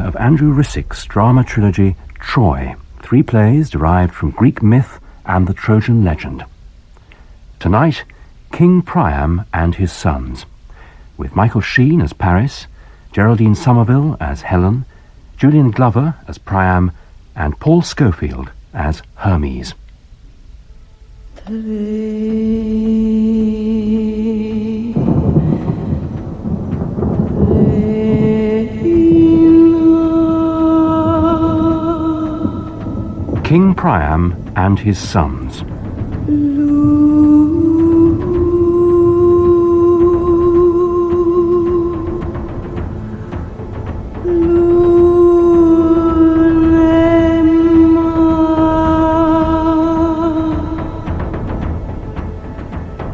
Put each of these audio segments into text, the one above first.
Of Andrew Rissik's drama trilogy Troy, 3 plays derived from Greek myth and the Trojan legend. Tonight, King Priam and His Sons, with Michael Sheen as Paris, Geraldine Somerville as Helen, Julian Glover as Priam, and Paul Schofield as Hermes. King Priam and His Sons.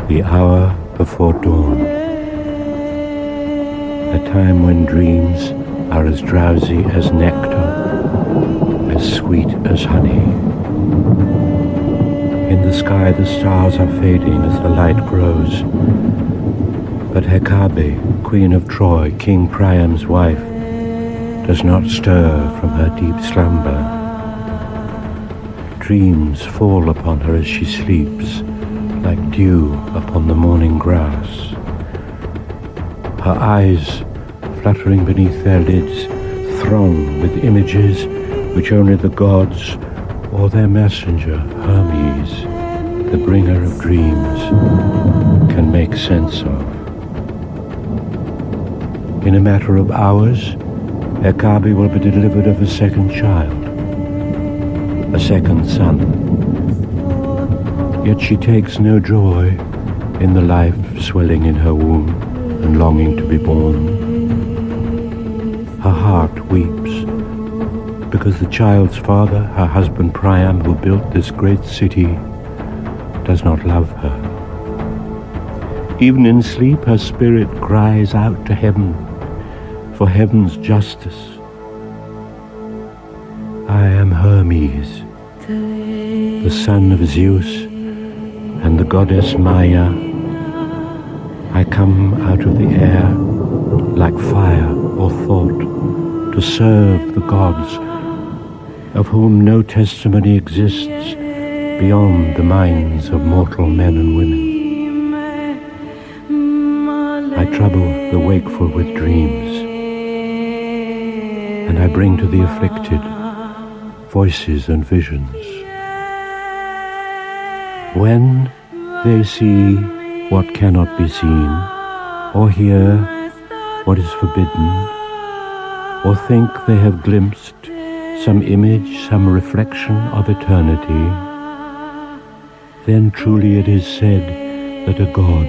The hour before dawn, a time when dreams are as drowsy as nectar, as sweet as honey. In the sky the stars are fading as the light grows, but Hekabe, Queen of Troy, King Priam's wife, does not stir from her deep slumber. Dreams fall upon her as she sleeps, like dew upon the morning grass. Her eyes, fluttering beneath their lids, throng with images which only the gods or their messenger, Hermes, the bringer of dreams, can make sense of. In a matter of hours, Hekabe will be delivered of a second child, a second son. Yet she takes no joy in the life swelling in her womb and longing to be born. Her heart weeps because the child's father, her husband Priam, who built this great city, does not love her. Even in sleep, her spirit cries out to heaven for heaven's justice. I am Hermes, the son of Zeus and the goddess Maya. I come out of the air like fire or thought to serve the gods, of whom no testimony exists beyond the minds of mortal men and women. I trouble the wakeful with dreams, and I bring to the afflicted voices and visions. When they see what cannot be seen, or hear what is forbidden, or think they have glimpsed some image, some reflection of eternity, then truly it is said that a God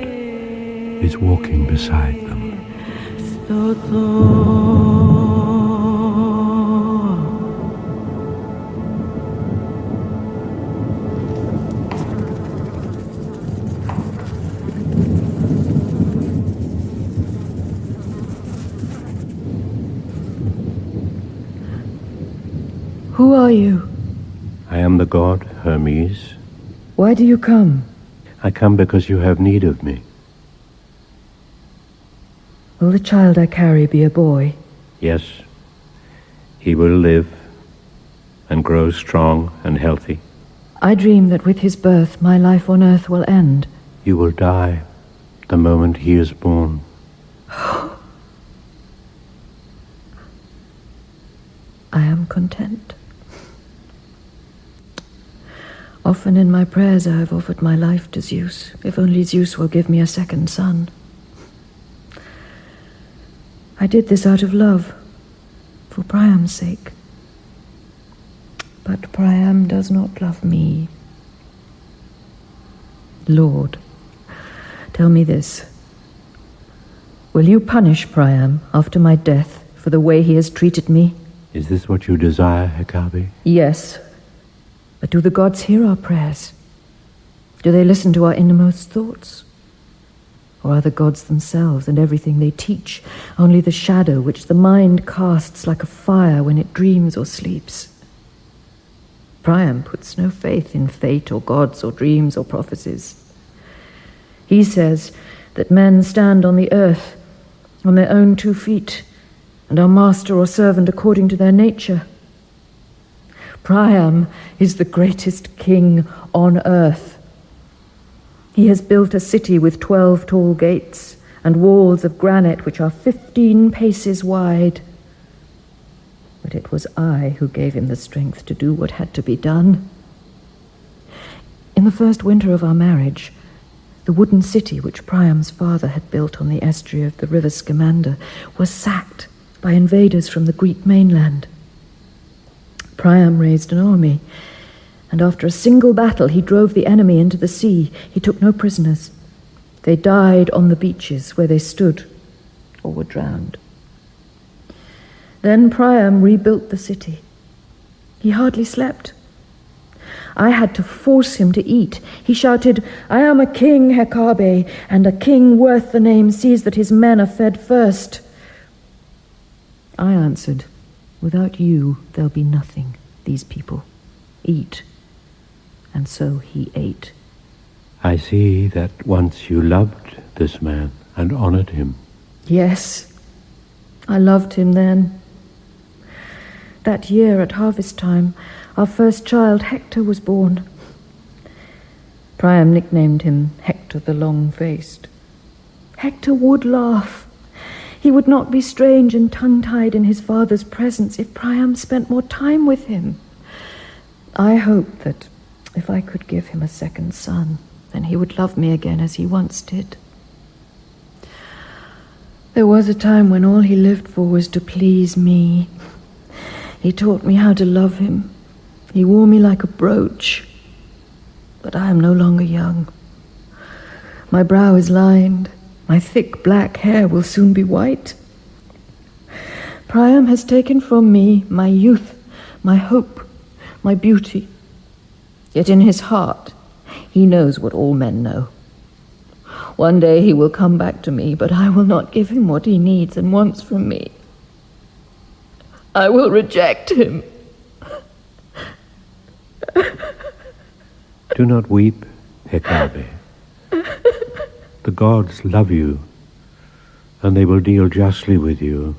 is walking beside them. Who are you? I am the god Hermes. Why do you come? I come because you have need of me. Will the child I carry be a boy? Yes, he will live and grow strong and healthy. I dream that with his birth my life on earth will end. You will die the moment he is born. I am content. Often in my prayers I have offered my life to Zeus, if only Zeus will give me a second son. I did this out of love, for Priam's sake. But Priam does not love me. Lord, tell me this. Will you punish Priam after my death for the way he has treated me? Is this what you desire, Hekabe? Yes. But do the gods hear our prayers? Do they listen to our innermost thoughts? Or are the gods themselves and everything they teach only the shadow which the mind casts like a fire when it dreams or sleeps? Priam puts no faith in fate or gods or dreams or prophecies. He says that men stand on the earth on their own 2 feet and are master or servant according to their nature. Priam is the greatest king on earth. He has built a city with 12 tall gates and walls of granite which are 15 paces wide. But it was I who gave him the strength to do what had to be done. In the first winter of our marriage, the wooden city which Priam's father had built on the estuary of the river Scamander was sacked by invaders from the Greek mainland. Priam raised an army, and after a single battle he drove the enemy into the sea. He took no prisoners. They died on the beaches where they stood or were drowned. Then Priam rebuilt the city. He hardly slept. I had to force him to eat. He shouted, "I am a king, Hekabe, and a king worth the name sees that his men are fed first." I answered, "Without you, there'll be nothing, these people. Eat." And so he ate. I see that once you loved this man and honored him. Yes, I loved him then. That year at harvest time, our first child, Hector, was born. Priam nicknamed him Hector the Long-Faced. Hector would laugh. He would not be strange and tongue-tied in his father's presence if Priam spent more time with him. I hoped that if I could give him a second son, then he would love me again as he once did. There was a time when all he lived for was to please me. He taught me how to love him. He wore me like a brooch. But I am no longer young. My brow is lined. My thick black hair will soon be white. Priam has taken from me my youth, my hope, my beauty. Yet in his heart, he knows what all men know. One day he will come back to me, but I will not give him what he needs and wants from me. I will reject him. Do not weep, Hekabe. The gods love you, and they will deal justly with you.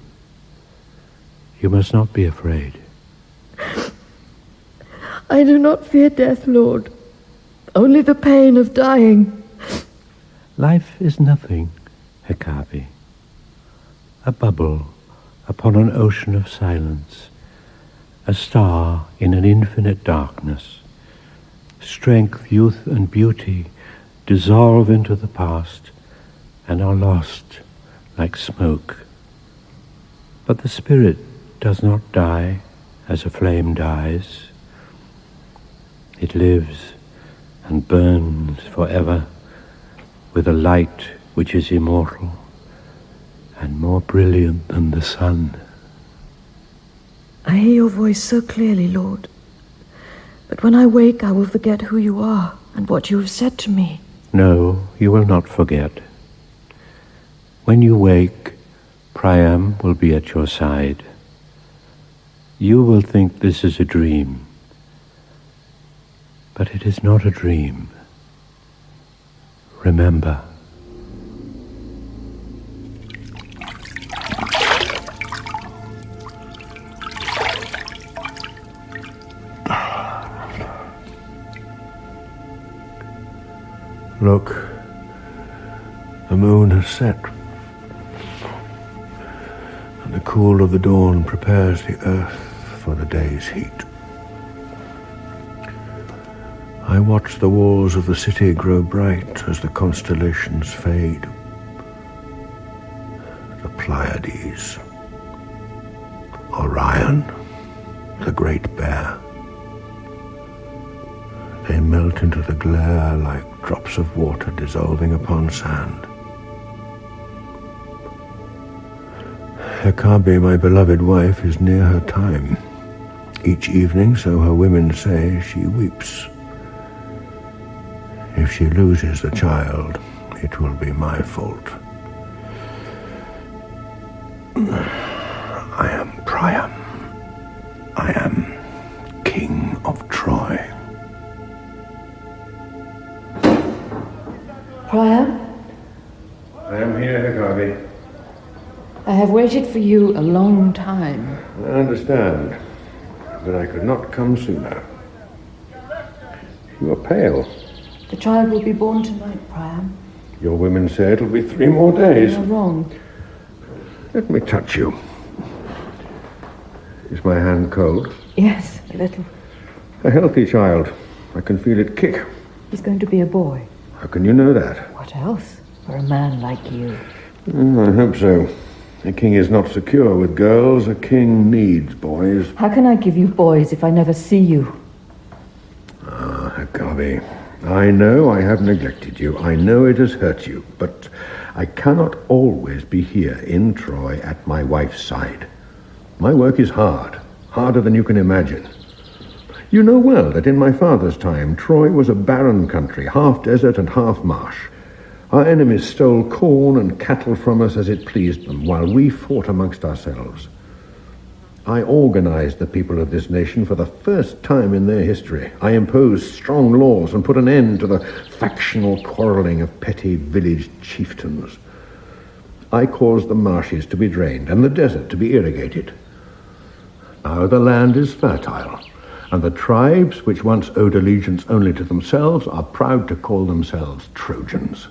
You must not be afraid. I do not fear death, Lord. Only the pain of dying. Life is nothing, Hekabe. A bubble upon an ocean of silence, a star in an infinite darkness. Strength, youth, and beauty dissolve into the past and are lost like smoke. But the spirit does not die as a flame dies. It lives and burns forever with a light which is immortal and more brilliant than the sun. I hear your voice so clearly, Lord. But when I wake, I will forget who you are and what you have said to me. No, you will not forget. When you wake, Priam will be at your side. You will think this is a dream. But it is not a dream. Remember. Look, the moon has set, and the cool of the dawn prepares the earth for the day's heat. I watch the walls of the city grow bright as the constellations fade. The Pleiades, Orion, the Great Bear. They melt into the glare like drops of water dissolving upon sand. Hekabe, my beloved wife, is near her time. Each evening, so her women say, she weeps. If she loses the child, it will be my fault. I am Priam. I am King of Troy. Priam, I am here, Hekabe. I have have waited for you a long time. I understand, but I could not come sooner. You are pale. The child will be born tonight, Priam. Your women say it'll be 3 more days. You're wrong. Let me touch you. Is my hand cold? Yes, a little. A healthy child. I can feel it kick. He's going to be a boy. How can you know that? What else for a man like you? I hope so. A king is not secure with girls. A king needs boys. How can I give you boys if I never see you? Hekabe, I know I have neglected you. I know it has hurt you. But I cannot always be here in Troy at my wife's side. My work is hard. Harder than you can imagine. You know well that in my father's time, Troy was a barren country, half desert and half marsh. Our enemies stole corn and cattle from us as it pleased them, while we fought amongst ourselves. I organized the people of this nation for the first time in their history. I imposed strong laws and put an end to the factional quarreling of petty village chieftains. I caused the marshes to be drained and the desert to be irrigated. Now the land is fertile, and the tribes which once owed allegiance only to themselves are proud to call themselves Trojans.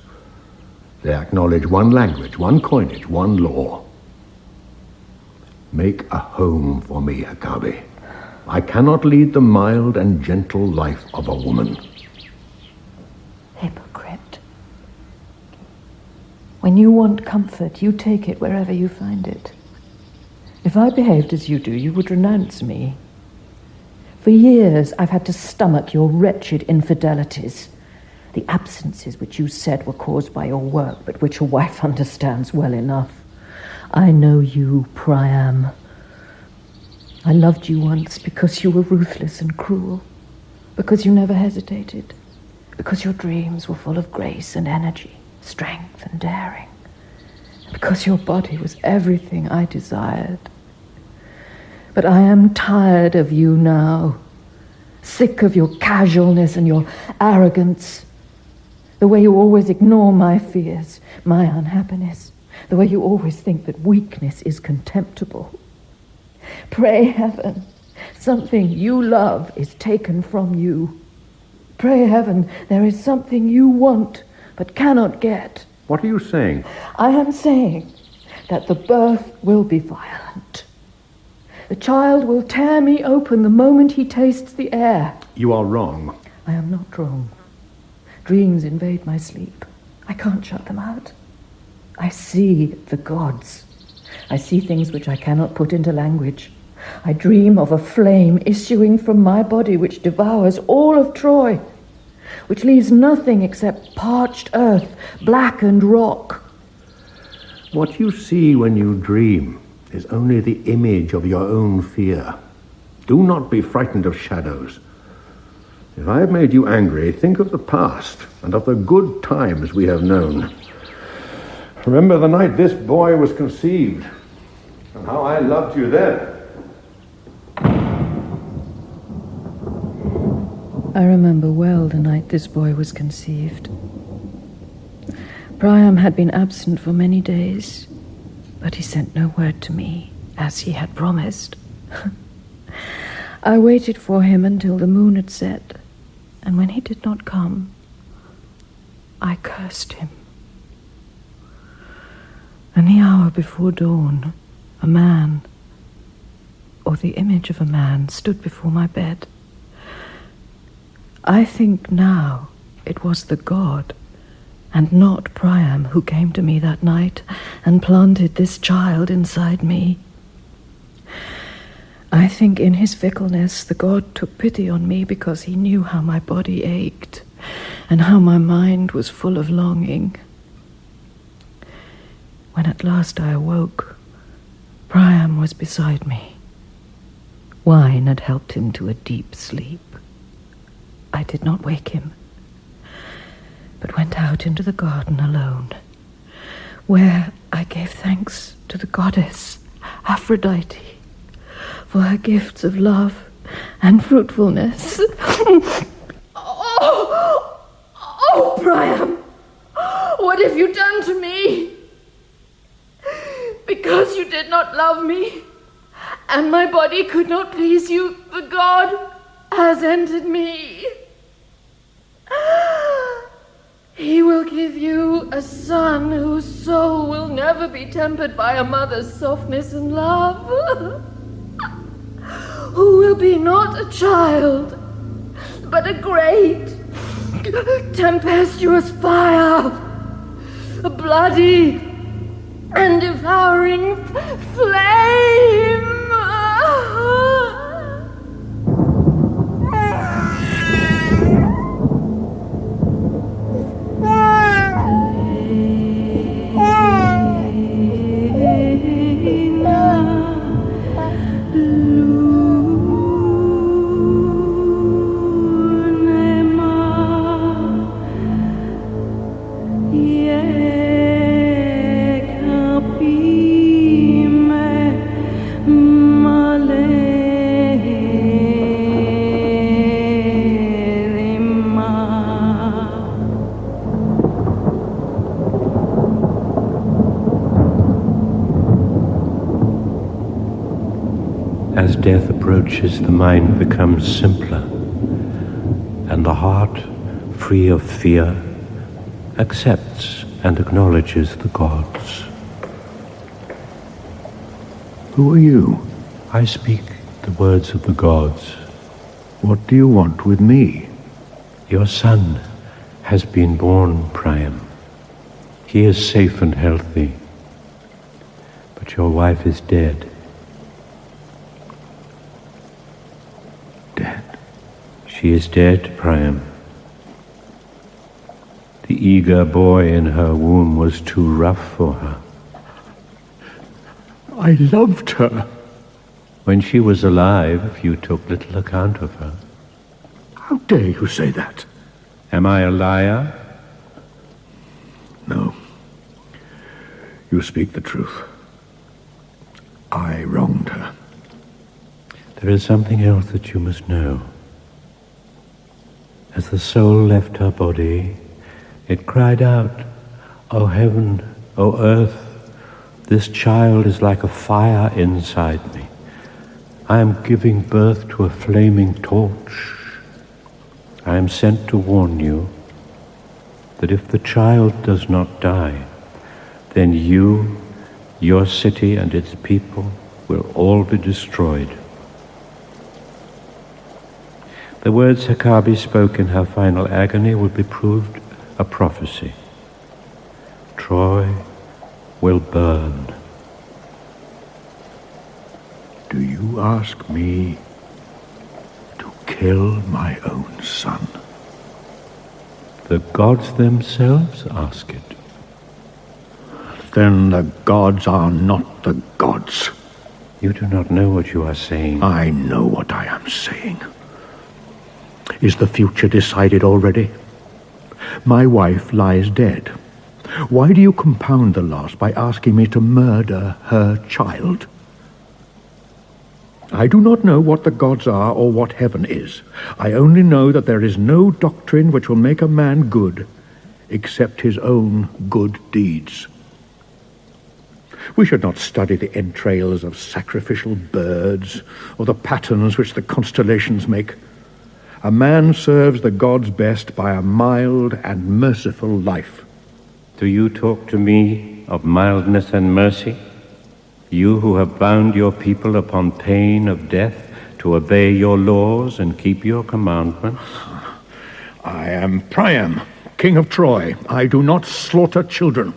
They acknowledge one language, one coinage, one law. Make a home for me, Hekabe. I cannot lead the mild and gentle life of a woman. Hypocrite. When you want comfort, you take it wherever you find it. If I behaved as you do, you would renounce me. For years, I've had to stomach your wretched infidelities, the absences which you said were caused by your work, but which a wife understands well enough. I know you, Priam. I loved you once because you were ruthless and cruel, because you never hesitated, because your dreams were full of grace and energy, strength and daring, because your body was everything I desired. But I am tired of you now, sick of your casualness and your arrogance, the way you always ignore my fears, my unhappiness, the way you always think that weakness is contemptible. Pray heaven, something you love is taken from you. Pray heaven, there is something you want but cannot get. What are you saying? I am saying that the birth will be violent. The child will tear me open the moment he tastes the air. You are wrong. I am not wrong. Dreams invade my sleep. I can't shut them out. I see the gods. I see things which I cannot put into language. I dream of a flame issuing from my body which devours all of Troy, which leaves nothing except parched earth, blackened rock. What you see when you dream is only the image of your own fear. Do not be frightened of shadows. If I have made you angry, think of the past and of the good times we have known. Remember the night this boy was conceived, and how I loved you then. I remember well the night this boy was conceived. Priam had been absent for many days, but he sent no word to me, as he had promised. I waited for him until the moon had set, and when he did not come, I cursed him. And the hour before dawn, a man, or the image of a man, stood before my bed. I think now it was the god, and not Priam, who came to me that night and planted this child inside me. I think in his fickleness the god took pity on me because he knew how my body ached and how my mind was full of longing. When at last I awoke, Priam was beside me. Wine had helped him to a deep sleep. I did not wake him, but went out into the garden alone, where I gave thanks to the goddess Aphrodite for her gifts of love and fruitfulness. Oh, Priam, what have you done to me? Because you did not love me, and my body could not please you, the God has entered me. He will give you a son whose soul will never be tempered by a mother's softness and love. Who will be not a child, but a great, tempestuous fire, a bloody and devouring flame. As death approaches, the mind becomes simpler, and the heart, free of fear, accepts and acknowledges the gods. Who are you? I speak the words of the gods. What do you want with me? Your son has been born, Priam. He is safe and healthy, but your wife is dead. Dead? She is dead, Priam. The eager boy in her womb was too rough for her. I loved her. When she was alive, you took little account of her. How dare you say that? Am I a liar? No. You speak the truth. I wronged her. There is something else that you must know. As the soul left her body, it cried out, "O heaven, O earth, this child is like a fire inside me. I am giving birth to a flaming torch. I am sent to warn you that if the child does not die, then you, your city and its people will all be destroyed." The words Hekabe spoke in her final agony will be proved a prophecy. Troy will burn. Do you ask me to kill my own son? The gods themselves ask it. Then the gods are not the gods. You do not know what you are saying. I know what I am saying. Is the future decided already? My wife lies dead. Why do you compound the loss by asking me to murder her child? I do not know what the gods are or what heaven is. I only know that there is no doctrine which will make a man good except his own good deeds. We should not study the entrails of sacrificial birds or the patterns which the constellations make. A man serves the gods best by a mild and merciful life. Do you talk to me of mildness and mercy? You who have bound your people upon pain of death to obey your laws and keep your commandments? I am Priam, king of Troy. I do not slaughter children.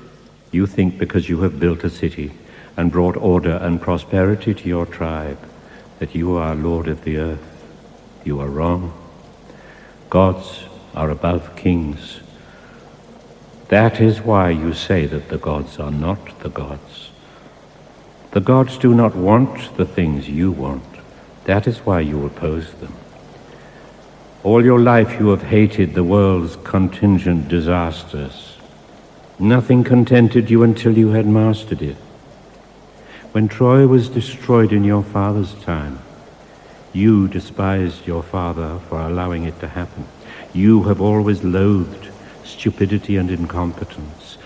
You think because you have built a city and brought order and prosperity to your tribe that you are lord of the earth. You are wrong. Gods are above kings. That is why you say that the gods are not the gods. The gods do not want the things you want. That is why you oppose them. All your life you have hated the world's contingent disasters. Nothing contented you until you had mastered it. When Troy was destroyed in your father's time, you despised your father for allowing it to happen. You have always loathed stupidity and incompetence.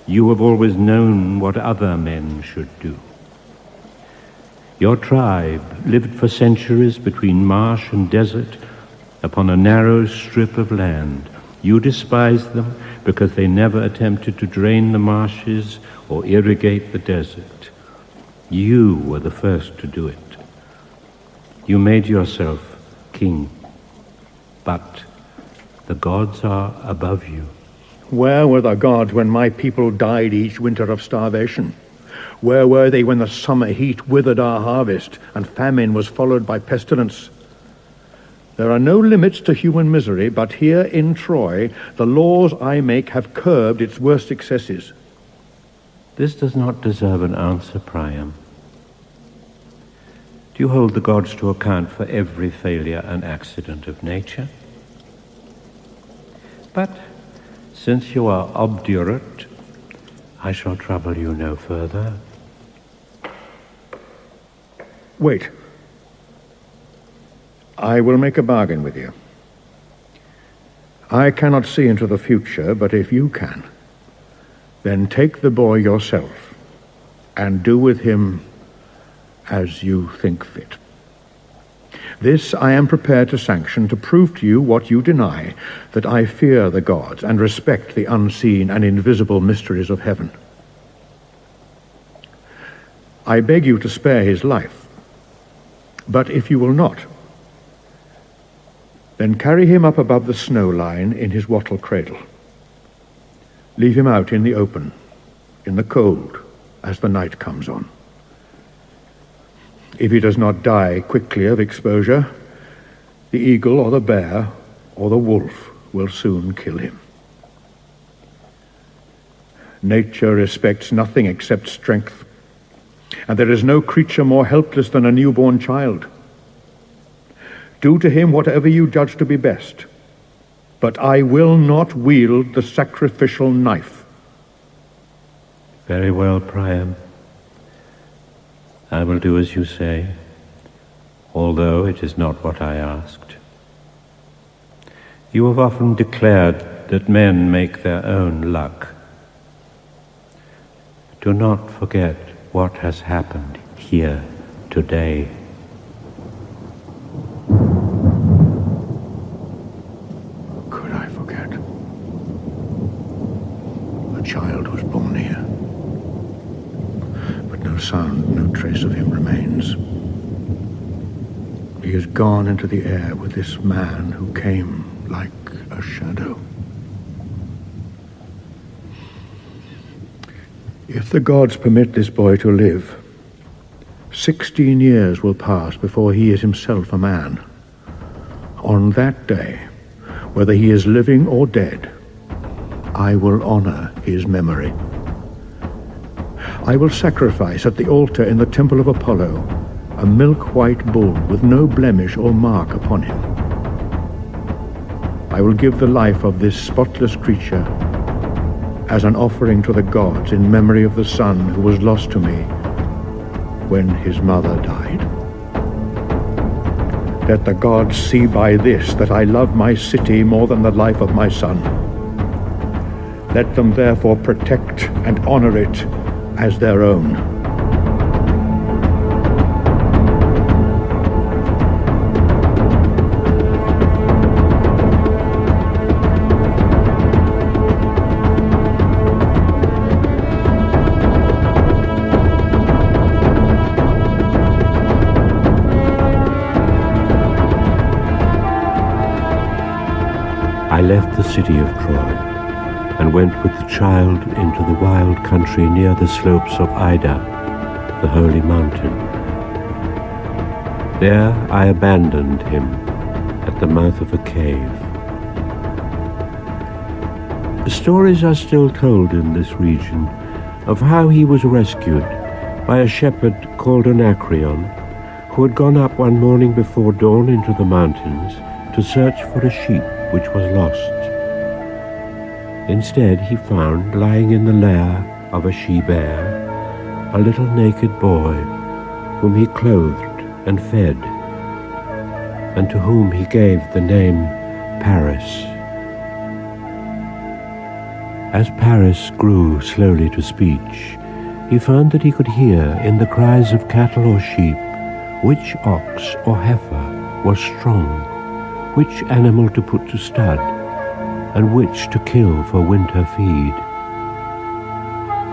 You have always known what other men should do. Your tribe lived for centuries between marsh and desert upon a narrow strip of land. You despised them because they never attempted to drain the marshes or irrigate the desert. You were the first to do it. You made yourself king, but the gods are above you. Where were the gods when my people died each winter of starvation? Where were they when the summer heat withered our harvest and famine was followed by pestilence? There are no limits to human misery, but here in Troy, the laws I make have curbed its worst excesses. This does not deserve an answer, Priam. Do you hold the gods to account for every failure and accident of nature? But since you are obdurate, I shall trouble you no further. Wait. I will make a bargain with you. I cannot see into the future, but if you can, then take the boy yourself and do with him as you think fit. This I am prepared to sanction to prove to you what you deny, that I fear the gods and respect the unseen and invisible mysteries of heaven. I beg you to spare his life, but if you will not, then carry him up above the snow line in his wattle cradle. Leave him out in the open, in the cold, as the night comes on. If he does not die quickly of exposure, the eagle or the bear or the wolf will soon kill him. Nature respects nothing except strength, and there is no creature more helpless than a newborn child. Do to him whatever you judge to be best, but I will not wield the sacrificial knife. Very well, Priam. I will do as you say, although it is not what I asked. You have often declared that men make their own luck. Do not forget what has happened here today. Could I forget? A child was born here. No sound, no trace of him remains. He has gone into the air with this man who came like a shadow. If the gods permit this boy to live, 16 years will pass before he is himself a man. On that day, whether he is living or dead, I will honor his memory. I will sacrifice at the altar in the temple of Apollo a milk-white bull with no blemish or mark upon him. I will give the life of this spotless creature as an offering to the gods in memory of the son who was lost to me when his mother died. Let the gods see by this that I love my city more than the life of my son. Let them therefore protect and honor it as their own. I left the city of Troy and went with the child into the wild country near the slopes of Ida, the holy mountain. There I abandoned him at the mouth of a cave. Stories are still told in this region of how he was rescued by a shepherd called Anacreon, who had gone up one morning before dawn into the mountains to search for a sheep which was lost. Instead, he found, lying in the lair of a she-bear, a little naked boy whom he clothed and fed, and to whom he gave the name Paris. As Paris grew slowly to speech, he found that he could hear in the cries of cattle or sheep which ox or heifer was strong, which animal to put to stud, and which to kill for winter feed.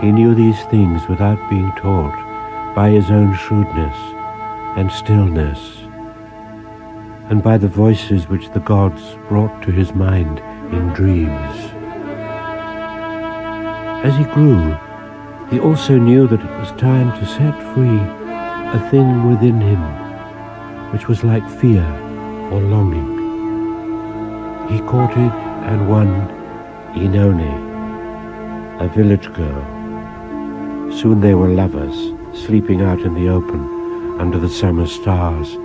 He knew these things without being taught, by his own shrewdness and stillness, and by the voices which the gods brought to his mind in dreams. As he grew, he also knew that it was time to set free a thing within him, which was like fear or longing. He courted and won Inoni, a village girl. Soon they were lovers, sleeping out in the open under the summer stars,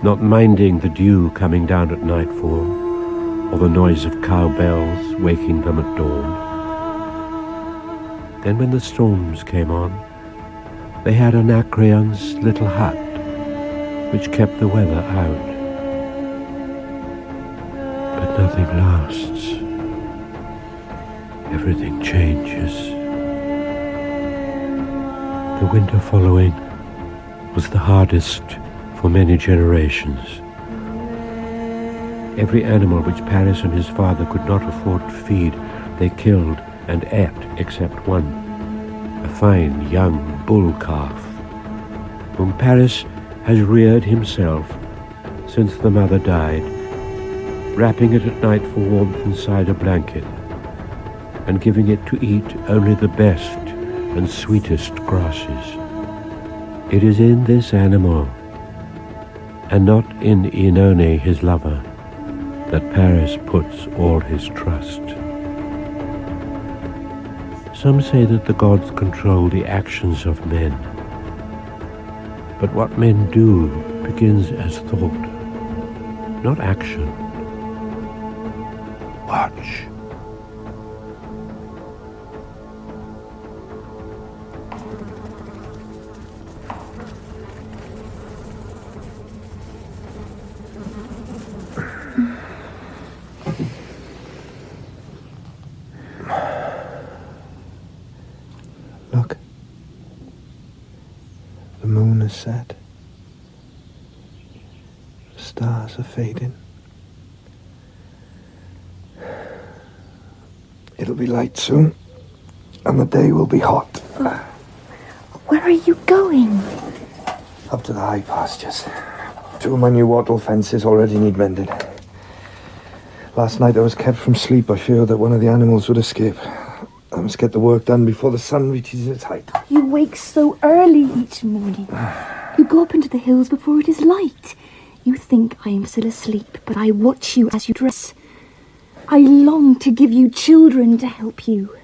not minding the dew coming down at nightfall or the noise of cowbells waking them at dawn. Then when the storms came on, they had Anacreon's little hut, which kept the weather out. But nothing lasts. Everything changes. The winter following was the hardest for many generations. Every animal which Paris and his father could not afford to feed, they killed and ate except one, a fine young bull calf, whom Paris has reared himself since the mother died, wrapping it at night for warmth inside a blanket, and giving it to eat only the best and sweetest grasses. It is in this animal, and not in Inoni his lover, that Paris puts all his trust. Some say that the gods control the actions of men, but what men do begins as thought, not action. Watch. Look. The moon has set. The stars are fading. It'll be light soon, and the day will be hot. Where are you going? Up to the high pastures. Two of my new wattle fences already need mending. Last night I was kept from sleep. I feared that one of the animals would escape. I must get the work done before the sun reaches its height. You wake so early each morning. You go up into the hills before it is light. You think I am still asleep, but I watch you as you dress. I long to give you children to help you.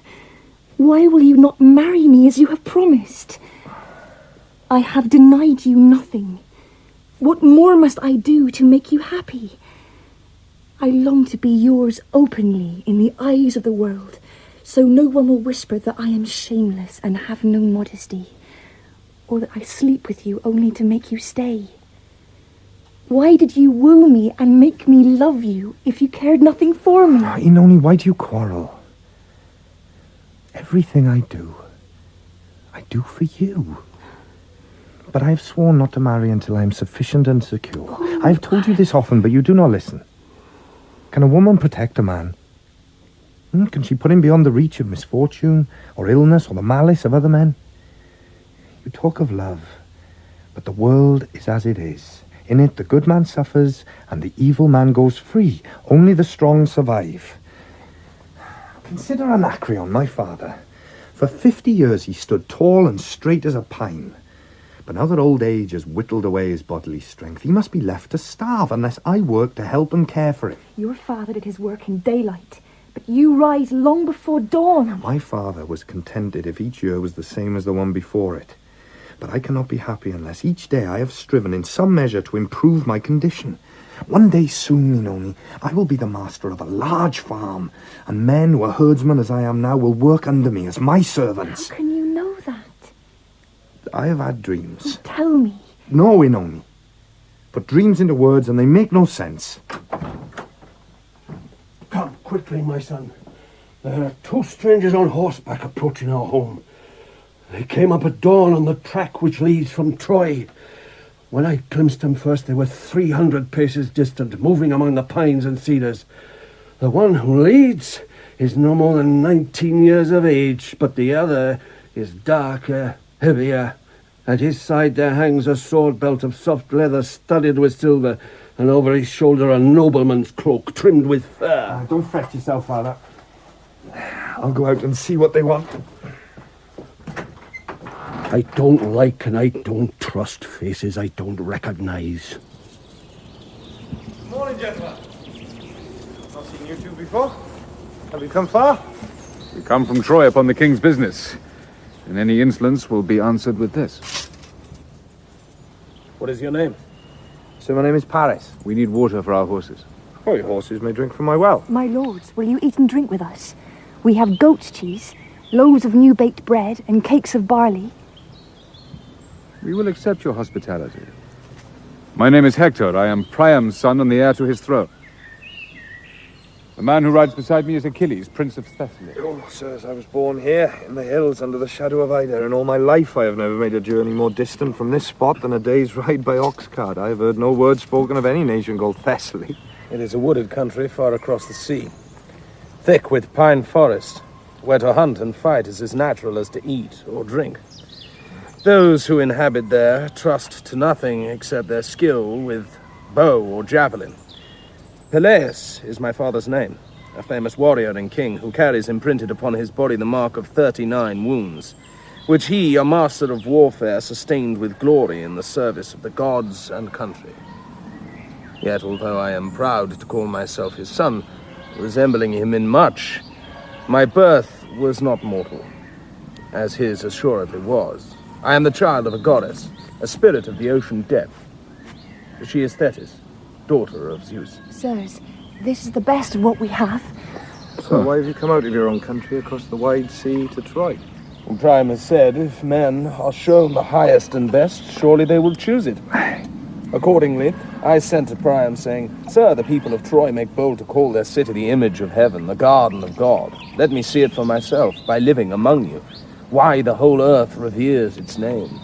Why will you not marry me as you have promised? I have denied you nothing. What more must I do to make you happy? I long to be yours openly in the eyes of the world, so no one will whisper that I am shameless and have no modesty, or that I sleep with you only to make you stay. Why did you woo me and make me love you if you cared nothing for me? Inoni, why do you quarrel? Everything I do for you. But I have sworn not to marry until I am sufficient and secure. I have told you this often, but you do not listen. Can a woman protect a man? Can she put him beyond the reach of misfortune, or illness, or the malice of other men? You talk of love, but the world is as it is. In it, the good man suffers, and the evil man goes free. Only the strong survive. Consider Anacreon, my father. For 50 years he stood tall and straight as a pine. But now that old age has whittled away his bodily strength, he must be left to starve unless I work to help and care for him. Your father did his work in daylight, but you rise long before dawn. My father was contented if each year was the same as the one before it. But I cannot be happy unless each day I have striven in some measure to improve my condition. One day soon, Inoni, I will be the master of a large farm, and men who are herdsmen as I am now will work under me as my servants. How can you know that? I have had dreams. Tell me. No, Inoni. Put dreams into words and they make no sense. Come quickly, my son. There are two strangers on horseback approaching our home. They came up at dawn on the track which leads from Troy. When I glimpsed them first, they were 300 paces distant, moving among the pines and cedars. The one who leads is no more than 19 years of age, but the other is darker, heavier. At his side there hangs a sword belt of soft leather studded with silver, and over his shoulder a nobleman's cloak trimmed with fur. Don't fret yourself, Father. I'll go out and see what they want. I don't like and I don't trust faces I don't recognize. Morning, gentlemen. Not seen you two before. Have you come far? We come from Troy upon the king's business, and any insolence will be answered with this. What is your name? So my name is Paris. We need water for our horses. Oh, your horses may drink from my well. My lords, will you eat and drink with us? We have goat's cheese, loaves of new-baked bread, and cakes of barley. We will accept your hospitality. My name is Hector. I am Priam's son and the heir to his throne. The man who rides beside me is Achilles, Prince of Thessaly. Oh, sirs, I was born here, in the hills, under the shadow of Ida, and all my life I have never made a journey more distant from this spot than a day's ride by ox cart. I have heard no word spoken of any nation called Thessaly. It is a wooded country far across the sea, thick with pine forest, where to hunt and fight is as natural as to eat or drink. Those who inhabit there trust to nothing except their skill with bow or javelin. Peleus is my father's name, a famous warrior and king who carries imprinted upon his body the mark of 39 wounds, which he, a master of warfare, sustained with glory in the service of the gods and country. Yet, although I am proud to call myself his son, resembling him in much, my birth was not mortal, as his assuredly was. I am the child of a goddess, a spirit of the ocean depth. She is Thetis, daughter of Zeus. Sirs, this is the best of what we have. So why have you come out of your own country across the wide sea to Troy? Well, Priam has said, if men are shown the highest and best, surely they will choose it. Accordingly, I sent to Priam saying, Sir, the people of Troy make bold to call their city the image of heaven, the garden of God. Let me see it for myself by living among you. Why the whole earth reveres its name.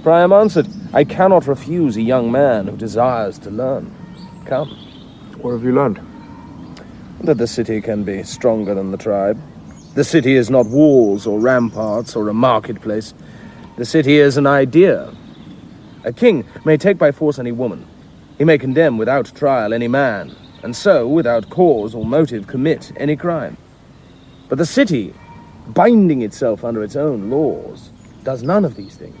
Priam answered, I cannot refuse a young man who desires to learn. Come. What have you learned? That the city can be stronger than the tribe. The city is not walls or ramparts or a marketplace. The city is an idea. A king may take by force any woman. He may condemn without trial any man, and so, without cause or motive, commit any crime. But the city, binding itself under its own laws, does none of these things.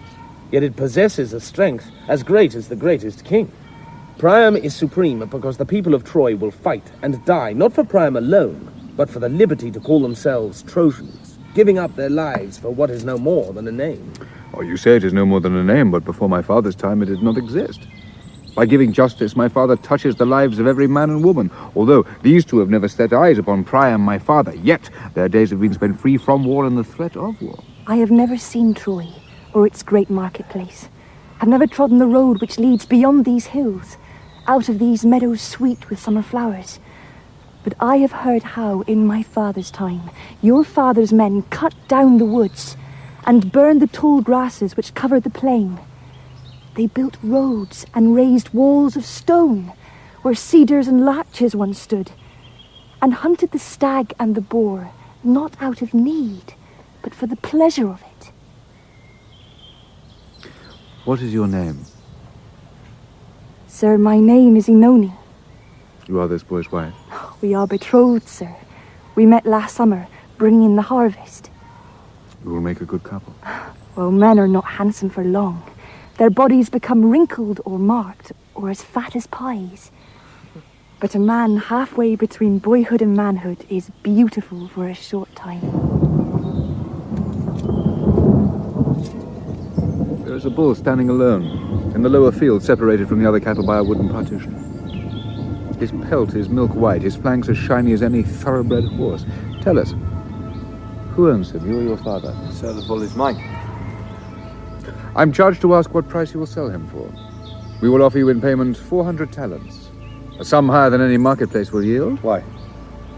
Yet it possesses a strength as great as the greatest king. Priam is supreme because the people of Troy will fight and die, not for Priam alone, but for the liberty to call themselves Trojans, giving up their lives for what is no more than a name. Oh, you say it is no more than a name, but before my father's time it did not exist. By giving justice, my father touches the lives of every man and woman. Although these two have never set eyes upon Priam, my father, yet their days have been spent free from war and the threat of war. I have never seen Troy, or its great marketplace. I've never trodden the road which leads beyond these hills, out of these meadows sweet with summer flowers. But I have heard how, in my father's time, your father's men cut down the woods and burned the tall grasses which covered the plain. They built roads and raised walls of stone where cedars and larches once stood, and hunted the stag and the boar, not out of need, but for the pleasure of it. What is your name? Sir, my name is Inoni. You are this boy's wife. We are betrothed, sir. We met last summer, bringing in the harvest. You will make a good couple. Well, men are not handsome for long. Their bodies become wrinkled or marked, or as fat as pies. But a man halfway between boyhood and manhood is beautiful for a short time. There is a bull standing alone, in the lower field, separated from the other cattle by a wooden partition. His pelt is milk white, his flanks as shiny as any thoroughbred horse. Tell us, who owns him, you or your father? Sir, the bull is mine. I'm charged to ask what price you will sell him for. We will offer you in payment 400 talents, a sum higher than any marketplace will yield. Why?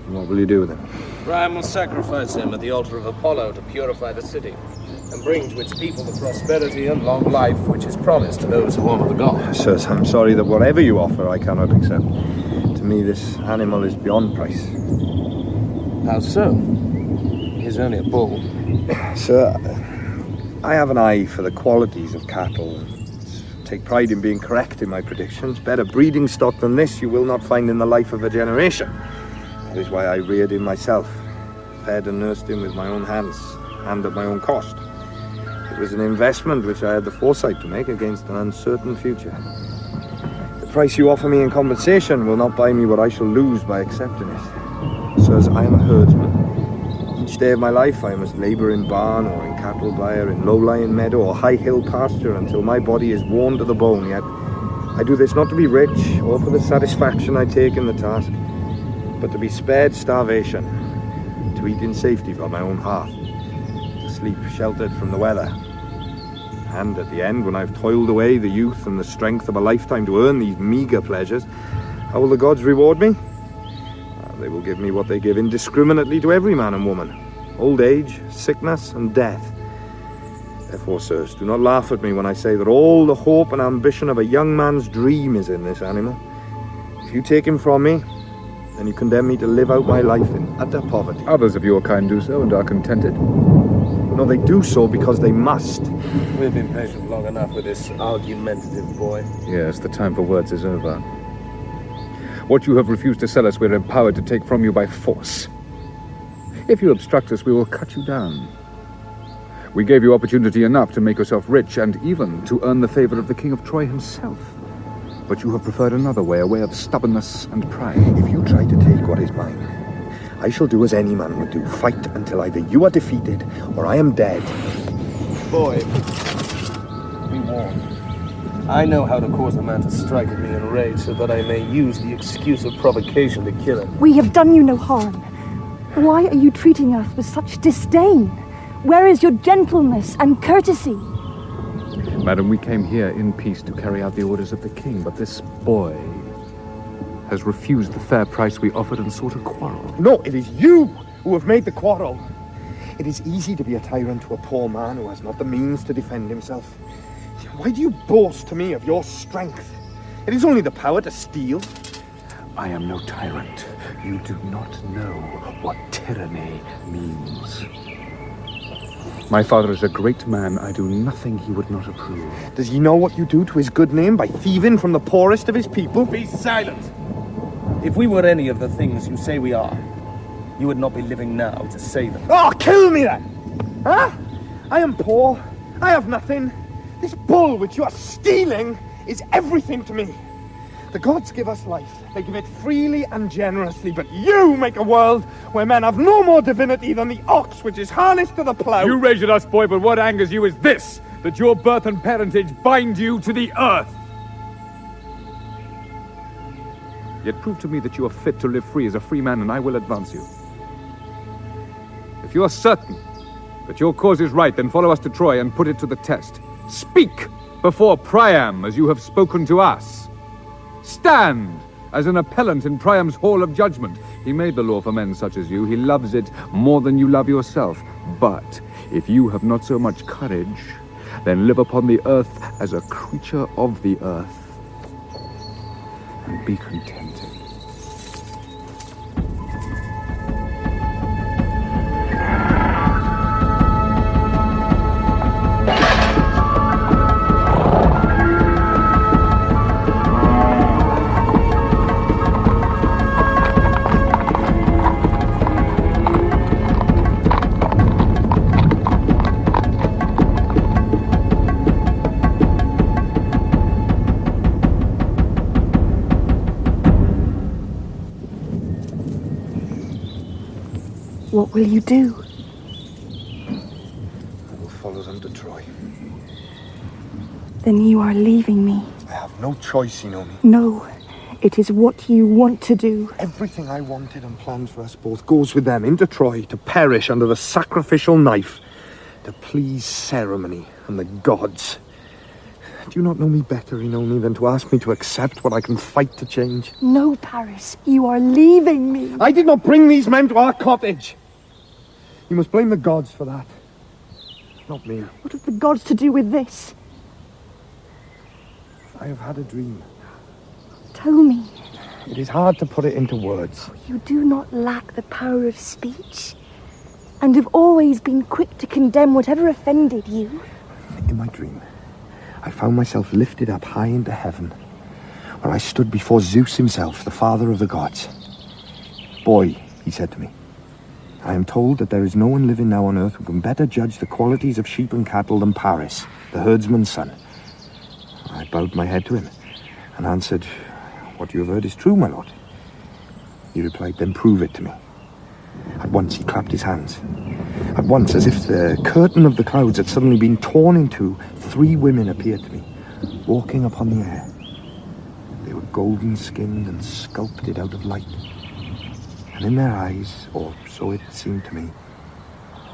And what will you do with him? Priam will sacrifice him at the altar of Apollo to purify the city, and bring to its people the prosperity and long life which is promised to those who honor the gods. Sirs, I'm sorry that whatever you offer I cannot accept. To me, this animal is beyond price. How so? He's only a bull. Sir, I have an eye for the qualities of cattle. Take pride in being correct in my predictions. Better breeding stock than this you will not find in the life of a generation. That is why I reared him myself, fed and nursed him with my own hands, and at my own cost. It was an investment which I had the foresight to make against an uncertain future. The price you offer me in compensation will not buy me what I shall lose by accepting it. Sirs, I am a herdsman. Each day of my life I must labour in barn or in cattle byre, in low-lying meadow or high-hill pasture until my body is worn to the bone. Yet I do this not to be rich or for the satisfaction I take in the task, but to be spared starvation, to eat in safety by my own hearth, to sleep sheltered from the weather. And at the end, when I've toiled away the youth and the strength of a lifetime to earn these meagre pleasures, how will the gods reward me? They will give me what they give indiscriminately to every man and woman: old age, sickness, and death. Therefore, sirs, do not laugh at me when I say that all the hope and ambition of a young man's dream is in this animal. If you take him from me, then you condemn me to live out my life in utter poverty. Others of your kind do so and are contented. No, they do so because they must. We've been patient long enough with this argumentative boy. Yes, the time for words is over. What you have refused to sell us, we're empowered to take from you by force. If you obstruct us, we will cut you down. We gave you opportunity enough to make yourself rich and even to earn the favor of the King of Troy himself. But you have preferred another way, a way of stubbornness and pride. If you try to take what is mine, I shall do as any man would do: fight until either you are defeated or I am dead. Boy, be warned. I know how to cause a man to strike at me in rage so that I may use the excuse of provocation to kill him. We have done you no harm. Why are you treating us with such disdain? Where is your gentleness and courtesy? Madam, we came here in peace to carry out the orders of the king, but this boy has refused the fair price we offered and sought a quarrel. No, it is you who have made the quarrel. It is easy to be a tyrant to a poor man who has not the means to defend himself. Why do you boast to me of your strength? It is only the power to steal. I am no tyrant. You do not know what tyranny means. My father is a great man. I do nothing he would not approve. Does he know what you do to his good name by thieving from the poorest of his people? Be silent! If we were any of the things you say we are, you would not be living now to say them. Oh, kill me then! Huh? I am poor. I have nothing. This bull which you are stealing is everything to me. The gods give us life. They give it freely and generously, but you make a world where men have no more divinity than the ox which is harnessed to the plough. You rage at us, boy, but what angers you is this, that your birth and parentage bind you to the earth. Yet prove to me that you are fit to live free as a free man, and I will advance you. If you are certain that your cause is right, then follow us to Troy and put it to the test. Speak before Priam as you have spoken to us. Stand as an appellant in Priam's hall of judgment. He made the law for men such as you. He loves it more than you love yourself. But if you have not so much courage, then live upon the earth as a creature of the earth and be contented. What will you do? I will follow them to Troy. Then you are leaving me. I have no choice, Inomi. No, it is what you want to do. Everything I wanted and planned for us both goes with them into Troy to perish under the sacrificial knife, to please ceremony and the gods. Do you not know me better, Inoni, than to ask me to accept what I can fight to change? No, Paris, you are leaving me. I did not bring these men to our cottage. You must blame the gods for that. Not me. What have the gods to do with this? I have had a dream. Tell me. It is hard to put it into words. You do not lack the power of speech, and have always been quick to condemn whatever offended you. In my dream, I found myself lifted up high into heaven, where I stood before Zeus himself, the father of the gods. Boy, he said to me, I am told that there is no one living now on earth who can better judge the qualities of sheep and cattle than Paris, the herdsman's son. I bowed my head to him and answered, What you have heard is true, my lord. He replied, Then prove it to me. At once he clapped his hands. At once, as if the curtain of the clouds had suddenly been torn in two, 3 women appeared to me, walking upon the air. They were golden-skinned and sculpted out of light. And in their eyes, or so it seemed to me,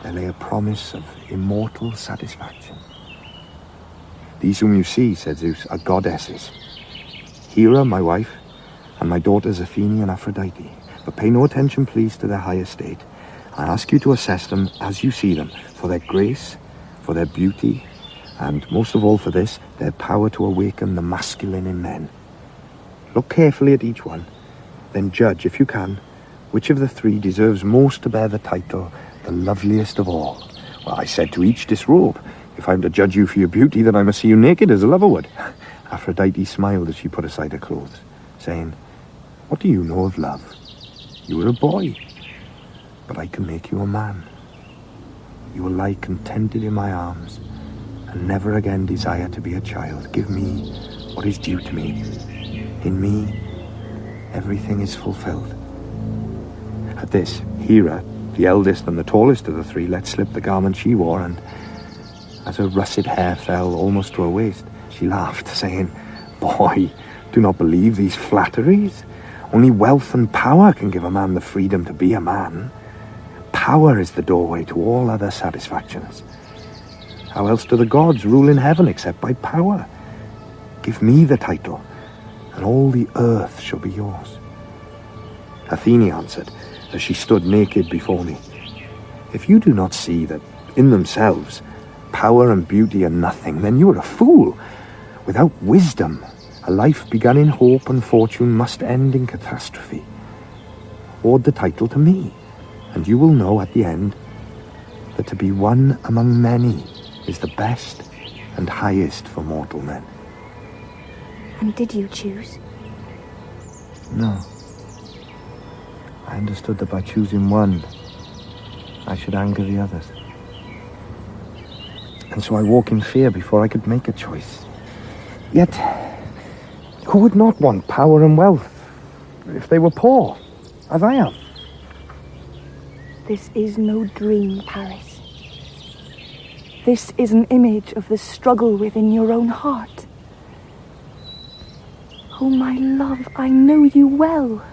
there lay a promise of immortal satisfaction. These whom you see, said Zeus, are goddesses. Hera, my wife, and my daughters Athene and Aphrodite. But pay no attention, please, to their high estate. I ask you to assess them as you see them, for their grace, for their beauty, and most of all for this, their power to awaken the masculine in men. Look carefully at each one, then judge, if you can, which of the 3 deserves most to bear the title, the loveliest of all. Well, I said to each disrobe. If I am to judge you for your beauty, then I must see you naked as a lover would. Aphrodite smiled as she put aside her clothes, saying, What do you know of love? You were a boy, but I can make you a man. You will lie contented in my arms, and never again desire to be a child. Give me what is due to me. In me, everything is fulfilled. At this, Hera, the eldest and the tallest of the 3, let slip the garment she wore, and as her russet hair fell almost to her waist, she laughed, saying, Boy, do not believe these flatteries. Only wealth and power can give a man the freedom to be a man. Power is the doorway to all other satisfactions. How else do the gods rule in heaven except by power? Give me the title, and all the earth shall be yours. Athene answered, as she stood naked before me, If you do not see that in themselves power and beauty are nothing, then you are a fool. Without wisdom, a life begun in hope and fortune must end in catastrophe. Award the title to me, and you will know at the end that to be one among many is the best and highest for mortal men. And did you choose? No. I understood that by choosing one, I should anger the others. And so I walk in fear before I could make a choice. Yet, who would not want power and wealth if they were poor, as I am? This is no dream, Paris. This is an image of the struggle within your own heart. Oh, my love, I know you well.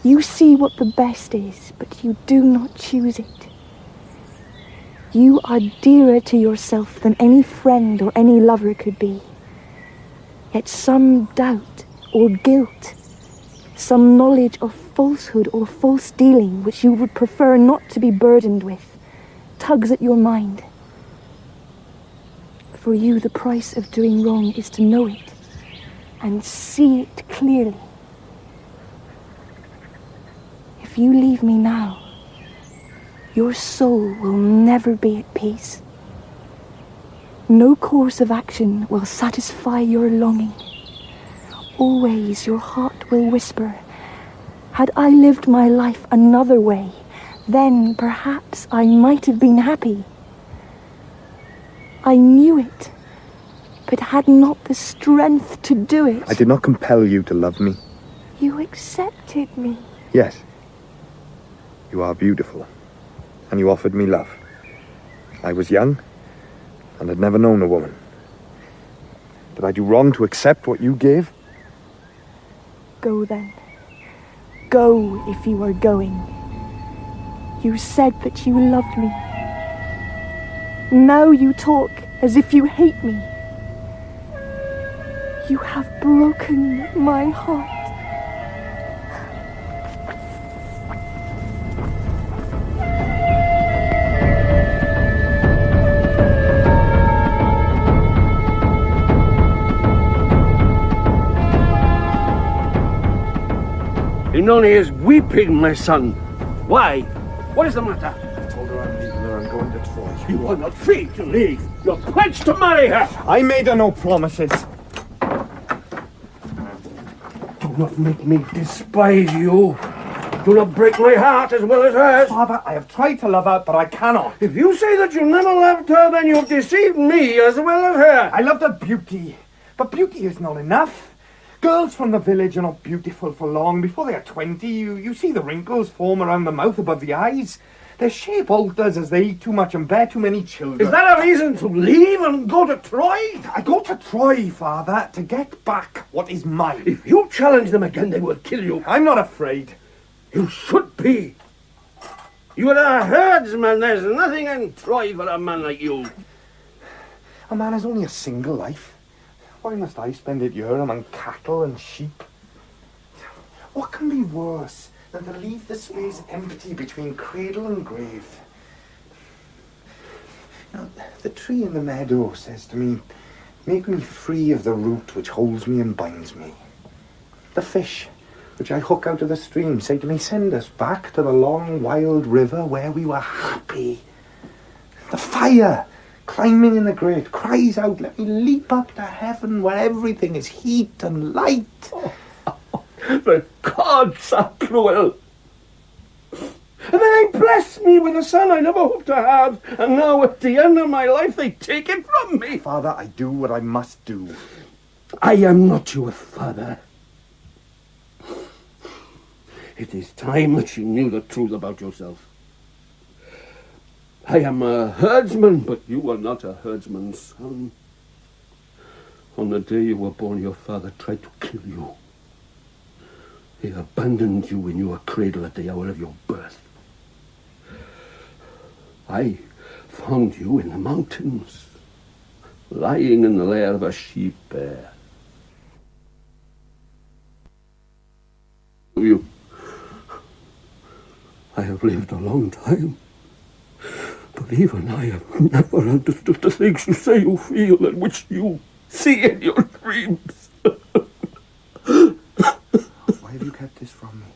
You see what the best is, but you do not choose it. You are dearer to yourself than any friend or any lover could be. Yet some doubt or guilt, some knowledge of falsehood or false dealing which you would prefer not to be burdened with, tugs at your mind. For you, the price of doing wrong is to know it and see it clearly. If you leave me now, your soul will never be at peace. No course of action will satisfy your longing. Always your heart will whisper, had I lived my life another way, then perhaps I might have been happy. I knew it, but had not the strength to do it. I did not compel you to love me. You accepted me. Yes. You are beautiful, and you offered me love. I was young, and had never known a woman. Did I do wrong to accept what you gave? Go then. Go if you are going. You said that you loved me. Now you talk as if you hate me. You have broken my heart. Inoni is weeping, my son. Why? What is the matter? I told her I'm leaving her and going to Troy. You are not free to leave. You're pledged to marry her. I made her no promises. Do not make me despise you. Do not break my heart as well as hers. Father, I have tried to love her, but I cannot. If you say that you never loved her, then you've deceived me as well as her. I loved her beauty, but beauty is not enough. Girls from the village are not beautiful for long. Before they are 20, you see the wrinkles form around the mouth above the eyes. Their shape alters as they eat too much and bear too many children. Is that a reason to leave and go to Troy? I go to Troy, Father, to get back what is mine. If you challenge them again, they will kill you. I'm not afraid. You should be. You are a herdsman. There's nothing in Troy for a man like you. A man has only a single life. Why must I spend it here among cattle and sheep? What can be worse than to leave the space empty between cradle and grave? Now, the tree in the meadow says to me, make me free of the root which holds me and binds me. The fish, which I hook out of the stream, say to me, send us back to the long wild river where we were happy. The fire, climbing in the grate, cries out, let me leap up to heaven where everything is heat and light. The gods are cruel. And then they bless me with a son I never hoped to have, and now at the end of my life they take it from me. Father, I do what I must do. I am not your father. It is time that you knew the truth about yourself. I am a herdsman, but you are not a herdsman's son. On the day you were born, your father tried to kill you. He abandoned you in your cradle at the hour of your birth. I found you in the mountains, lying in the lair of a sheep-bear. I have lived a long time. But even I have never understood the things you say you feel and which you see in your dreams. Why have you kept this from me?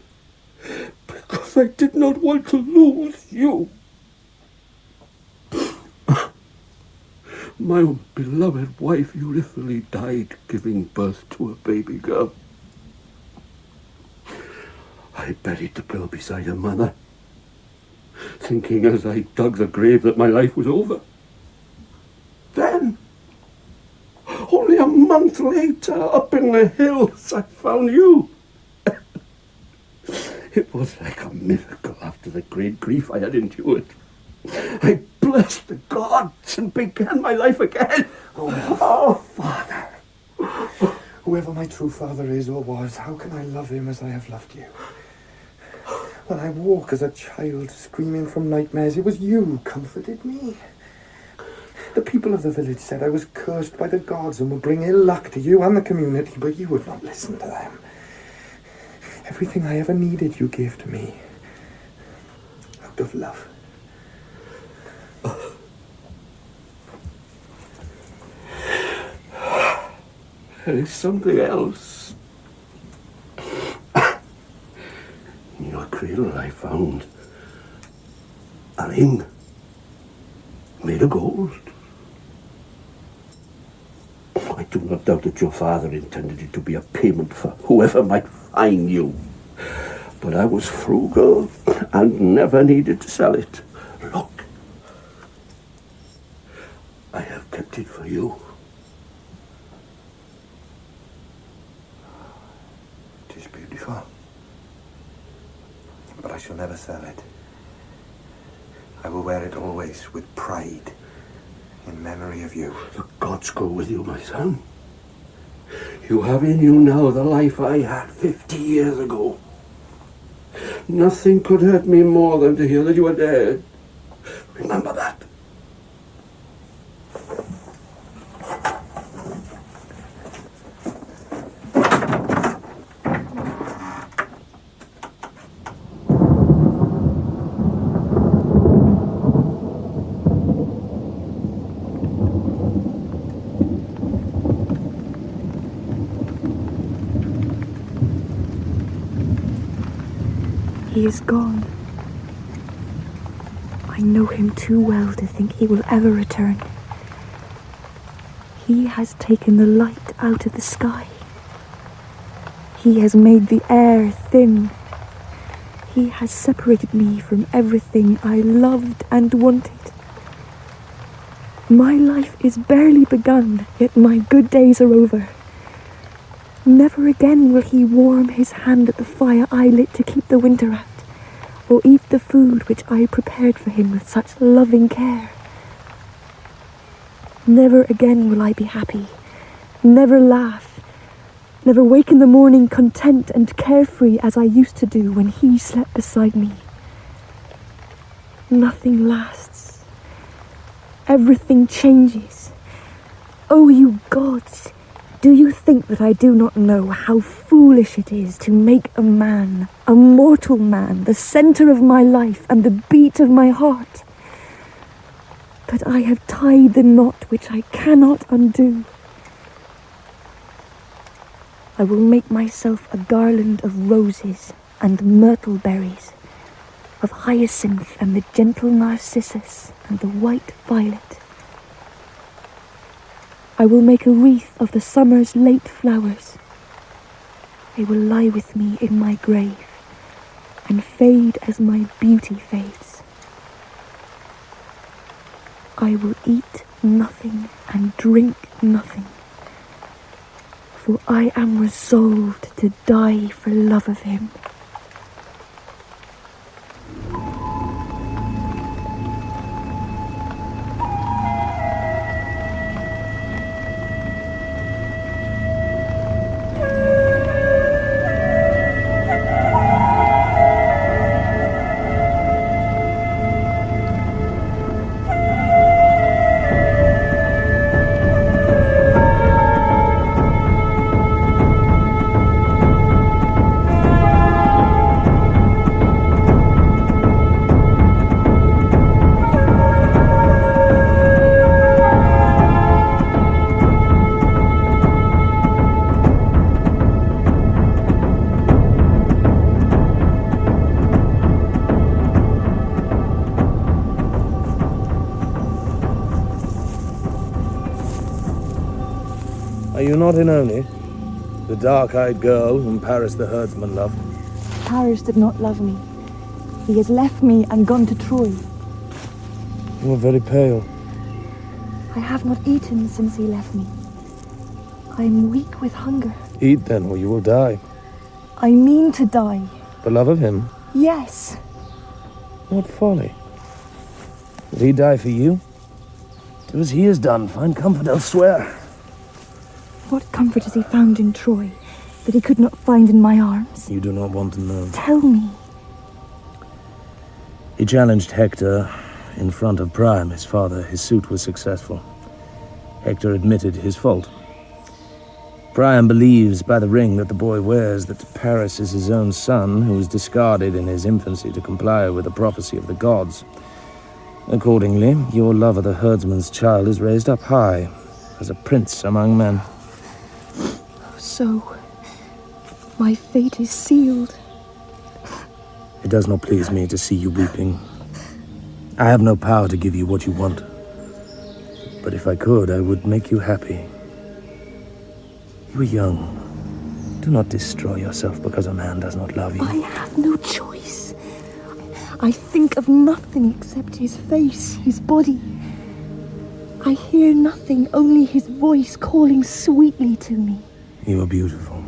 Because I did not want to lose you. My own beloved wife Euryphile died giving birth to a baby girl. I buried the girl beside her mother, thinking as I dug the grave that my life was over. Then, only a month later, up in the hills, I found you. It was like a miracle after the great grief I had endured. I blessed the gods and began my life again. Oh, Father. Whoever my true father is or was, how can I love him as I have loved you? When I woke as a child, screaming from nightmares, it was you who comforted me. The people of the village said I was cursed by the gods and would bring ill luck to you and the community, but you would not listen to them. Everything I ever needed you gave to me, out of love. There is something else. In your cradle I found a ring made of gold. I do not doubt that your father intended it to be a payment for whoever might find you. But I was frugal and never needed to sell it. Look, I have kept it for you. It is beautiful, but I shall never sell it. I will wear it always with pride, in memory of you. The gods go with you, my son. You have in you now the life I had 50 years ago. Nothing could hurt me more than to hear that you are dead. Remember that. He is gone. I know him too well to think he will ever return. He has taken the light out of the sky. He has made the air thin. He has separated me from everything I loved and wanted. My life is barely begun, yet my good days are over. Never again will he warm his hand at the fire I lit to keep the winter out, or eat the food which I prepared for him with such loving care. Never again will I be happy, never laugh, never wake in the morning content and carefree as I used to do when he slept beside me. Nothing lasts. Everything changes. Oh, you gods! Do you think that I do not know how foolish it is to make a man, a mortal man, the centre of my life and the beat of my heart? But I have tied the knot which I cannot undo. I will make myself a garland of roses and myrtle berries, of hyacinth and the gentle narcissus and the white violet. I will make a wreath of the summer's late flowers. They will lie with me in my grave and fade as my beauty fades. I will eat nothing and drink nothing, for I am resolved to die for love of him. Are you not Inoni, the dark-eyed girl whom Paris the herdsman loved? Paris did not love me. He has left me and gone to Troy. You are very pale. I have not eaten since he left me. I am weak with hunger. Eat then, or you will die. I mean to die. For love of him? Yes. What folly. Did he die for you? Do as he has done. Find comfort elsewhere. What comfort has he found in Troy that he could not find in my arms? You do not want to know. Tell me. He challenged Hector in front of Priam, his father. His suit was successful. Hector admitted his fault. Priam believes by the ring that the boy wears that Paris is his own son, who was discarded in his infancy to comply with the prophecy of the gods. Accordingly, your love of the herdsman's child is raised up high, as a prince among men. So, my fate is sealed. It does not please me to see you weeping. I have no power to give you what you want. But if I could, I would make you happy. You are young. Do not destroy yourself because a man does not love you. I have no choice. I think of nothing except his face, his body. I hear nothing, only his voice calling sweetly to me. You are beautiful.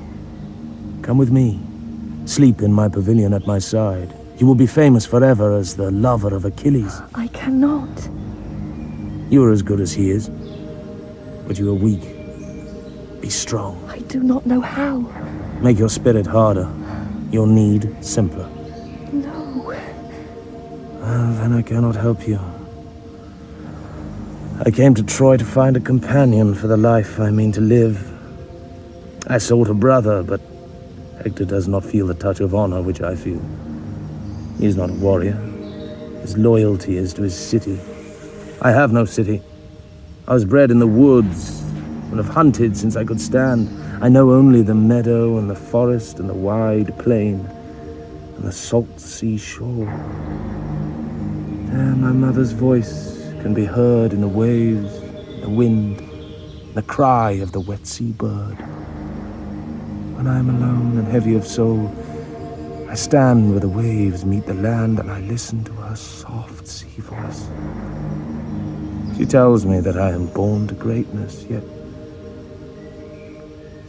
Come with me. Sleep in my pavilion at my side. You will be famous forever as the lover of Achilles. I cannot. You are as good as he is. But you are weak. Be strong. I do not know how. Make your spirit harder. Your need simpler. No. Well, then I cannot help you. I came to Troy to find a companion for the life I mean to live. I sought a brother, but Hector does not feel the touch of honor which I feel. He is not a warrior. His loyalty is to his city. I have no city. I was bred in the woods and have hunted since I could stand. I know only the meadow and the forest and the wide plain and the salt sea shore. There my mother's voice can be heard in the waves, the wind, the cry of the wet sea bird. When I am alone and heavy of soul, I stand where the waves meet the land and I listen to her soft sea voice. She tells me that I am born to greatness, yet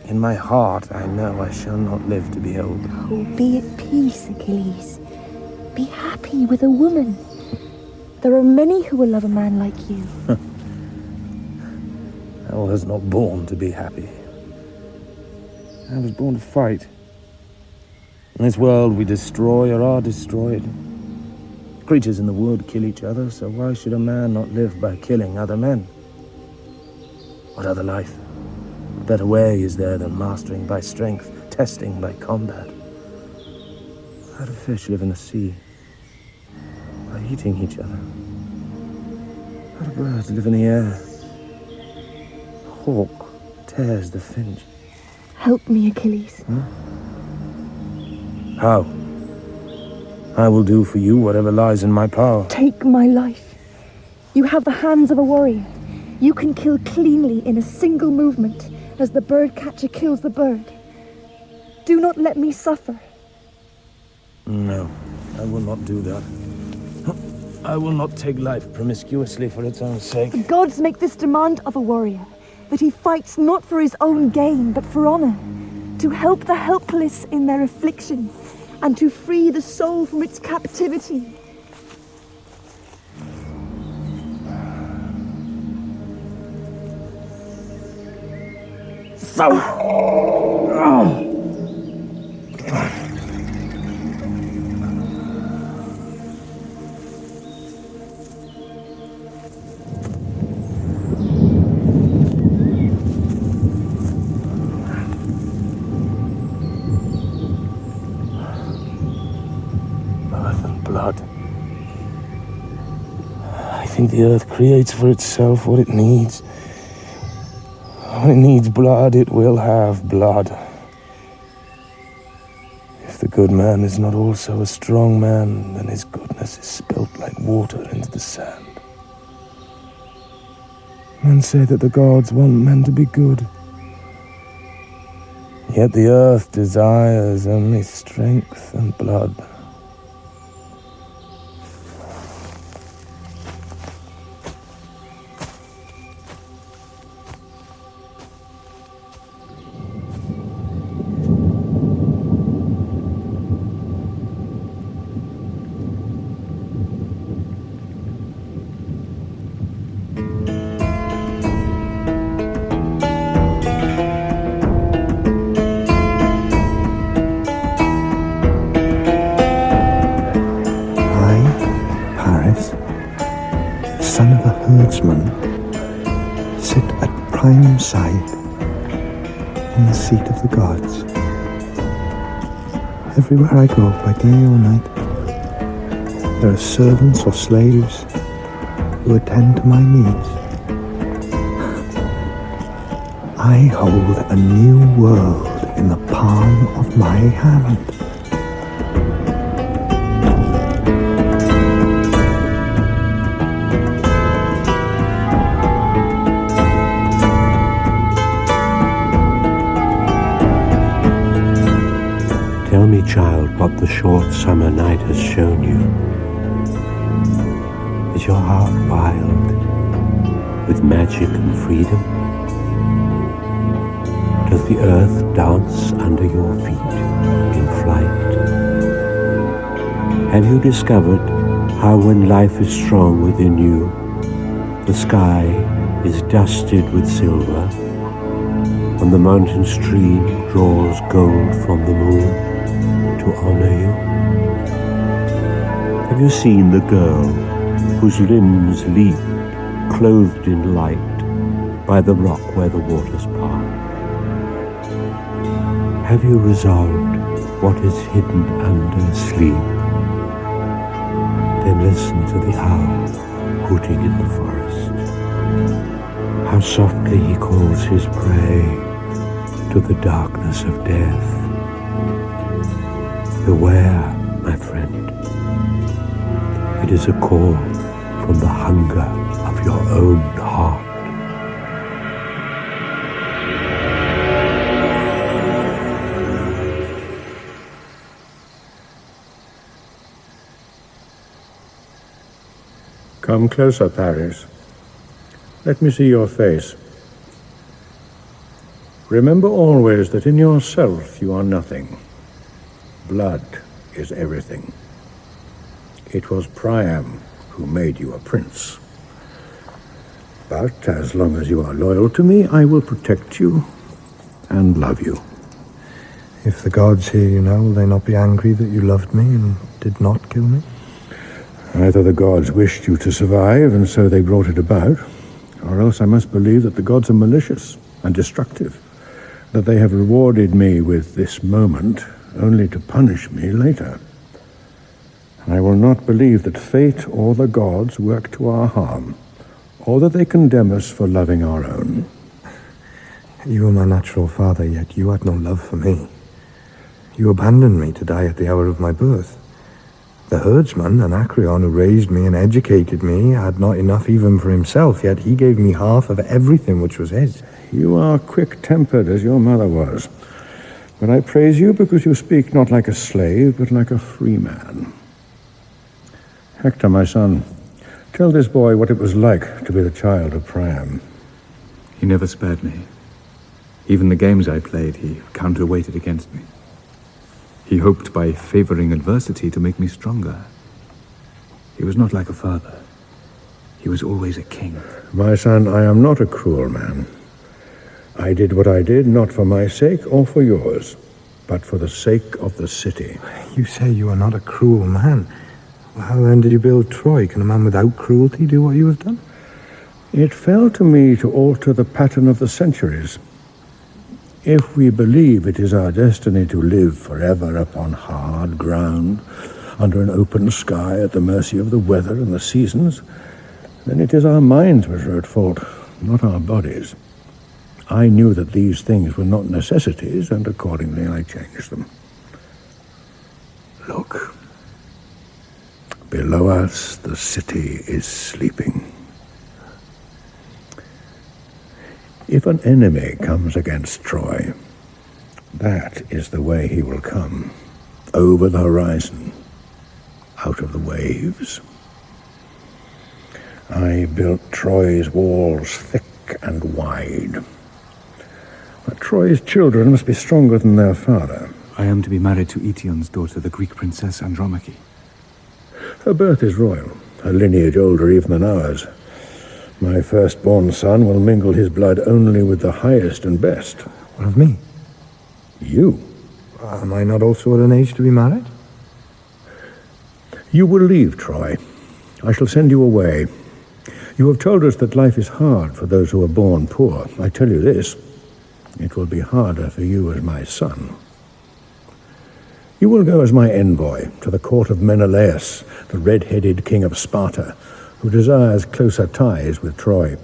in my heart I know I shall not live to behold it. Oh, be at peace, Achilles. Be happy with a woman. There are many who will love a man like you. I was not born to be happy. I was born to fight. In this world we destroy or are destroyed. Creatures in the wood kill each other, so why should a man not live by killing other men? What other life? What better way is there than mastering by strength, testing by combat? How do fish live in the sea? By eating each other. How do birds live in the air? A hawk tears the finch. Help me, Achilles. How? I will do for you whatever lies in my power. Take my life. You have the hands of a warrior. You can kill cleanly in a single movement, as the bird catcher kills the bird. Do not let me suffer. No, I will not do that. I will not take life promiscuously for its own sake. The gods make this demand of a warrior, that he fights not for his own gain, but for honor, to help the helpless in their affliction, and to free the soul from its captivity. Earth and blood. I think the earth creates for itself what it needs. When it needs blood, it will have blood. If the good man is not also a strong man, then his goodness is spilt like water into the sand. Men say that the gods want men to be good. Yet the earth desires only strength and blood. Son of a herdsman, sit at Priam's side in the seat of the gods. Everywhere I go, by day or night, there are servants or slaves who attend to my needs. I hold a new world in the palm of my hand. Tell me, child, what the short summer night has shown you. Is your heart wild with magic and freedom? Does the earth dance under your feet in flight? Have you discovered how when life is strong within you, the sky is dusted with silver, and the mountain stream draws gold from the moon to honor you? Have you seen the girl whose limbs leap, clothed in light, by the rock where the waters part? Have you resolved what is hidden under sleep? Then listen to the owl hooting in the forest. How softly he calls his prey to the darkness of death. Beware my friend. It is a call from the hunger of your own heart. Come closer, Paris. Let me see your face. Remember always that in yourself you are nothing. Blood is everything. It was Priam who made you a prince. But as long as you are loyal to me, I will protect you and love you. If the gods hear you now, will they not be angry that you loved me and did not kill me? Either the gods wished you to survive, and so they brought it about, or else I must believe that the gods are malicious and destructive, that they have rewarded me with this moment only to punish me later. I will not believe that fate or the gods work to our harm, or that they condemn us for loving our own. You were my natural father, yet you had no love for me. You abandoned me to die at the hour of my birth. The herdsman, Anacreon, who raised me and educated me, had not enough even for himself, yet he gave me half of everything which was his. You are quick-tempered as your mother was, but I praise you because you speak not like a slave, but like a free man. Hector, my son, tell this boy what it was like to be the child of Priam. He never spared me. Even the games I played, he counterweighted against me. He hoped by favoring adversity to make me stronger. He was not like a father. He was always a king. My son, I am not a cruel man. I did what I did not for my sake or for yours, but for the sake of the city. You say you are not a cruel man. Well, how then did you build Troy? Can a man without cruelty do what you have done? It fell to me to alter the pattern of the centuries. If we believe it is our destiny to live forever upon hard ground, under an open sky at the mercy of the weather and the seasons, then it is our minds which are at fault, not our bodies. I knew that these things were not necessities, and accordingly I changed them. Look. Below us, the city is sleeping. If an enemy comes against Troy, that is the way he will come. Over the horizon, out of the waves. I built Troy's walls thick and wide. But Troy's children must be stronger than their father. I am to be married to Eetion's daughter, the Greek princess Andromache. Her birth is royal, her lineage older even than ours. My firstborn son will mingle his blood only with the highest and best. What of me? You? Am I not also at an age to be married? You will leave Troy. I shall send you away. You have told us that life is hard for those who are born poor. I tell you this, it will be harder for you as my son. You will go as my envoy to the court of Menelaus, the red-headed king of Sparta, who desires closer ties with Troy.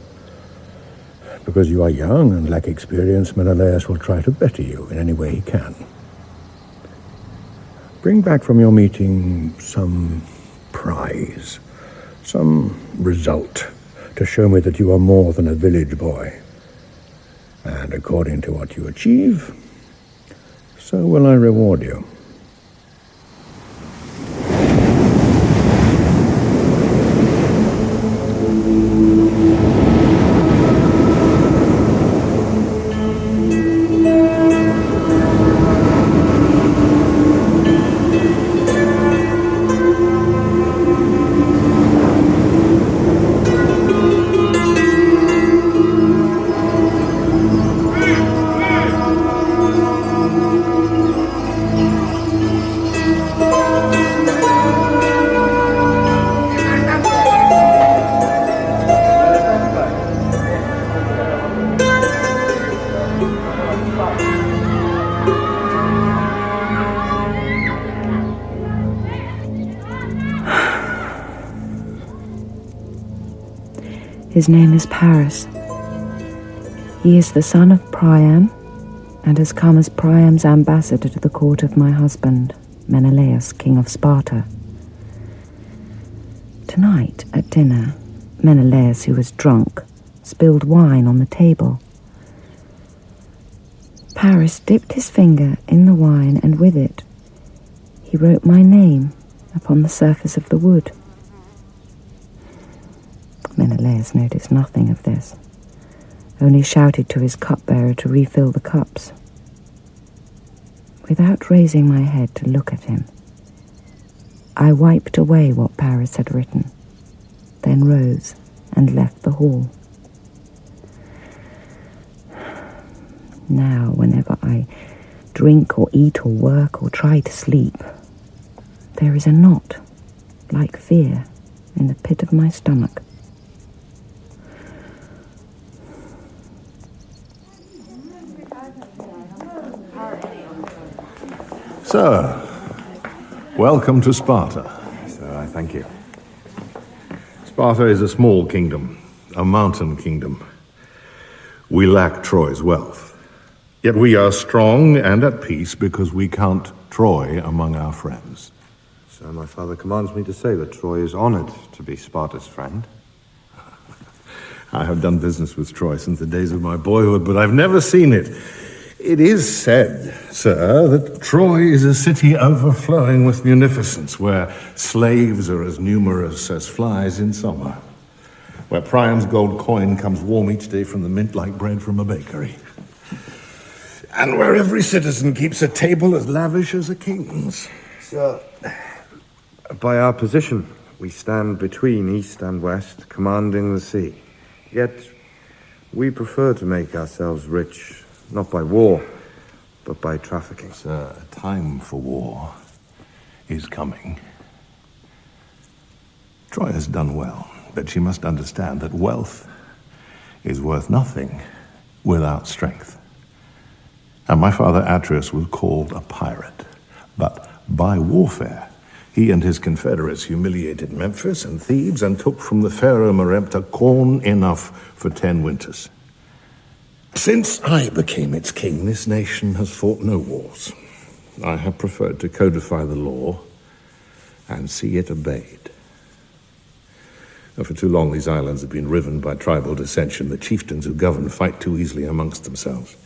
Because you are young and lack experience, Menelaus will try to better you in any way he can. Bring back from your meeting some prize, some result, to show me that you are more than a village boy. And according to what you achieve, so will I reward you. His name is Paris. He is the son of Priam, and has come as Priam's ambassador to the court of my husband, Menelaus, king of Sparta. Tonight, at dinner, Menelaus, who was drunk, spilled wine on the table. Paris dipped his finger in the wine, and with it, he wrote my name upon the surface of the wood. Menelaus noticed nothing of this, only shouted to his cupbearer to refill the cups. Without raising my head to look at him, I wiped away what Paris had written, then rose and left the hall. Now, whenever I drink or eat or work or try to sleep, there is a knot, like fear, in the pit of my stomach. Sir, welcome to Sparta. Sir, I thank you. Sparta is a small kingdom, a mountain kingdom. We lack Troy's wealth. Yet we are strong and at peace because we count Troy among our friends. Sir, my father commands me to say that Troy is honored to be Sparta's friend. I have done business with Troy since the days of my boyhood, but I've never seen it. It is said, sir, that Troy is a city overflowing with munificence, where slaves are as numerous as flies in summer, where Priam's gold coin comes warm each day from the mint like bread from a bakery, and where every citizen keeps a table as lavish as a king's. Sir, by our position, we stand between east and west, commanding the sea. Yet, we prefer to make ourselves rich, not by war, but by trafficking. Sir, a time for war is coming. Troy has done well, but she must understand that wealth is worth nothing without strength. And my father Atreus was called a pirate, but by warfare he and his confederates humiliated Memphis and Thebes and took from the pharaoh Merempta corn enough for 10 winters. Since I became its king, this nation has fought no wars. I have preferred to codify the law and see it obeyed. For too long, these islands have been riven by tribal dissension. The chieftains who govern fight too easily amongst themselves.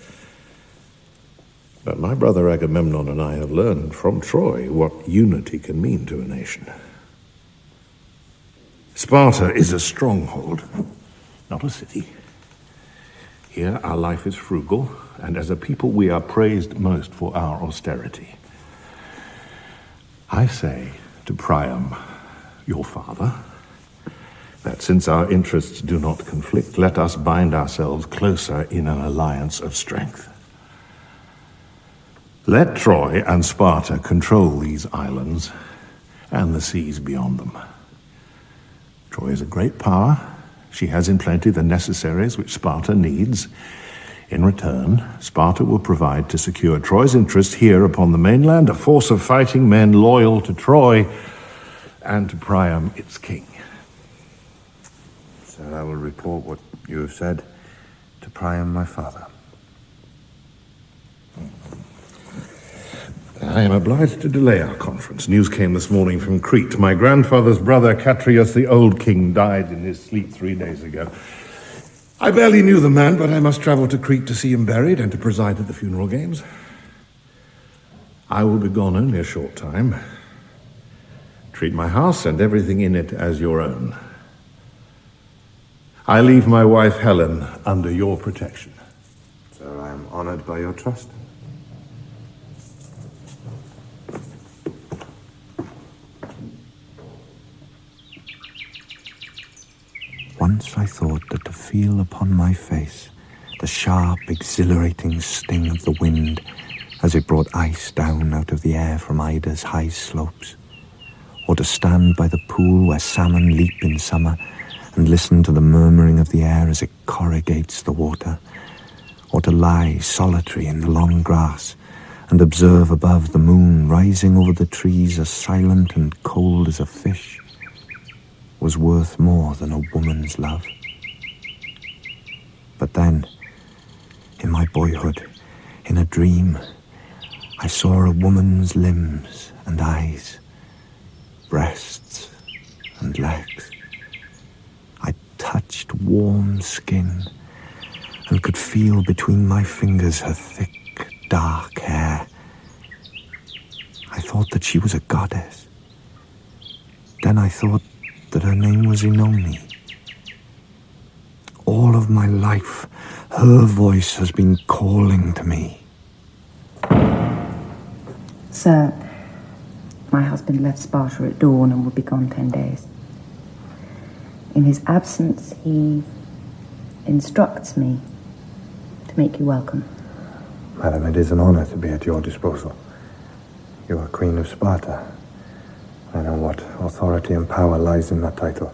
But my brother Agamemnon and I have learned from Troy what unity can mean to a nation. Sparta is a stronghold, not a city. Here, our life is frugal, and as a people, we are praised most for our austerity. I say to Priam, your father, that since our interests do not conflict, let us bind ourselves closer in an alliance of strength. Let Troy and Sparta control these islands and the seas beyond them. Troy is a great power. She has in plenty the necessaries which Sparta needs. In return, Sparta will provide to secure Troy's interest here upon the mainland a force of fighting men loyal to Troy and to Priam, its king. Sir, I will report what you have said to Priam, my father. I am obliged to delay our conference. News came this morning from Crete. My grandfather's brother, Catrius, the old king, died in his sleep 3 days ago. I barely knew the man, but I must travel to Crete to see him buried and to preside at the funeral games. I will be gone only a short time. Treat my house and everything in it as your own. I leave my wife Helen under your protection. Sir, I am honored by your trust. Once I thought that to feel upon my face the sharp, exhilarating sting of the wind as it brought ice down out of the air from Ida's high slopes, or to stand by the pool where salmon leap in summer and listen to the murmuring of the air as it corrugates the water, or to lie solitary in the long grass and observe above the moon rising over the trees as silent and cold as a fish, was worth more than a woman's love. But then, in my boyhood, in a dream, I saw a woman's limbs and eyes, breasts and legs. I touched warm skin and could feel between my fingers her thick, dark hair. I thought that she was a goddess. Then I thought that her name was Inoni. All of my life, her voice has been calling to me. Sir, my husband left Sparta at dawn and will be gone 10 days. In his absence, he instructs me to make you welcome. Madam, it is an honor to be at your disposal. You are Queen of Sparta. I know what authority and power lies in that title.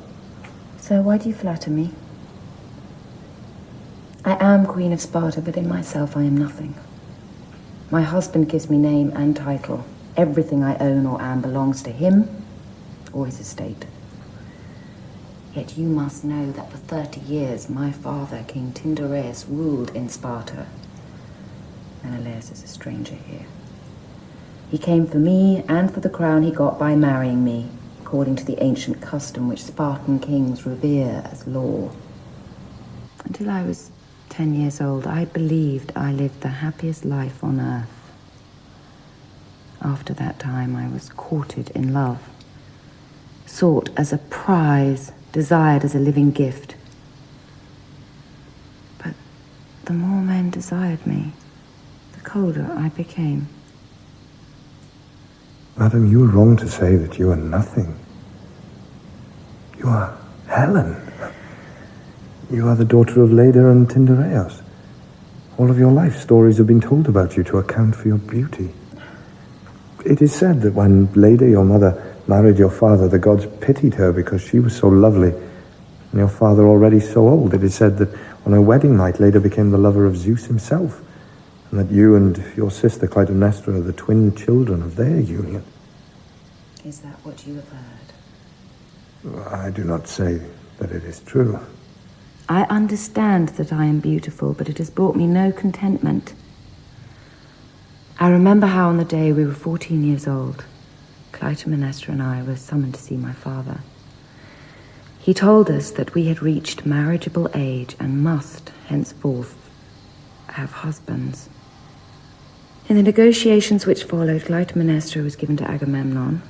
So why do you flatter me? I am Queen of Sparta, but in myself I am nothing. My husband gives me name and title. Everything I own or am belongs to him or his estate. Yet you must know that for 30 years my father, King Tyndareus, ruled in Sparta. Menelaus is a stranger here. He came for me and for the crown he got by marrying me, according to the ancient custom which Spartan kings revere as law. Until I was 10 years old, I believed I lived the happiest life on earth. After that time, I was courted in love, sought as a prize, desired as a living gift. But the more men desired me, the colder I became. Madam, you are wrong to say that you are nothing. You are Helen. You are the daughter of Leda and Tyndareus. All of your life stories have been told about you to account for your beauty. It is said that when Leda, your mother, married your father, the gods pitied her because she was so lovely, and your father already so old. It is said that on her wedding night, Leda became the lover of Zeus himself, and that you and your sister Clytemnestra are the twin children of their union. Is that what you have heard? I do not say that it is true. I understand that I am beautiful, but it has brought me no contentment. I remember how on the day we were 14 years old, Clytemnestra and I were summoned to see my father. He told us that we had reached marriageable age and must, henceforth, have husbands. In the negotiations which followed, Clytemnestra was given to Agamemnon,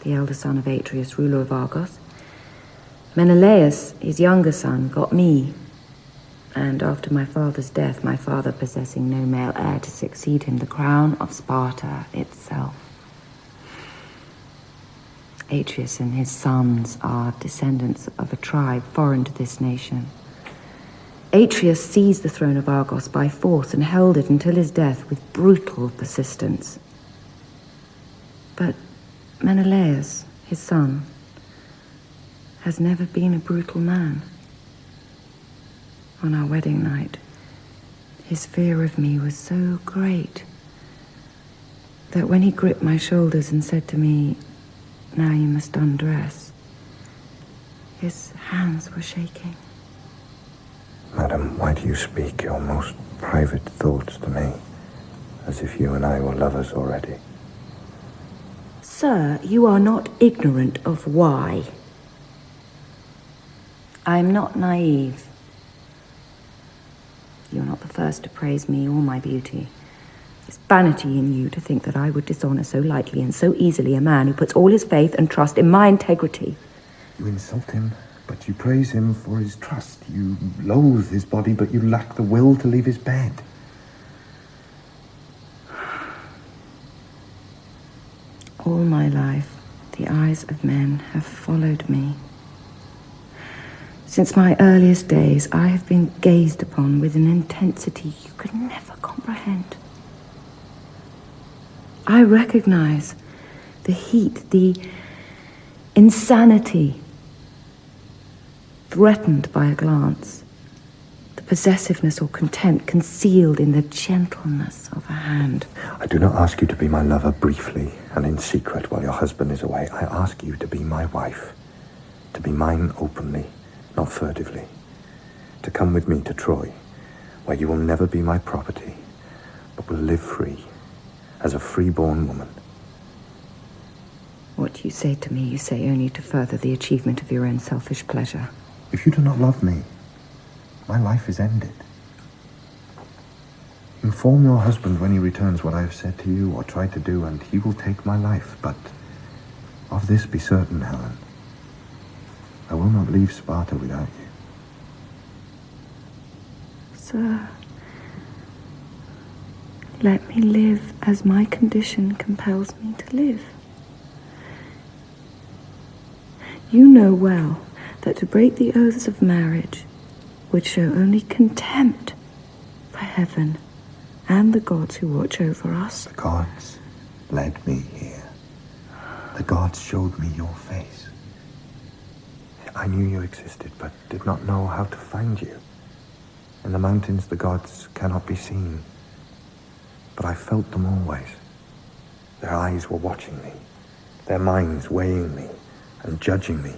the elder son of Atreus, ruler of Argos. Menelaus, his younger son, got me, and after my father's death, my father possessing no male heir to succeed him, the crown of Sparta itself. Atreus and his sons are descendants of a tribe foreign to this nation. Atreus seized the throne of Argos by force and held it until his death with brutal persistence. But Menelaus, his son, has never been a brutal man. On our wedding night, his fear of me was so great that when he gripped my shoulders and said to me, "Now you must undress," his hands were shaking. Madam, why do you speak your most private thoughts to me, as if you and I were lovers already? Sir, you are not ignorant of why. I am not naive. You're not the first to praise me or my beauty. There's vanity in you to think that I would dishonor so lightly and so easily a man who puts all his faith and trust in my integrity. You insult him, but you praise him for his trust. You loathe his body, but you lack the will to leave his bed. All my life, the eyes of men have followed me. Since my earliest days, I have been gazed upon with an intensity you could never comprehend. I recognize the heat, the insanity threatened by a glance, the possessiveness or contempt concealed in the gentleness of a hand. I do not ask you to be my lover briefly and in secret while your husband is away. I ask you to be my wife, to be mine openly, not furtively, to come with me to Troy, where you will never be my property, but will live free, as a freeborn woman. What you say to me, you say only to further the achievement of your own selfish pleasure. If you do not love me, my life is ended. Inform your husband when he returns what I have said to you or tried to do, and he will take my life. But of this be certain, Helen, I will not leave Sparta without you. Sir, let me live as my condition compels me to live. You know well that to break the oaths of marriage would show only contempt for heaven and the gods who watch over us. The gods led me here. The gods showed me your face. I knew you existed, but did not know how to find you. In the mountains, the gods cannot be seen, but I felt them always. Their eyes were watching me, their minds weighing me and judging me.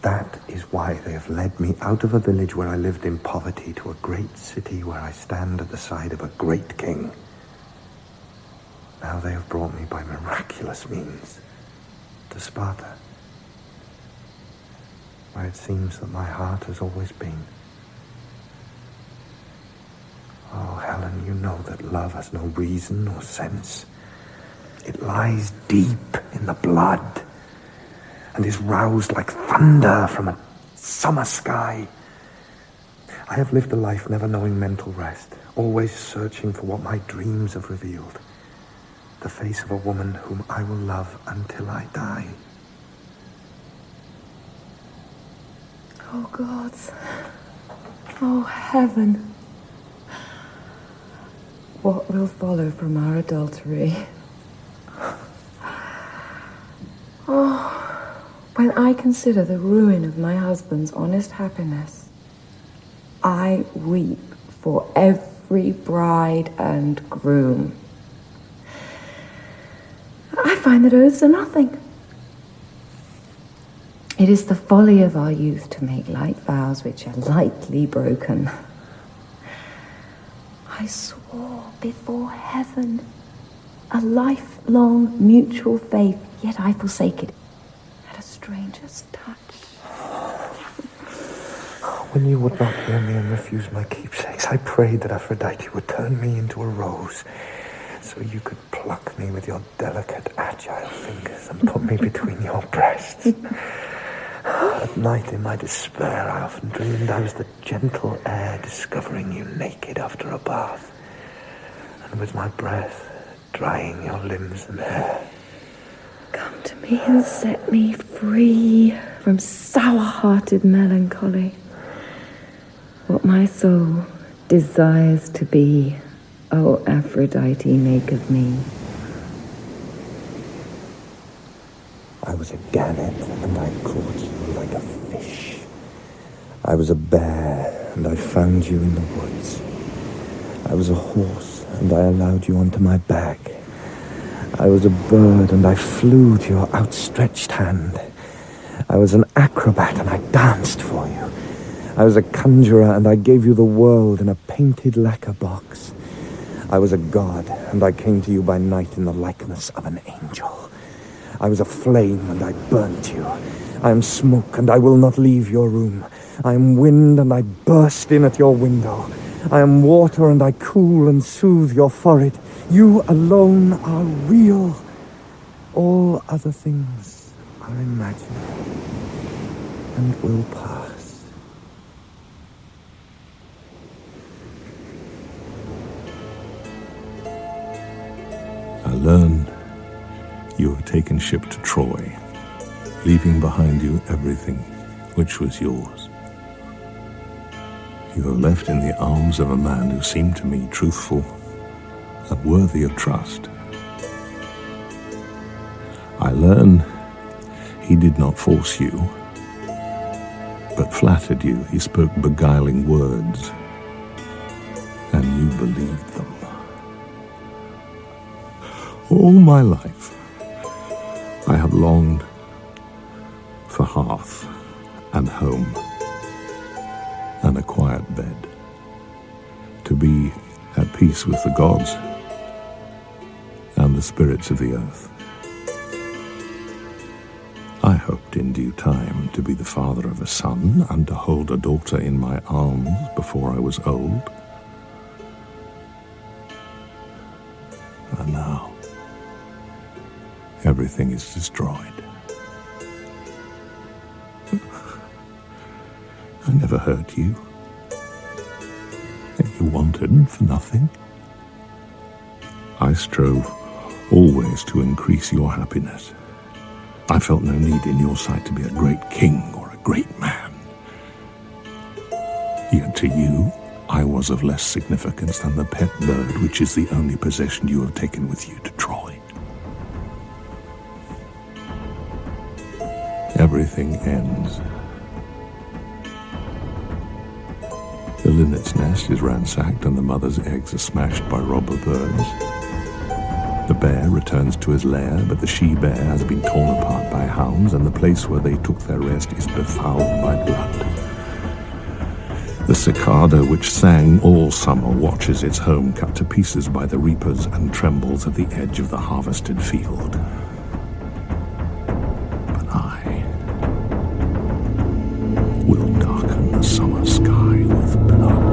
That is why they have led me out of a village where I lived in poverty to a great city where I stand at the side of a great king. Now they have brought me by miraculous means to Sparta, where it seems that my heart has always been. Oh, Helen, you know that love has no reason or sense. It lies deep in the blood and is roused like thunder from a summer sky. I have lived a life never knowing mental rest, always searching for what my dreams have revealed. The face of a woman whom I will love until I die. Oh, gods. Oh, heaven. What will follow from our adultery? Oh, when I consider the ruin of my husband's honest happiness, I weep for every bride and groom. I find that oaths are nothing. It is the folly of our youth to make light vows which are lightly broken. I swore before heaven a lifelong mutual faith, yet I forsake it at a stranger's touch. When you would not hear me and refuse my keepsakes, I prayed that Aphrodite would turn me into a rose, so you could pluck me with your delicate, agile fingers and put me between your breasts. At night, in my despair, I often dreamed I was the gentle air discovering you naked after a bath, and with my breath drying your limbs and hair. Come to me and set me free from sour-hearted melancholy. What my soul desires to be, O Aphrodite, make of me. I was a gannet, and I caught you like a fish. I was a bear, and I found you in the woods. I was a horse, and I allowed you onto my back. I was a bird, and I flew to your outstretched hand. I was an acrobat, and I danced for you. I was a conjurer, and I gave you the world in a painted lacquer box. I was a god, and I came to you by night in the likeness of an angel. I was a flame, and I burnt you. I am smoke, and I will not leave your room. I am wind, and I burst in at your window. I am water, and I cool and soothe your forehead. You alone are real. All other things are imaginary and will pass. I learn you have taken ship to Troy, leaving behind you everything which was yours. You have left in the arms of a man who seemed to me truthful and worthy of trust. I learn he did not force you, but flattered you. He spoke beguiling words, and you believed them. All my life, I have longed for hearth and home and a quiet bed, to be at peace with the gods the spirits of the earth. I hoped in due time to be the father of a son and to hold a daughter in my arms before I was old. And now, everything is destroyed. I never hurt you. You wanted for nothing. I strove always to increase your happiness. I felt no need in your sight to be a great king or a great man. Yet to you, I was of less significance than the pet bird which is the only possession you have taken with you to Troy. Everything ends. The linnet's nest is ransacked and the mother's eggs are smashed by robber birds. The bear returns to his lair, but the she-bear has been torn apart by hounds, and the place where they took their rest is befouled by blood. The cicada which sang all summer watches its home cut to pieces by the reapers and trembles at the edge of the harvested field. But I will darken the summer sky with blood.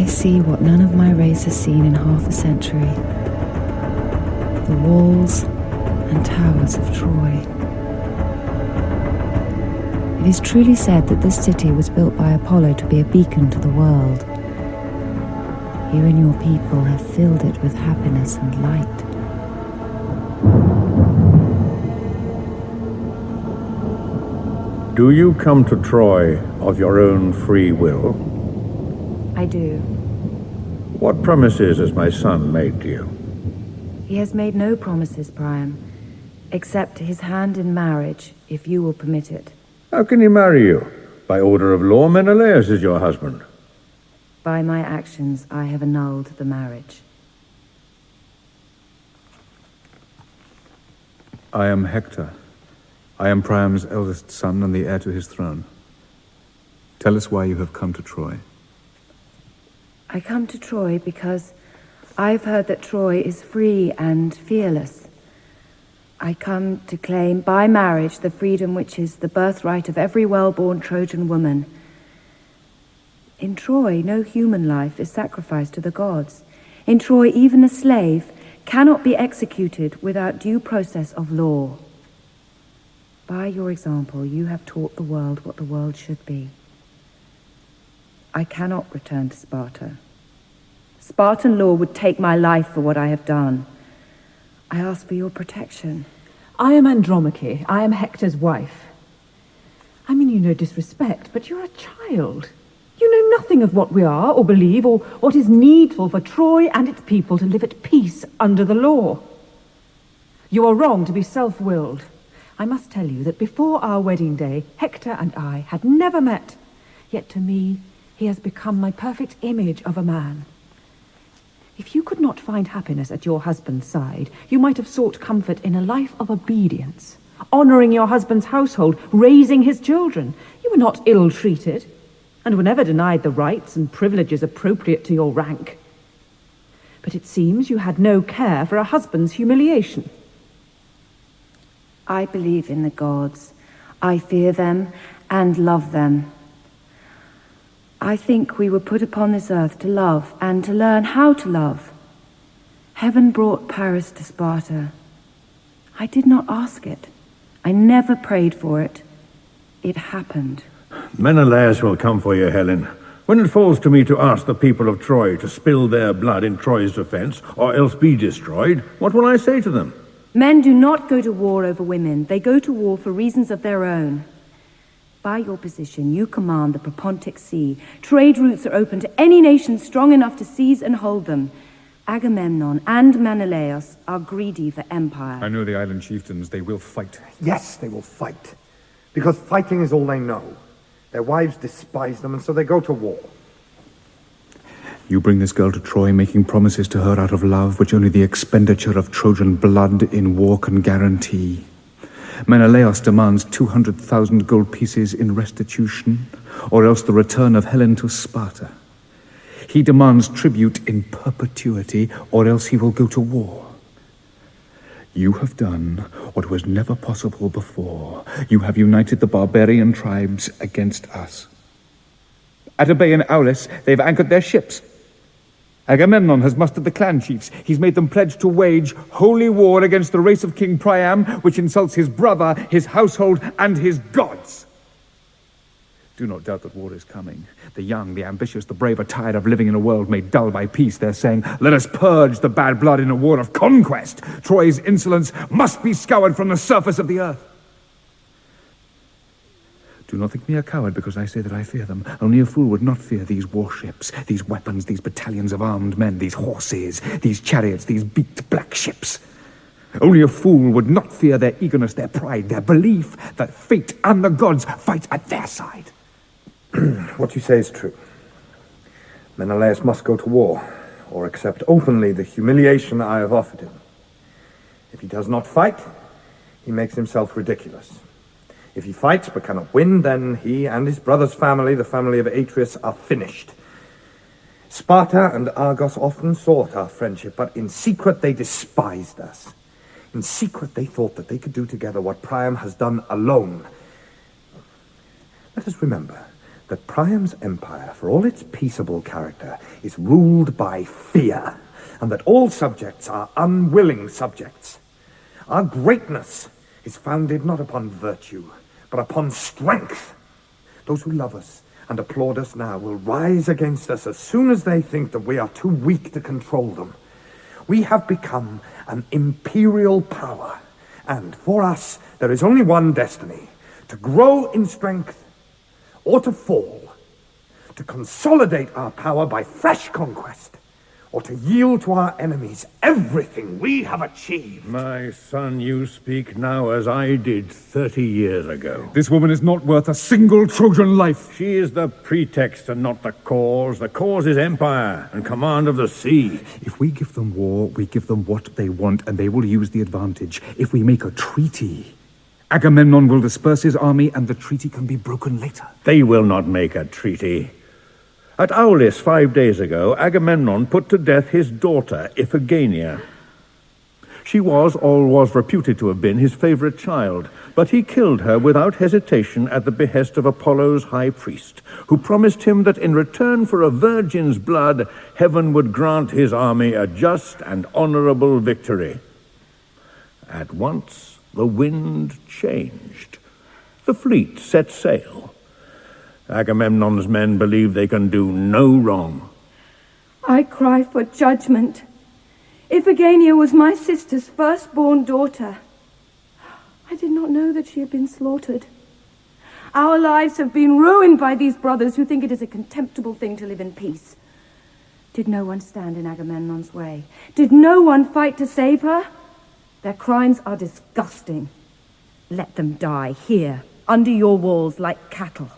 See what none of my race has seen in half a century. The walls and towers of Troy. It is truly said that this city was built by Apollo to be a beacon to the world. You and your people have filled it with happiness and light. Do you come to Troy of your own free will? I do. What promises has my son made to you? He has made no promises, Priam, except his hand in marriage, if you will permit it. How can he marry you? By order of law, Menelaus is your husband. By my actions, I have annulled the marriage. I am Hector. I am Priam's eldest son and the heir to his throne. Tell us why you have come to Troy. I come to Troy because I've heard that Troy is free and fearless. I come to claim by marriage the freedom which is the birthright of every well-born Trojan woman. In Troy, no human life is sacrificed to the gods. In Troy, even a slave cannot be executed without due process of law. By your example, you have taught the world what the world should be. I cannot return to Sparta. Spartan law would take my life for what I have done. I ask for your protection. I am Andromache. I am Hector's wife. I mean you no disrespect, but you're a child. You know nothing of what we are or believe or what is needful for Troy and its people to live at peace under the law. You are wrong to be self-willed. I must tell you that before our wedding day, Hector and I had never met. Yet to me, he has become my perfect image of a man. If you could not find happiness at your husband's side, you might have sought comfort in a life of obedience, honoring your husband's household, raising his children. You were not ill-treated, and were never denied the rights and privileges appropriate to your rank. But it seems you had no care for a husband's humiliation. I believe in the gods. I fear them and love them. I think we were put upon this earth to love and to learn how to love. Heaven brought Paris to Sparta. I did not ask it. I never prayed for it. It happened. Menelaus will come for you, Helen. When it falls to me to ask the people of Troy to spill their blood in Troy's defense, or else be destroyed, what will I say to them? Men do not go to war over women. They go to war for reasons of their own. By your position, you command the Propontic Sea. Trade routes are open to any nation strong enough to seize and hold them. Agamemnon and Menelaus are greedy for empire. I know the island chieftains. They will fight. Yes, they will fight. Because fighting is all they know. Their wives despise them, and so they go to war. You bring this girl to Troy, making promises to her out of love, which only the expenditure of Trojan blood in war can guarantee. Menelaus demands 200,000 gold pieces in restitution, or else the return of Helen to Sparta. He demands tribute in perpetuity, or else he will go to war. You have done what was never possible before. You have united the barbarian tribes against us. At a bay in Aulis, they've anchored their ships. Agamemnon has mustered the clan chiefs. He's made them pledge to wage holy war against the race of King Priam, which insults his brother, his household, and his gods. Do not doubt that war is coming. The young, the ambitious, the brave are tired of living in a world made dull by peace. They're saying, let us purge the bad blood in a war of conquest. Troy's insolence must be scoured from the surface of the earth. Do not think me a coward because I say that I fear them. Only a fool would not fear these warships, these weapons, these battalions of armed men, these horses, these chariots, these beaked black ships. Only a fool would not fear their eagerness, their pride, their belief that fate and the gods fight at their side. What you say is true. Menelaus must go to war, or accept openly the humiliation I have offered him. If he does not fight, he makes himself ridiculous. If he fights but cannot win, then he and his brother's family, the family of Atreus, are finished. Sparta and Argos often sought our friendship, but in secret they despised us. In secret they thought that they could do together what Priam has done alone. Let us remember that Priam's empire, for all its peaceable character, is ruled by fear, and that all subjects are unwilling subjects. Our greatness is founded not upon virtue, but upon strength. Those who love us and applaud us now will rise against us as soon as they think that we are too weak to control them. We have become an imperial power, and for us there is only one destiny: to grow in strength or to fall, to consolidate our power by fresh conquest, or to yield to our enemies everything we have achieved. My son, you speak now as I did 30 years ago. This woman is not worth a single Trojan life. She is the pretext and not the cause. The cause is empire and command of the sea. If we give them war, we give them what they want, and they will use the advantage. If we make a treaty, Agamemnon will disperse his army, and the treaty can be broken later. They will not make a treaty. At Aulis 5 days ago, Agamemnon put to death his daughter, Iphigenia. She was, or was reputed to have been, his favorite child, but he killed her without hesitation at the behest of Apollo's high priest, who promised him that in return for a virgin's blood, heaven would grant his army a just and honorable victory. At once, the wind changed. The fleet set sail. Agamemnon's men believe they can do no wrong. I cry for judgment. Iphigenia was my sister's firstborn daughter. I did not know that she had been slaughtered. Our lives have been ruined by these brothers who think it is a contemptible thing to live in peace. Did no one stand in Agamemnon's way? Did no one fight to save her? Their crimes are disgusting. Let them die here, under your walls, like cattle.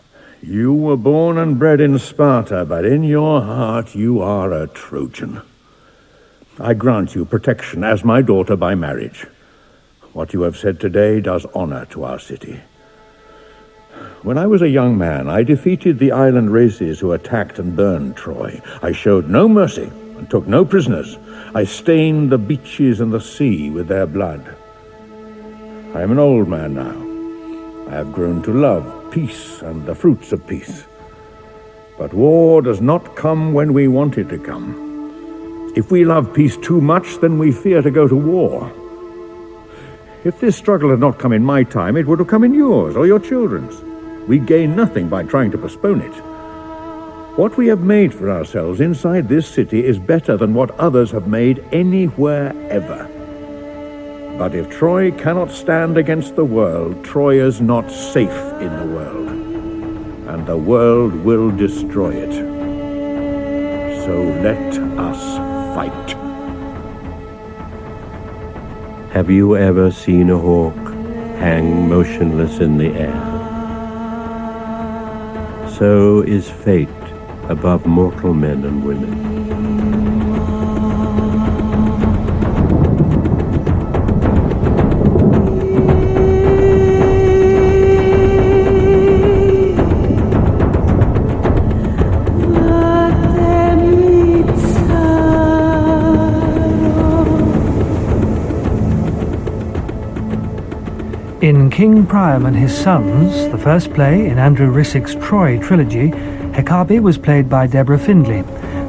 You were born and bred in Sparta, but in your heart you are a Trojan. I grant you protection as my daughter by marriage. What you have said today does honor to our city. When I was a young man, I defeated the island races who attacked and burned Troy. I showed no mercy and took no prisoners. I stained the beaches and the sea with their blood. I am an old man now. I have grown to love peace and the fruits of peace. But war does not come when we want it to come. If we love peace too much, then we fear to go to war. If this struggle had not come in my time, it would have come in yours or your children's. We gain nothing by trying to postpone it. What we have made for ourselves inside this city is better than what others have made anywhere ever. But if Troy cannot stand against the world, Troy is not safe in the world, and the world will destroy it. So let us fight. Have you ever seen a hawk hang motionless in the air? So is fate above mortal men and women. In King Priam and His Sons, the first play in Andrew Rissik's Troy trilogy, Hecabe was played by Deborah Findlay,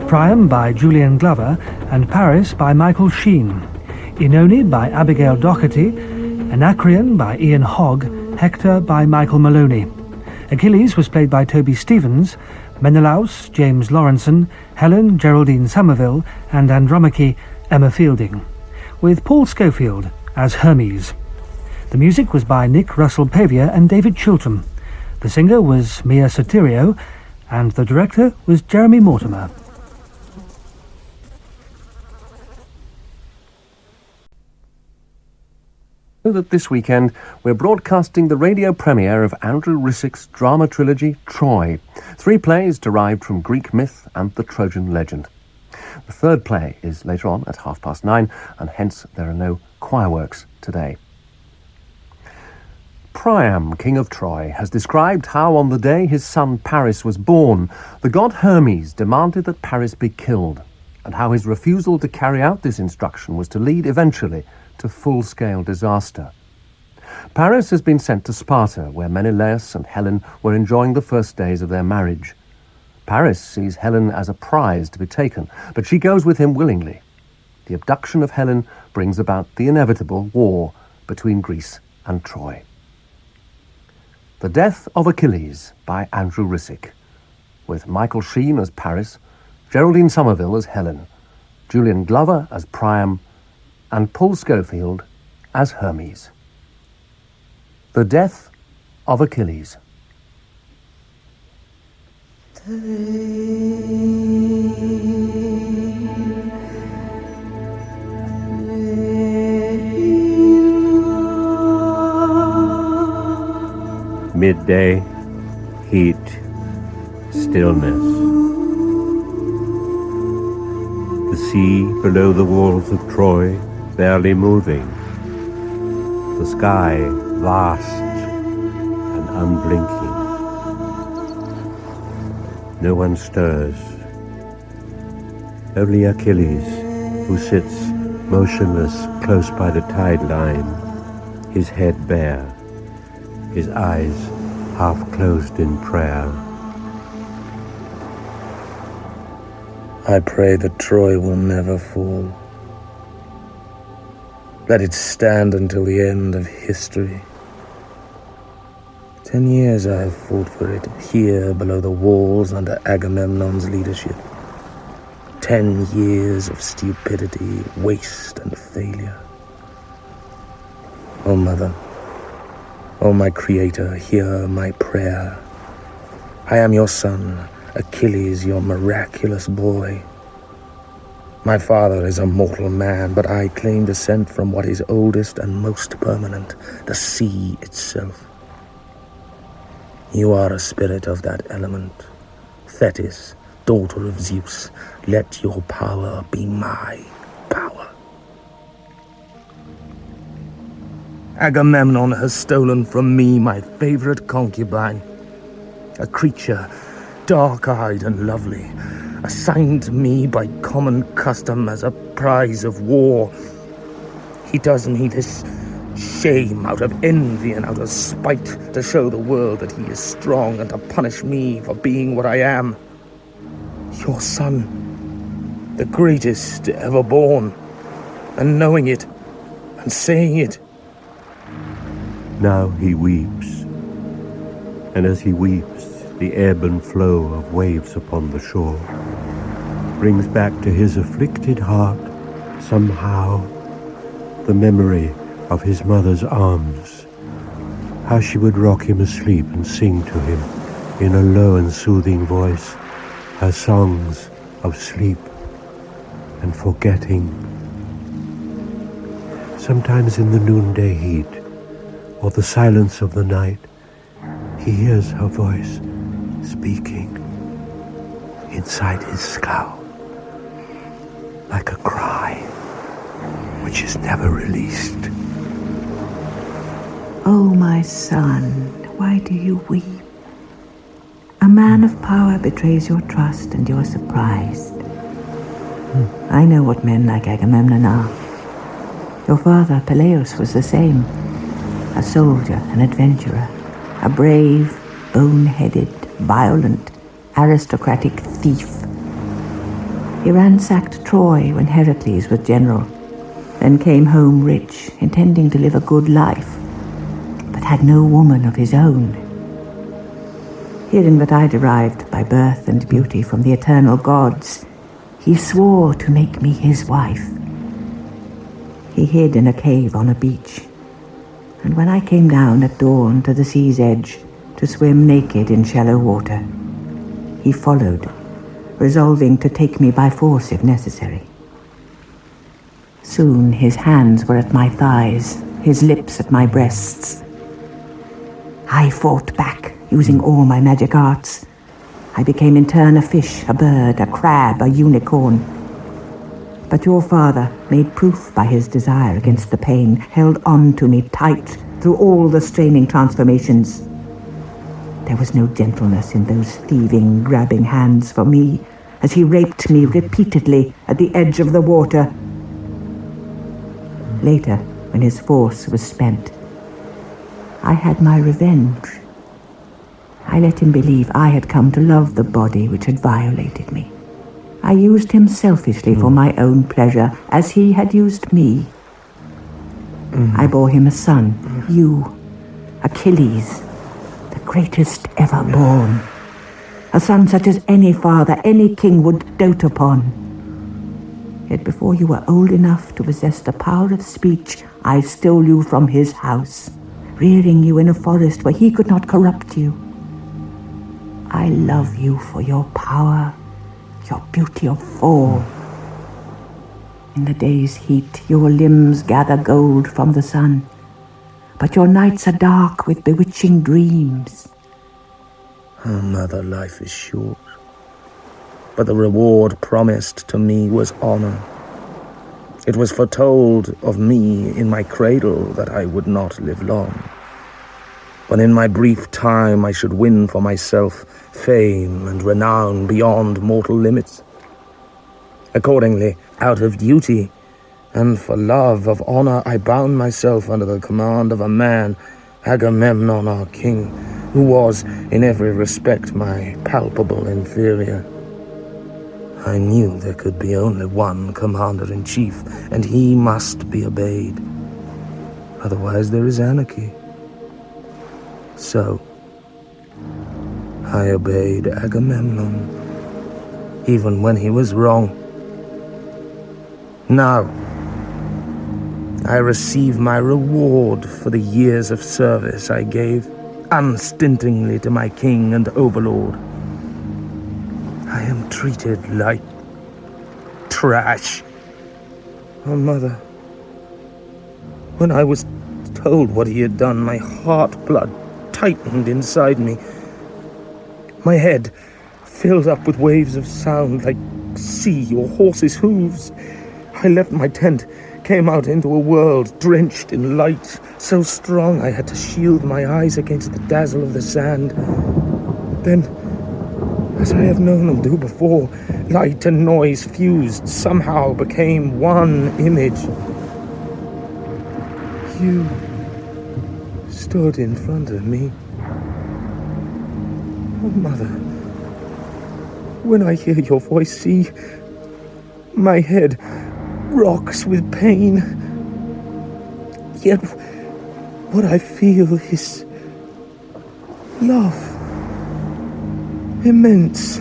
Priam by Julian Glover, and Paris by Michael Sheen, Oenone by Abigail Doherty, Anacreon by Ian Hogg, Hector by Michael Maloney. Achilles was played by Toby Stevens, Menelaus, James Lawrenson, Helen, Geraldine Somerville, and Andromache, Emma Fielding, with Paul Schofield as Hermes. The music was by Nick Russell-Pavia and David Chiltern. The singer was Mia Sotirio, and the director was Jeremy Mortimer. That this weekend we're broadcasting the radio premiere of Andrew Rissik's drama trilogy Troy, 3 plays derived from Greek myth and the Trojan legend. The third play is later on at 9:30, and hence there are no choir works today. Priam, king of Troy, has described how on the day his son Paris was born, the god Hermes demanded that Paris be killed, and how his refusal to carry out this instruction was to lead eventually to full-scale disaster. Paris has been sent to Sparta, where Menelaus and Helen were enjoying the first days of their marriage. Paris sees Helen as a prize to be taken, but she goes with him willingly. The abduction of Helen brings about the inevitable war between Greece and Troy. The Death of Achilles by Andrew Rissik, with Michael Sheen as Paris, Geraldine Somerville as Helen, Julian Glover as Priam, and Paul Schofield as Hermes. The Death of Achilles. Midday, heat, stillness. The sea below the walls of Troy barely moving. The sky vast and unblinking. No one stirs. Only Achilles, who sits motionless close by the tide line, his head bare, his eyes half closed in prayer. I pray that Troy will never fall. Let it stand until the end of history. 10 years I have fought for it, here below the walls under Agamemnon's leadership. 10 years of stupidity, waste, and failure. Oh, Mother, oh, my Creator, hear my prayer. I am your son, Achilles, your miraculous boy. My father is a mortal man, but I claim descent from what is oldest and most permanent, the sea itself. You are a spirit of that element, Thetis, daughter of Zeus. Let your power be my power. Agamemnon has stolen from me my favorite concubine, a creature dark-eyed and lovely, assigned to me by common custom as a prize of war. He does me this shame out of envy and out of spite, to show the world that he is strong and to punish me for being what I am. Your son, the greatest ever born, and knowing it and saying it. Now he weeps, and as he weeps, the ebb and flow of waves upon the shore brings back to his afflicted heart, somehow, the memory of his mother's arms, how she would rock him asleep and sing to him in a low and soothing voice her songs of sleep and forgetting. Sometimes in the noonday heat or the silence of the night, he hears her voice speaking inside his skull, like a cry which is never released. Oh, my son, why do you weep? A man of power betrays your trust and you're surprised. I know what men like Agamemnon are. Your father, Peleus, was the same. A soldier, an adventurer, a brave, bone-headed, violent, aristocratic thief. He ransacked Troy when Heracles was general, then came home rich, intending to live a good life, but had no woman of his own. Hearing that I derived by birth and beauty from the eternal gods, he swore to make me his wife. He hid in a cave on a beach, and when I came down at dawn to the sea's edge to swim naked in shallow water, he followed, resolving to take me by force if necessary. Soon his hands were at my thighs, his lips at my breasts. I fought back, using all my magic arts. I became in turn a fish, a bird, a crab, a unicorn. But your father made proof by his desire against the pain, held on to me tight through all the straining transformations. There was no gentleness in those thieving, grabbing hands for me, as he raped me repeatedly at the edge of the water. Later, when his force was spent, I had my revenge. I let him believe I had come to love the body which had violated me. I used him selfishly for my own pleasure, as he had used me. I bore him a son, you, Achilles, the greatest ever born. A son such as any father, any king would dote upon. Yet before you were old enough to possess the power of speech, I stole you from his house, rearing you in a forest where he could not corrupt you. I love you for your power, your beauty of fall. In the day's heat, your limbs gather gold from the sun, but your nights are dark with bewitching dreams. Oh, mother, life is short, but the reward promised to me was honor. It was foretold of me in my cradle that I would not live long, but in my brief time I should win for myself fame and renown beyond mortal limits. Accordingly, out of duty and for love of honor, I bound myself under the command of a man, Agamemnon, our king, who was in every respect my palpable inferior. I knew there could be only one commander-in-chief, and he must be obeyed. Otherwise there is anarchy. So, I obeyed Agamemnon, even when he was wrong. Now, I receive my reward for the years of service I gave unstintingly to my king and overlord. I am treated like trash. Oh, mother, when I was told what he had done, my heart blood tightened inside me. My head filled up with waves of sound like sea or horses' hooves. I left my tent, came out into a world drenched in light, so strong I had to shield my eyes against the dazzle of the sand. Then, as I have known them do before, light and noise fused, somehow became one image. You stood in front of me. Oh, mother, when I hear your voice, see, my head rocks with pain. Yet what I feel is love, immense,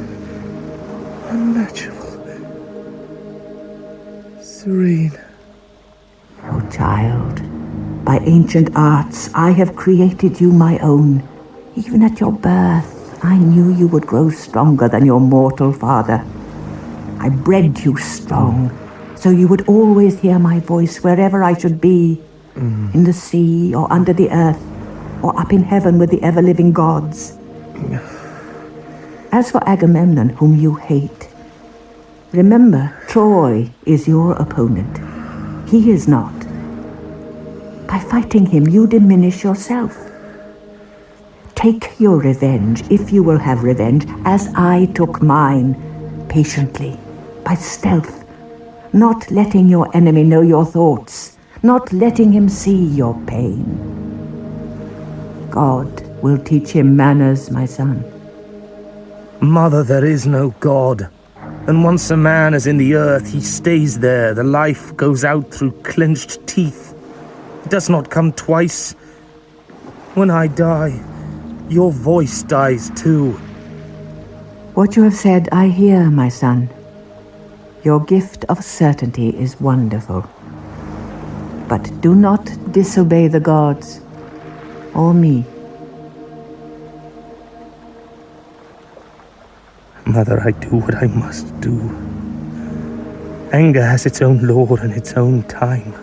unnatural, serene. Oh, child, by ancient arts I have created you my own. Even at your birth, I knew you would grow stronger than your mortal father. I bred you strong, so you would always hear my voice wherever I should be, in the sea or under the earth, or up in heaven with the ever-living gods. As for Agamemnon, whom you hate, remember, Troy is your opponent. He is not. By fighting him, you diminish yourself. Take your revenge, if you will have revenge, as I took mine, patiently, by stealth, not letting your enemy know your thoughts, not letting him see your pain. God will teach him manners, my son. Mother, there is no God. And once a man is in the earth, he stays there. The life goes out through clenched teeth. It does not come twice. When I die, your voice dies too. What you have said, I hear, my son. Your gift of certainty is wonderful. But do not disobey the gods, or me. Mother, I do what I must do. Anger has its own lord and its own time.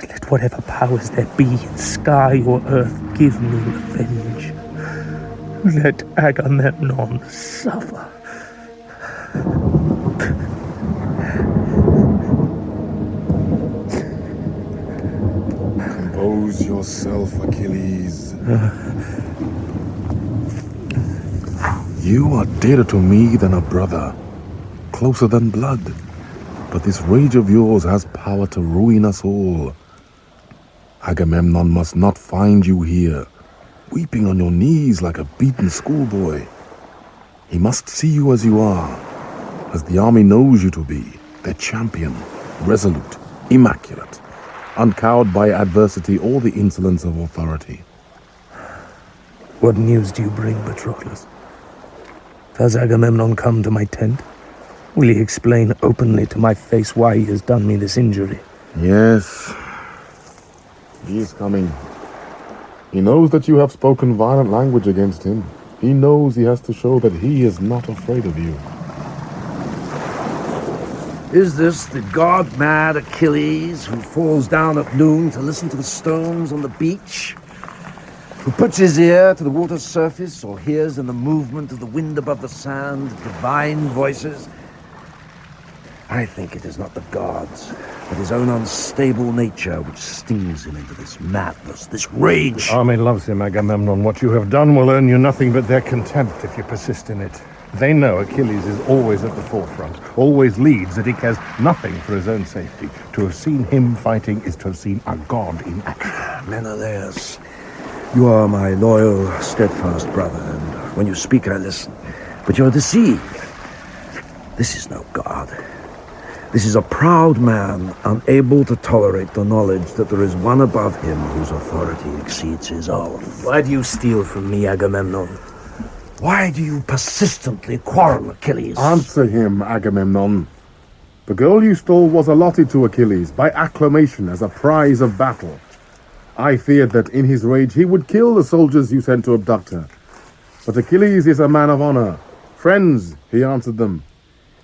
Let whatever powers there be in sky or earth give me revenge. Let Agamemnon suffer. Compose yourself, Achilles. You are dearer to me than a brother, closer than blood. But this rage of yours has power to ruin us all. Agamemnon must not find you here, weeping on your knees like a beaten schoolboy. He must see you as you are, as the army knows you to be, their champion, resolute, immaculate, uncowed by adversity or the insolence of authority. What news do you bring, Patroclus? Does Agamemnon come to my tent? Will he explain openly to my face why he has done me this injury? Yes, he is coming. He knows that you have spoken violent language against him. He knows he has to show that he is not afraid of you. Is this the god-mad Achilles who falls down at noon to listen to the stones on the beach? Who puts his ear to the water's surface or hears in the movement of the wind above the sand divine voices? I think it is not the gods, but his own unstable nature which stings him into this madness, this rage. The army loves him, Agamemnon. What you have done will earn you nothing but their contempt if you persist in it. They know Achilles is always at the forefront, always leads, that he cares nothing for his own safety. To have seen him fighting is to have seen a god in action. Menelaus, you are my loyal, steadfast brother, and when you speak I listen. But you're deceived. This is no god. This is a proud man, unable to tolerate the knowledge that there is one above him whose authority exceeds his own. Why do you steal from me, Agamemnon? Why do you persistently quarrel, Achilles? Answer him, Agamemnon. The girl you stole was allotted to Achilles by acclamation as a prize of battle. I feared that in his rage he would kill the soldiers you sent to abduct her. But Achilles is a man of honor. Friends, he answered them.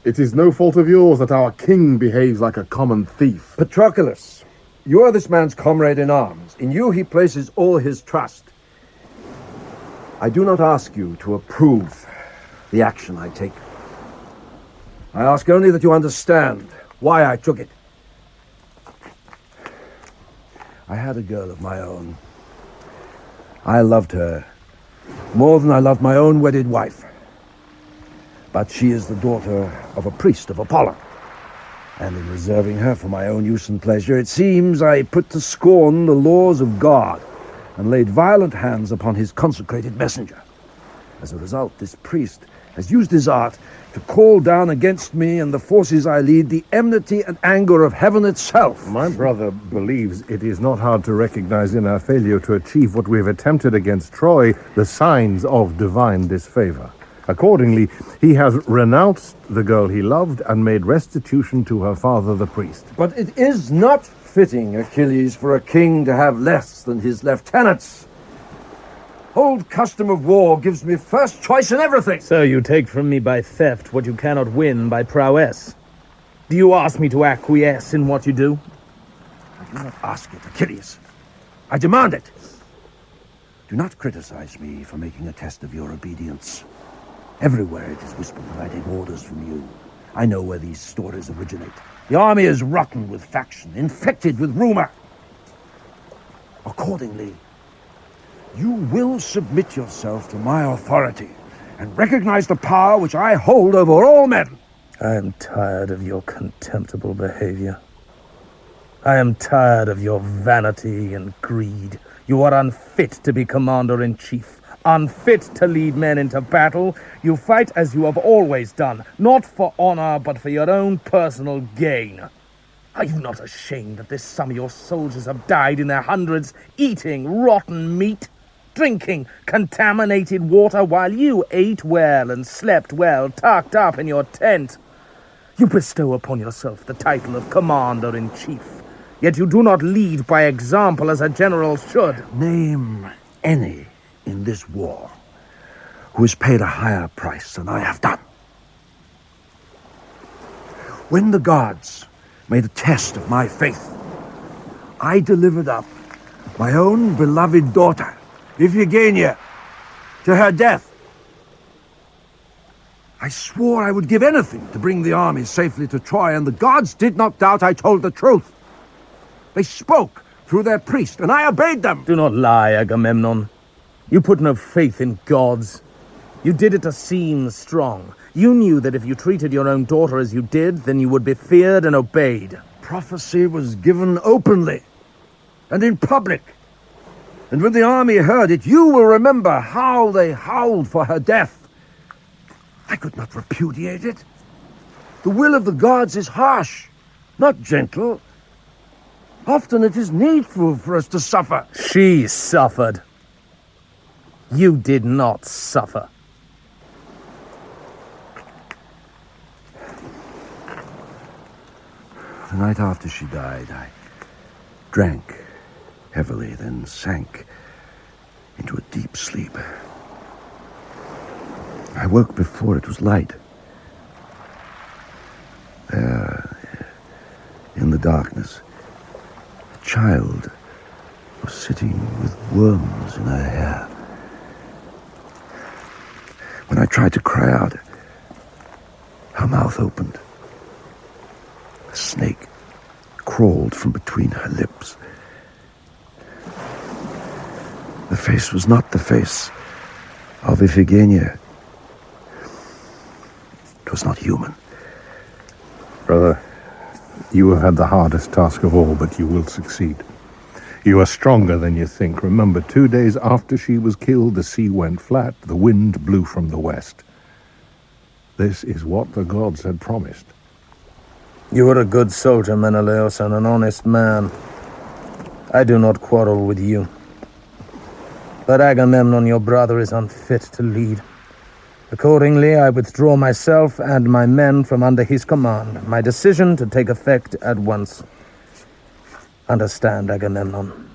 It is no fault of yours that our king behaves like a common thief. Patroclus, you are this man's comrade in arms. In you he places all his trust. I do not ask you to approve the action I take. I ask only that you understand why I took it. I had a girl of my own. I loved her more than I loved my own wedded wife. But she is the daughter of a priest of Apollo. And in reserving her for my own use and pleasure, it seems I put to scorn the laws of God and laid violent hands upon his consecrated messenger. As a result, this priest has used his art to call down against me and the forces I lead the enmity and anger of heaven itself. My brother believes it is not hard to recognize in our failure to achieve what we have attempted against Troy the signs of divine disfavor. Accordingly, he has renounced the girl he loved and made restitution to her father, the priest. But it is not fitting, Achilles, for a king to have less than his lieutenants. Old custom of war gives me first choice in everything. So you take from me by theft what you cannot win by prowess. Do you ask me to acquiesce in what you do? I do not ask it, Achilles. I demand it. Do not criticize me for making a test of your obedience. Everywhere it is whispered that I take orders from you. I know where these stories originate. The army is rotten with faction, infected with rumor. Accordingly, you will submit yourself to my authority and recognize the power which I hold over all men. I am tired of your contemptible behavior. I am tired of your vanity and greed. You are unfit to be commander-in-chief, unfit to lead men into battle. You fight as you have always done, not for honor, but for your own personal gain. Are you not ashamed that this summer your soldiers have died in their hundreds, eating rotten meat, drinking contaminated water, while you ate well and slept well, tucked up in your tent? You bestow upon yourself the title of commander-in-chief, yet you do not lead by example as a general should. Name any in this war who has paid a higher price than I have done. When the gods made a test of my faith, I delivered up my own beloved daughter, Iphigenia, to her death. I swore I would give anything to bring the army safely to Troy, and the gods did not doubt I told the truth. They spoke through their priest, and I obeyed them. Do not lie, Agamemnon. You put no faith in gods. You did it to seem strong. You knew that if you treated your own daughter as you did, then you would be feared and obeyed. Prophecy was given openly and in public. And when the army heard it, you will remember how they howled for her death. I could not repudiate it. The will of the gods is harsh, not gentle. Often it is needful for us to suffer. She suffered. You did not suffer. The night after she died, I drank heavily, then sank into a deep sleep. I woke before it was light. There, in the darkness, a child was sitting with worms in her hair. When I tried to cry out, her mouth opened. A snake crawled from between her lips. The face was not the face of Iphigenia. It was not human. Brother, you have had the hardest task of all, but you will succeed. You are stronger than you think. Remember, 2 days after she was killed, the sea went flat, the wind blew from the west. This is what the gods had promised. You are a good soldier, Menelaus, and an honest man. I do not quarrel with you. But Agamemnon, your brother, is unfit to lead. Accordingly, I withdraw myself and my men from under his command. My decision to take effect at once. Understand, Agamemnon.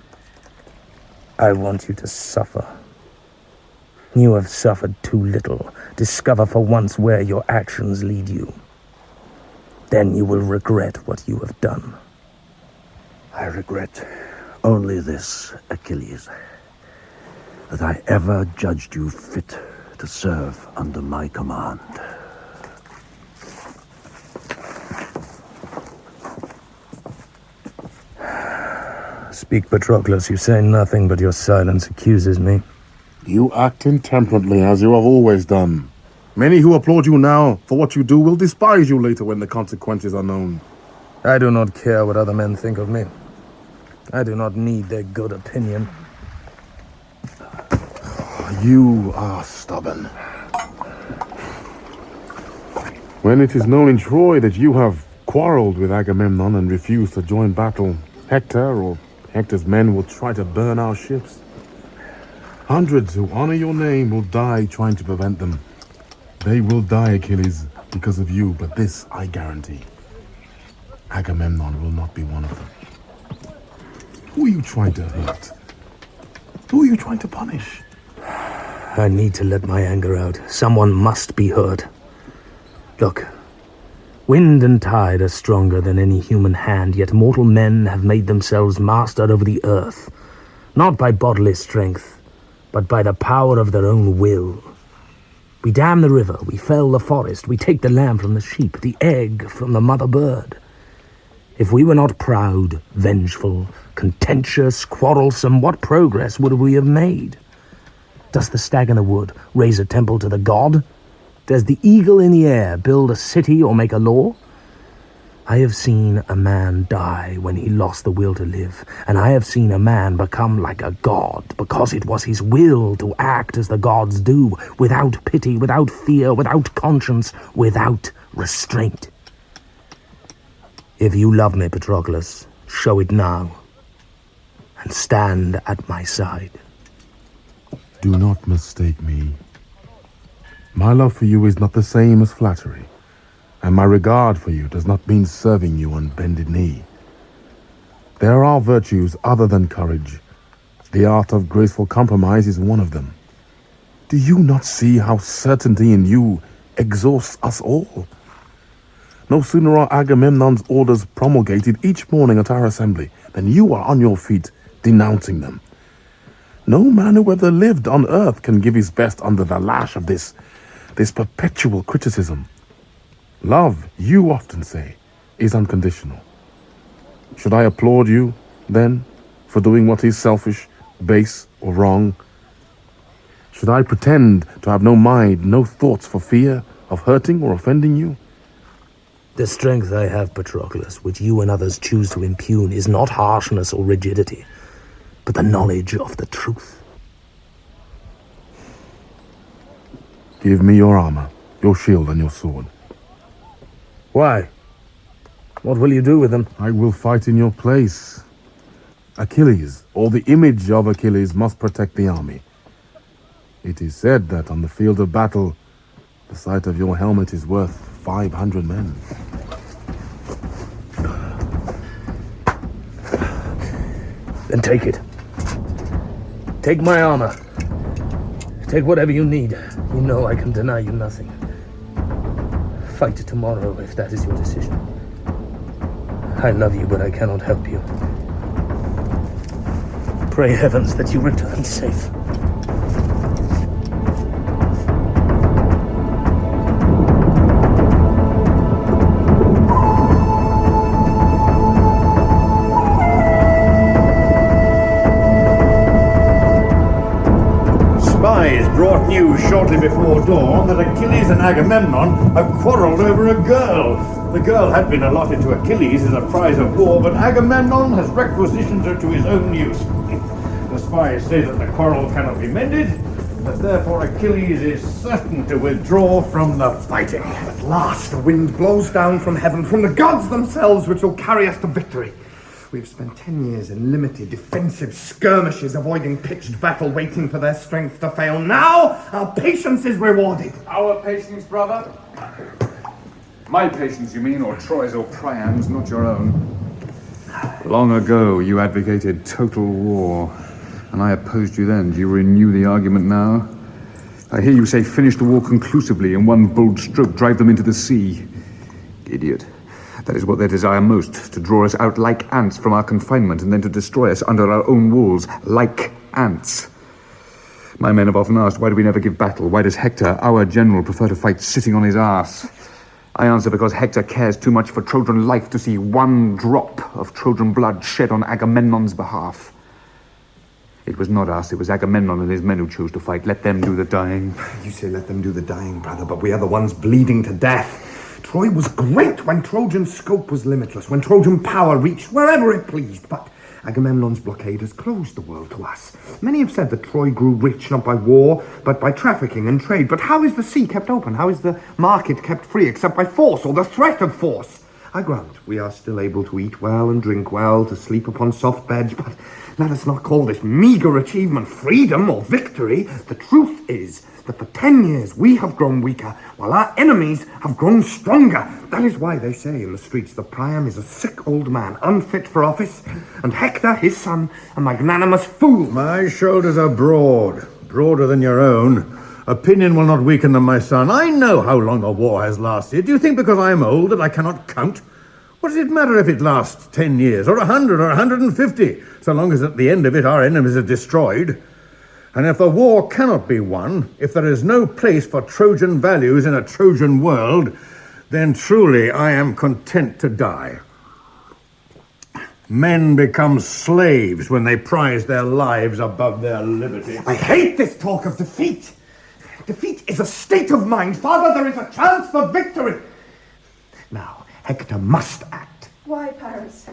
I want you to suffer. You have suffered too little. Discover for once where your actions lead you. Then you will regret what you have done. I regret only this, Achilles, that I ever judged you fit to serve under my command. Speak, Patroclus, you say nothing, but your silence accuses me. You act intemperately, as you have always done. Many who applaud you now for what you do will despise you later when the consequences are known. I do not care what other men think of me. I do not need their good opinion. You are stubborn. When it is known in Troy that you have quarreled with Agamemnon and refused to join battle, Hector or Hector's men will try to burn our ships. Hundreds who honor your name will die trying to prevent them. They will die, Achilles, because of you, but this I guarantee. Agamemnon will not be one of them. Who are you trying to hurt? Who are you trying to punish? I need to let my anger out. Someone must be hurt. Look, wind and tide are stronger than any human hand, yet mortal men have made themselves master over the earth, not by bodily strength, but by the power of their own will. We dam the river, we fell the forest, we take the lamb from the sheep, the egg from the mother bird. If we were not proud, vengeful, contentious, quarrelsome, what progress would we have made? Does the stag in the wood raise a temple to the god? Does the eagle in the air build a city or make a law? I have seen a man die when he lost the will to live, and I have seen a man become like a god because it was his will to act as the gods do, without pity, without fear, without conscience, without restraint. If you love me, Patroclus, show it now, and stand at my side. Do not mistake me. My love for you is not the same as flattery, and my regard for you does not mean serving you on bended knee. There are virtues other than courage. The art of graceful compromise is one of them. Do you not see how certainty in you exhausts us all? No sooner are Agamemnon's orders promulgated each morning at our assembly than you are on your feet denouncing them. No man who ever lived on earth can give his best under the lash of this perpetual criticism. Love, you often say, is unconditional. Should I applaud you, then, for doing what is selfish, base, or wrong? Should I pretend to have no mind, no thoughts for fear of hurting or offending you? The strength I have, Patroclus, which you and others choose to impugn, is not harshness or rigidity, but the knowledge of the truth. Give me your armor, your shield, and your sword. Why? What will you do with them? I will fight in your place. Achilles, or the image of Achilles, must protect the army. It is said that on the field of battle, the sight of your helmet is worth 500 men. Then take it. Take my armor. Take whatever you need. You know I can deny you nothing. Fight tomorrow if that is your decision. I love you, but I cannot help you. Pray heavens that you return safe. Brought news shortly before dawn that Achilles and Agamemnon have quarreled over a girl. The girl had been allotted to Achilles as a prize of war, but Agamemnon has requisitioned her to his own use. The spies say that the quarrel cannot be mended, that therefore Achilles is certain to withdraw from the fighting. At last the wind blows down from heaven, from the gods themselves, which will carry us to victory. We've spent 10 years in limited defensive skirmishes, avoiding pitched battle, waiting for their strength to fail. Now, our patience is rewarded. Our patience, brother? My patience, you mean, or Troy's or Priam's, not your own. Long ago, you advocated total war, and I opposed you then. Do you renew the argument now? I hear you say finish the war conclusively in one bold stroke, drive them into the sea. Idiot. That is what they desire most, to draw us out like ants from our confinement and then to destroy us under our own walls, like ants. My men have often asked, why do we never give battle? Why does Hector, our general, prefer to fight sitting on his arse? I answer because Hector cares too much for Trojan life to see one drop of Trojan blood shed on Agamemnon's behalf. It was not us, it was Agamemnon and his men who chose to fight. Let them do the dying. You say let them do the dying, brother, but we are the ones bleeding to death. Troy was great when Trojan scope was limitless, when Trojan power reached wherever it pleased, but Agamemnon's blockade has closed the world to us. Many have said that Troy grew rich not by war, but by trafficking and trade. But how is the sea kept open? How is the market kept free except by force or the threat of force? I grant we are still able to eat well and drink well, to sleep upon soft beds, but let us not call this meager achievement freedom or victory. The truth is that for 10 years we have grown weaker, while our enemies have grown stronger. That is why they say in the streets that Priam is a sick old man, unfit for office, and Hector, his son, a magnanimous fool. My shoulders are broad, broader than your own. Opinion will not weaken them, my son. I know how long a war has lasted. Do you think because I am old that I cannot count? What does it matter if it lasts 10 years, or 100, or 150, so long as at the end of it our enemies are destroyed? And if the war cannot be won, if there is no place for Trojan values in a Trojan world, then truly I am content to die. Men become slaves when they prize their lives above their liberty. I hate this talk of defeat. Defeat is a state of mind. Father, there is a chance for victory. Now, Hector must act. Why, Paris?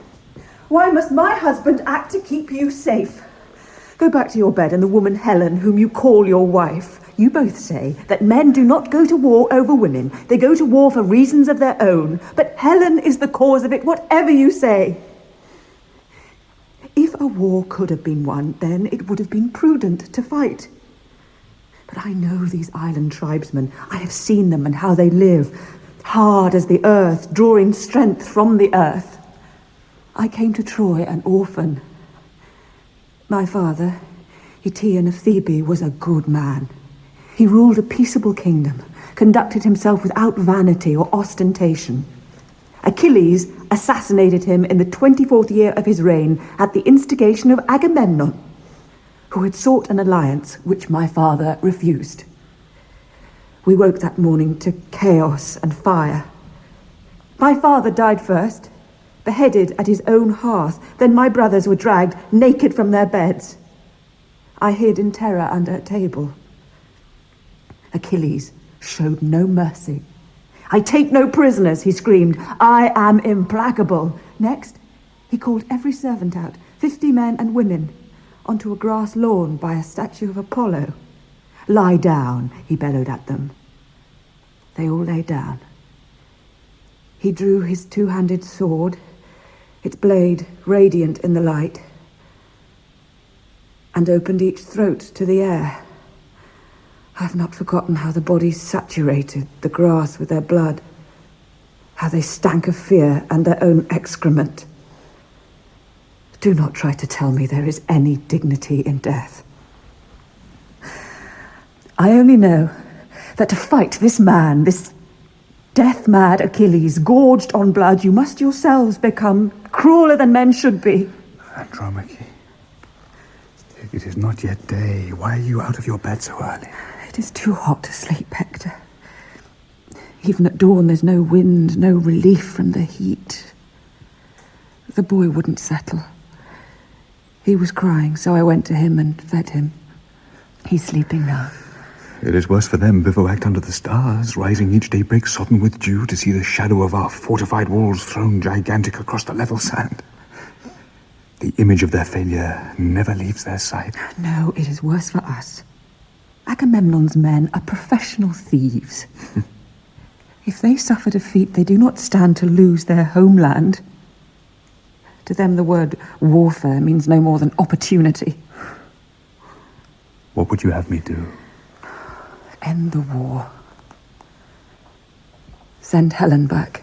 Why must my husband act to keep you safe? Go back to your bed and the woman Helen, whom you call your wife. You both say that men do not go to war over women. They go to war for reasons of their own. But Helen is the cause of it, whatever you say. If a war could have been won, then it would have been prudent to fight. But I know these island tribesmen. I have seen them and how they live, hard as the earth, drawing strength from the earth. I came to Troy an orphan. My father, Eetion of Thebe, was a good man. He ruled a peaceable kingdom, conducted himself without vanity or ostentation. Achilles assassinated him in the 24th year of his reign at the instigation of Agamemnon, who had sought an alliance which my father refused. We woke that morning to chaos and fire. My father died first, beheaded at his own hearth. Then my brothers were dragged naked from their beds. I hid in terror under a table. Achilles showed no mercy. I take no prisoners, he screamed. I am implacable. Next, he called every servant out, 50 men and women, onto a grass lawn by a statue of Apollo. Lie down, he bellowed at them. They all lay down. He drew his two-handed sword, its blade radiant in the light, and opened each throat to the air. I've not forgotten how the bodies saturated the grass with their blood, how they stank of fear and their own excrement. Do not try to tell me there is any dignity in death. I only know that to fight this man, this death-mad Achilles, gorged on blood, you must yourselves become crueler than men should be. Andromache, it is not yet day. Why are you out of your bed so early? It is too hot to sleep, Hector. Even at dawn, there's no wind, no relief from the heat. The boy wouldn't settle. He was crying, so I went to him and fed him. He's sleeping now. It is worse for them, bivouacked under the stars, rising each daybreak sodden with dew to see the shadow of our fortified walls thrown gigantic across the level sand. The image of their failure never leaves their sight. No, it is worse for us. Agamemnon's men are professional thieves. If they suffer defeat, they do not stand to lose their homeland. To them, the word warfare means no more than opportunity. What would you have me do? End the war. Send Helen back.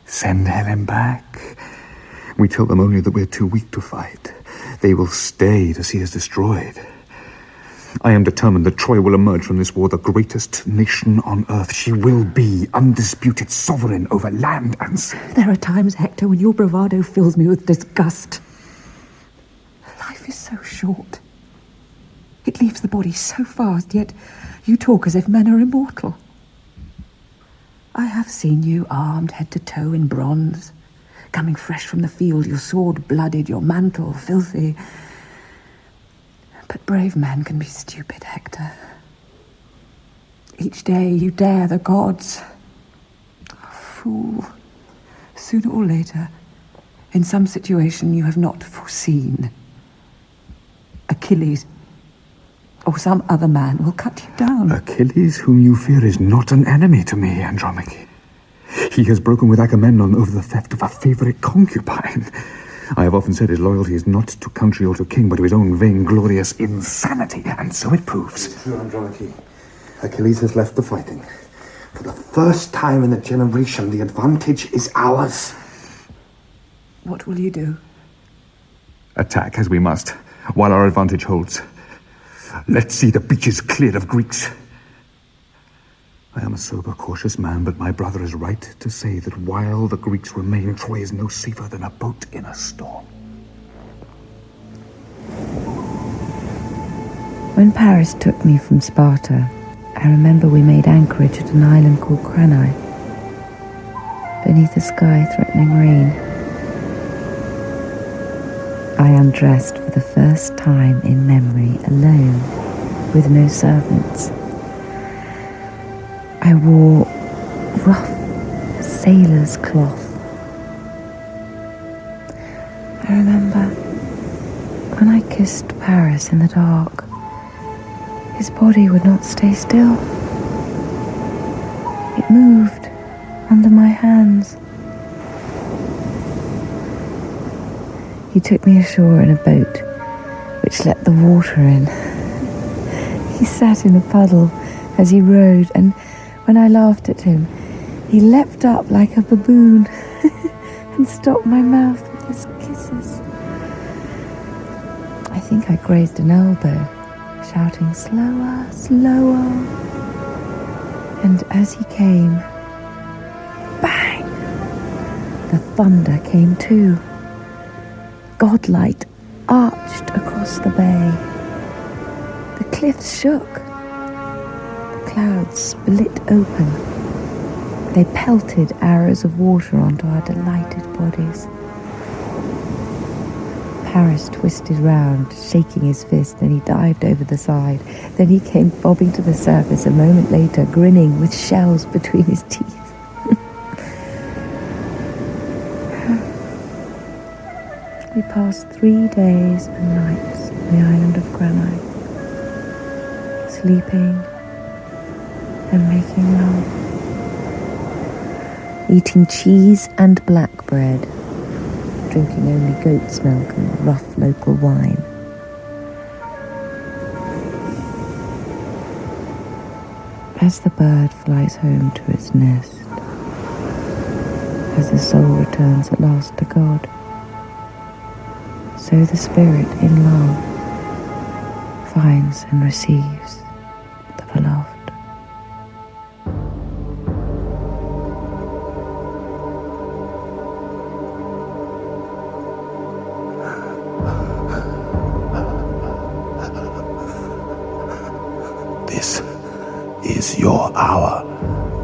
Send Helen back? We tell them only that we're too weak to fight. They will stay to see us destroyed. I am determined that Troy will emerge from this war the greatest nation on earth. She will be undisputed sovereign over land and sea. There are times, Hector, when your bravado fills me with disgust. Life is so short. It leaves the body so fast, yet you talk as if men are immortal. I have seen you armed head to toe in bronze, coming fresh from the field, your sword blooded, your mantle filthy. But brave men can be stupid, Hector. Each day you dare the gods. Fool. Sooner or later, in some situation you have not foreseen, Achilles or some other man will cut you down. Achilles, whom you fear, is not an enemy to me, Andromache. He has broken with Agamemnon over the theft of a favorite concubine. I have often said his loyalty is not to country or to king, but to his own vainglorious insanity, and so it proves. It's true, Andromache. Achilles has left the fighting. For the first time in a generation, the advantage is ours. What will you do? Attack as we must, while our advantage holds. Let's see the beaches cleared of Greeks. I am a sober, cautious man, but my brother is right to say that while the Greeks remain, Troy is no safer than a boat in a storm. When Paris took me from Sparta, I remember we made anchorage at an island called Cranae, beneath a sky threatening rain. I undressed for the first time in memory alone, with no servants. I wore rough sailor's cloth. I remember when I kissed Paris in the dark, his body would not stay still. It moved under my hands. He took me ashore in a boat, which let the water in. He sat in a puddle as he rowed, and when I laughed at him, he leapt up like a baboon and stopped my mouth with his kisses. I think I grazed an elbow, shouting, "Slower, slower." And as he came, bang! The thunder came too. Godlight arched across the bay. The cliffs shook. The clouds split open. They pelted arrows of water onto our delighted bodies. Paris twisted round, shaking his fist, then he dived over the side. Then he came bobbing to the surface a moment later, grinning with shells between his teeth. We passed 3 days and nights on the island of Cranae, sleeping and making love, eating cheese and black bread, drinking only goat's milk and rough local wine. As the bird flies home to its nest, as the soul returns at last to God, so the spirit in love finds and receives the beloved. This is your hour,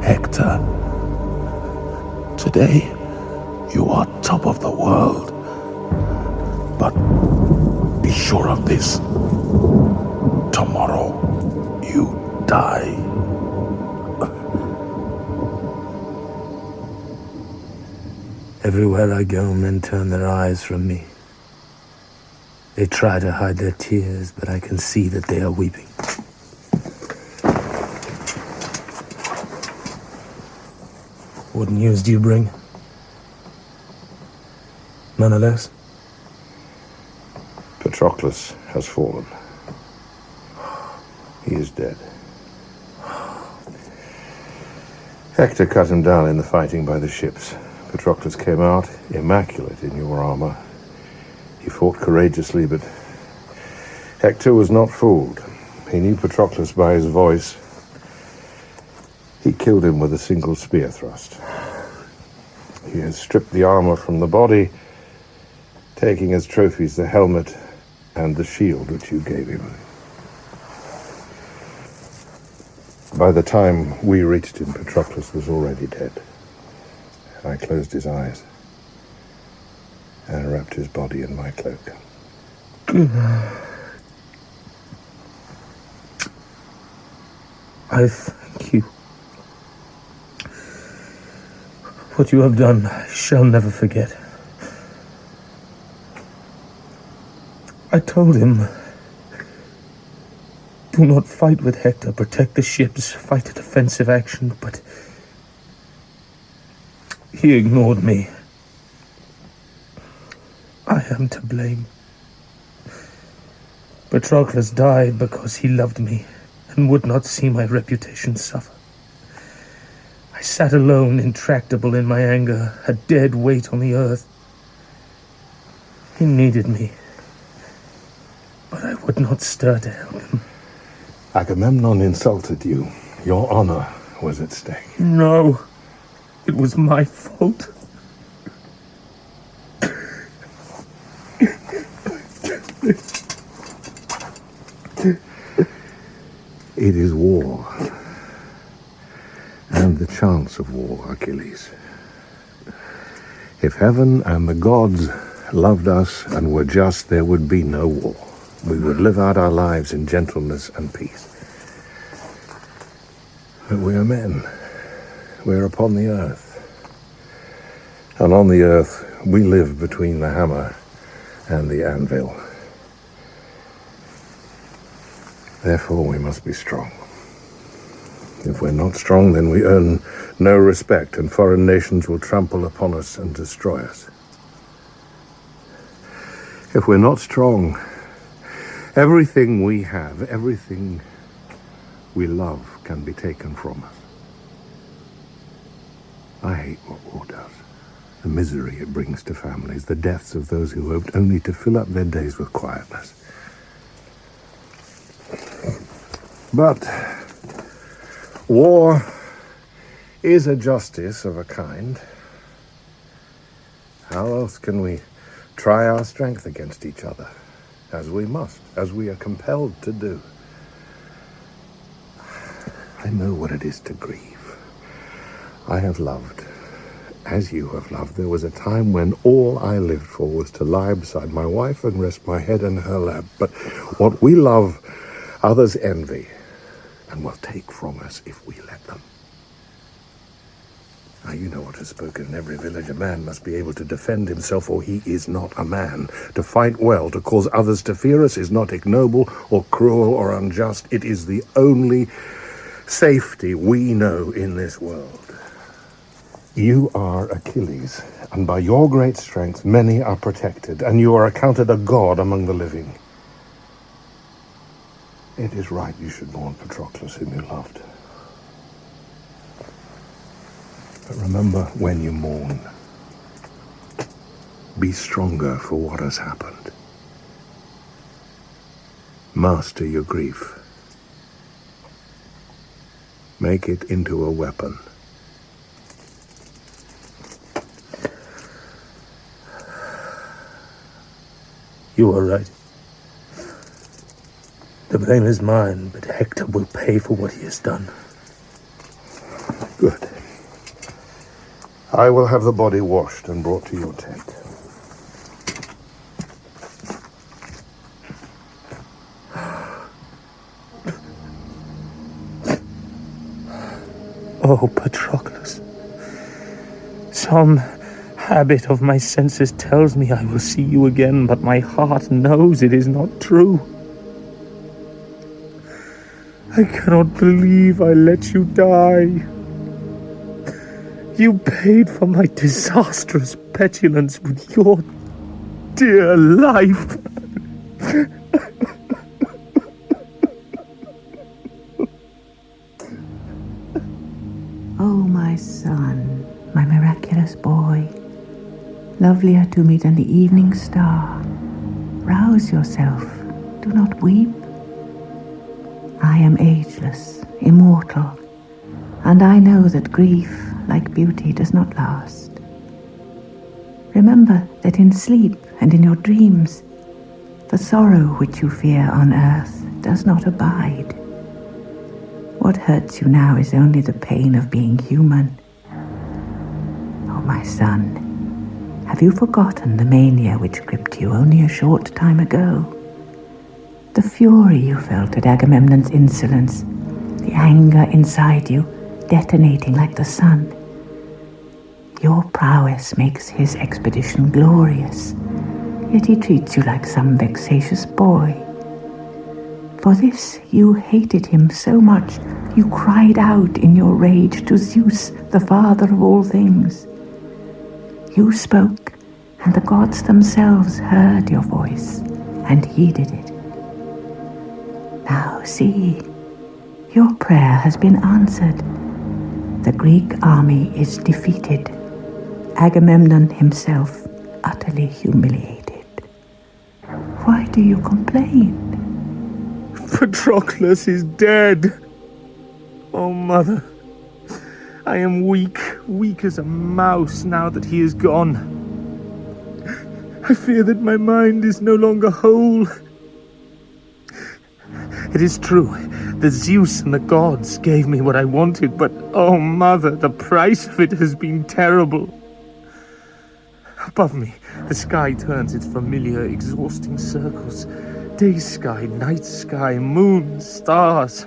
Hector. Today, you are top of the world. But be sure of this. Tomorrow, you die. Everywhere I go, men turn their eyes from me. They try to hide their tears, but I can see that they are weeping. What news do you bring? None of this? Patroclus has fallen. He is dead. Hector cut him down in the fighting by the ships. Patroclus came out immaculate in your armor. He fought courageously, but Hector was not fooled. He knew Patroclus by his voice. He killed him with a single spear thrust. He has stripped the armor from the body, taking as trophies the helmet and the shield which you gave him. By the time we reached him, Patroclus was already dead. I closed his eyes and wrapped his body in my cloak. I thank you. What you have done, I shall never forget. I told him, do not fight with Hector, protect the ships, fight a defensive action, but he ignored me. I am to blame. Patroclus died because he loved me and would not see my reputation suffer. I sat alone, intractable in my anger, a dead weight on the earth. He needed me, but I would not stir to help him. Agamemnon insulted you. Your honor was at stake. No, it was my fault. It is war. And the chance of war, Achilles. If heaven and the gods loved us and were just, there would be no war. We would live out our lives in gentleness and peace. But we are men. We are upon the earth. And on the earth, we live between the hammer and the anvil. Therefore, we must be strong. If we're not strong, then we earn no respect, and foreign nations will trample upon us and destroy us. If we're not strong, everything we have, everything we love can be taken from us. I hate what war does. The misery it brings to families, the deaths of those who hoped only to fill up their days with quietness. But war is a justice of a kind. How else can we try our strength against each other, as we must, as we are compelled to do? I know what it is to grieve. I have loved, as you have loved. There was a time when all I lived for was to lie beside my wife and rest my head in her lap. But what we love, others envy and will take from us if we let them. Now, you know what is spoken in every village. A man must be able to defend himself, or he is not a man. To fight well, to cause others to fear us, is not ignoble or cruel or unjust. It is the only safety we know in this world. You are Achilles, and by your great strength many are protected, and you are accounted a god among the living. It is right you should mourn Patroclus, whom you loved. But remember, when you mourn, be stronger for what has happened. Master your grief. Make it into a weapon. You are right. The blame is mine, but Hector will pay for what he has done. Good. I will have the body washed and brought to your tent. Oh, Patroclus. Some habit of my senses tells me I will see you again, but my heart knows it is not true. I cannot believe I let you die. You paid for my disastrous petulance with your dear life. Oh, my son, my miraculous boy, lovelier to me than the evening star, rouse yourself, do not weep. I am ageless, immortal, and I know that grief, like beauty, does not last. Remember that in sleep and in your dreams, the sorrow which you fear on earth does not abide. What hurts you now is only the pain of being human. Oh, my son, have you forgotten the mania which gripped you only a short time ago? The fury you felt at Agamemnon's insolence, the anger inside you detonating like the sun. Your prowess makes his expedition glorious, yet he treats you like some vexatious boy. For this you hated him so much, you cried out in your rage to Zeus, the father of all things. You spoke, and the gods themselves heard your voice and heeded it. Now see, your prayer has been answered. The Greek army is defeated. Agamemnon himself utterly humiliated. Why do you complain? Patroclus is dead. Oh, mother, I am weak as a mouse now that he is gone. I fear that my mind is no longer whole. It is true, The Zeus and the gods gave me what I wanted, but, oh, Mother, the price of it has been terrible. Above me, the sky turns its familiar, exhausting circles. Day sky, night sky, moon, stars.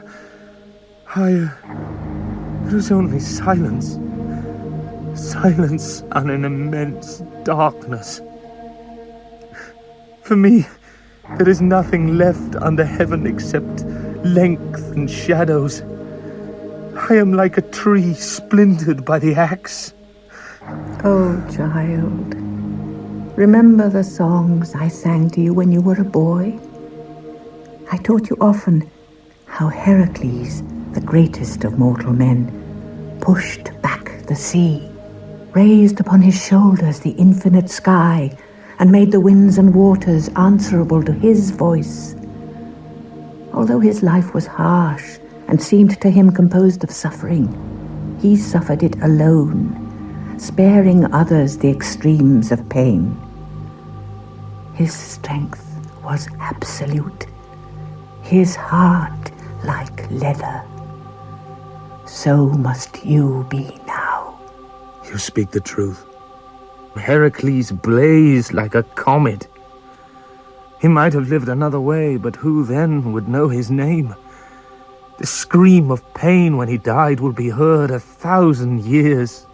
Higher, it was only silence. Silence and an immense darkness. For me, there is nothing left under heaven except length and shadows. I am like a tree splintered by the axe. Oh, child, remember the songs I sang to you when you were a boy? I taught you often how Heracles, the greatest of mortal men, pushed back the sea, raised upon his shoulders the infinite sky, and made the winds and waters answerable to his voice. Although his life was harsh and seemed to him composed of suffering, he suffered it alone, sparing others the extremes of pain. His strength was absolute, his heart like leather. So must you be now. You speak the truth. Heracles blazed like a comet. He might have lived another way, but who then would know his name? The scream of pain when he died will be heard 1,000 years.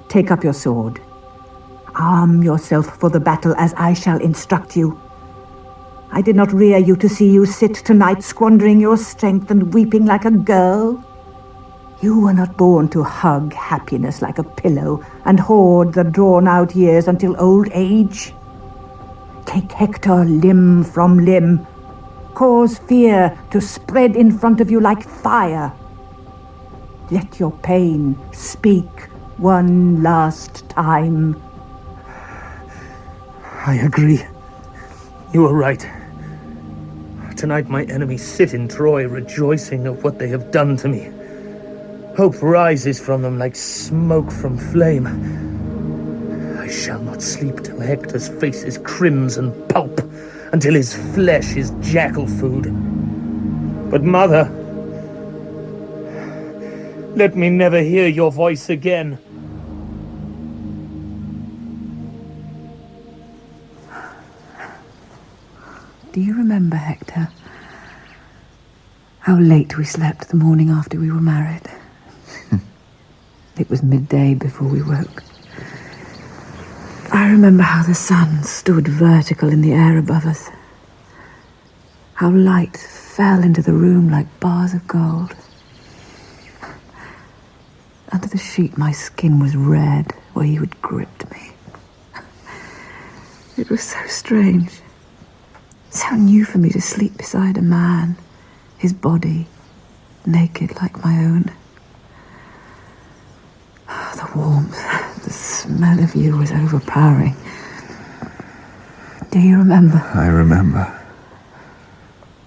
Take up your sword. Arm yourself for the battle as I shall instruct you. I did not rear you to see you sit tonight squandering your strength and weeping like a girl. You were not born to hug happiness like a pillow and hoard the drawn-out years until old age. Take Hector limb from limb. Cause fear to spread in front of you like fire. Let your pain speak one last time. I agree. You are right. Tonight my enemies sit in Troy rejoicing of what they have done to me. Hope rises from them like smoke from flame. I shall not sleep till Hector's face is crimson pulp, until his flesh is jackal food. But, Mother, let me never hear your voice again. Do you remember, Hector, how late we slept the morning after we were married? It was midday before we woke. I remember how the sun stood vertical in the air above us. How light fell into the room like bars of gold. Under the sheet, my skin was red where you had gripped me. It was so strange, so new for me to sleep beside a man, his body naked like my own. The warmth, the smell of you was overpowering. Do you remember? I remember.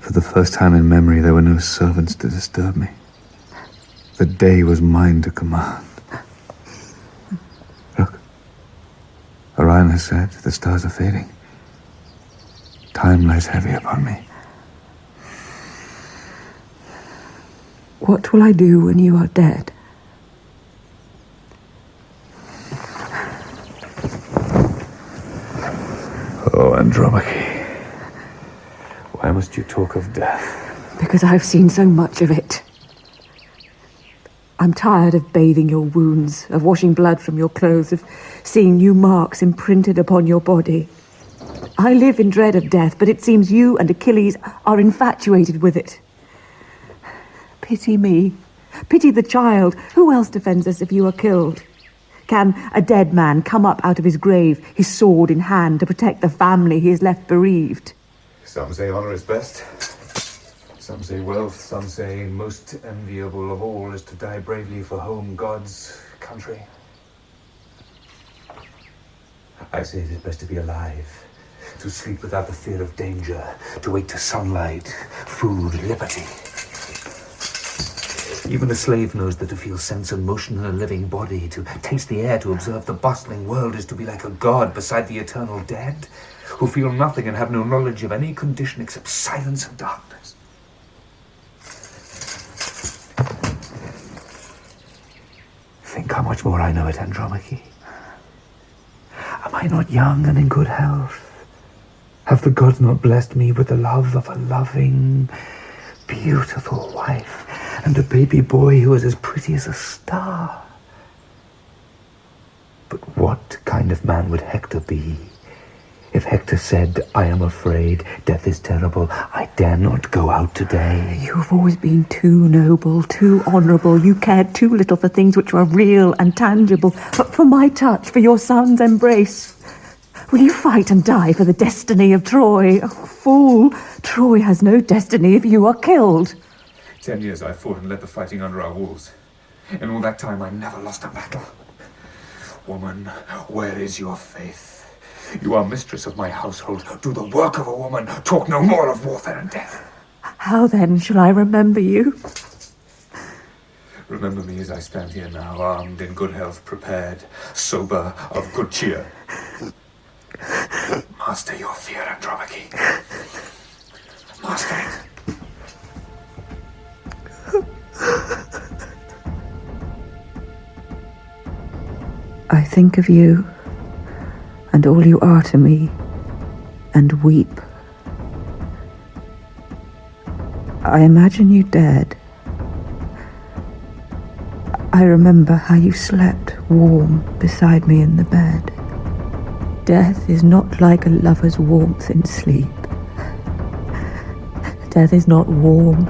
For the first time in memory, there were no servants to disturb me. The day was mine to command. Look. Orion has said the stars are fading. Time lies heavy upon me. What will I do when you are dead? Oh, Andromache. Why must you talk of death? Because I've seen so much of it. I'm tired of bathing your wounds, of washing blood from your clothes, of seeing new marks imprinted upon your body. I live in dread of death, but it seems you and Achilles are infatuated with it. Pity me. Pity the child. Who else defends us if you are killed? Can a dead man come up out of his grave, his sword in hand, to protect the family he has left bereaved? Some say honor is best. Some say wealth. Some say most enviable of all is to die bravely for home, God's country. I say it is best to be alive, to sleep without the fear of danger, to wake to sunlight, food, liberty. Even a slave knows that to feel sense and motion in a living body, to taste the air, to observe the bustling world, is to be like a god beside the eternal dead, who feel nothing and have no knowledge of any condition except silence and darkness. Think how much more I know at Andromache. Am I not young and in good health? Have the gods not blessed me with the love of a loving, beautiful wife and a baby boy who is as pretty as a star? But what kind of man would Hector be? If Hector said, I am afraid, death is terrible, I dare not go out today. You have always been too noble, too honourable. You cared too little for things which were real and tangible. For my touch, for your son's embrace. Will you fight and die for the destiny of Troy? Oh, fool! Troy has no destiny if you are killed. 10 years I fought and led the fighting under our walls. In all that time I never lost a battle. Woman, where is your faith? You are mistress of my household. Do the work of a woman. Talk no more of warfare and death. How then shall I remember you? Remember me as I stand here now, armed, in good health, prepared, sober, of good cheer. Master your fear, Andromache. Master it. I think of you, and all you are to me, and weep. I imagine you dead. I remember how you slept warm beside me in the bed. Death is not like a lover's warmth in sleep. Death is not warm,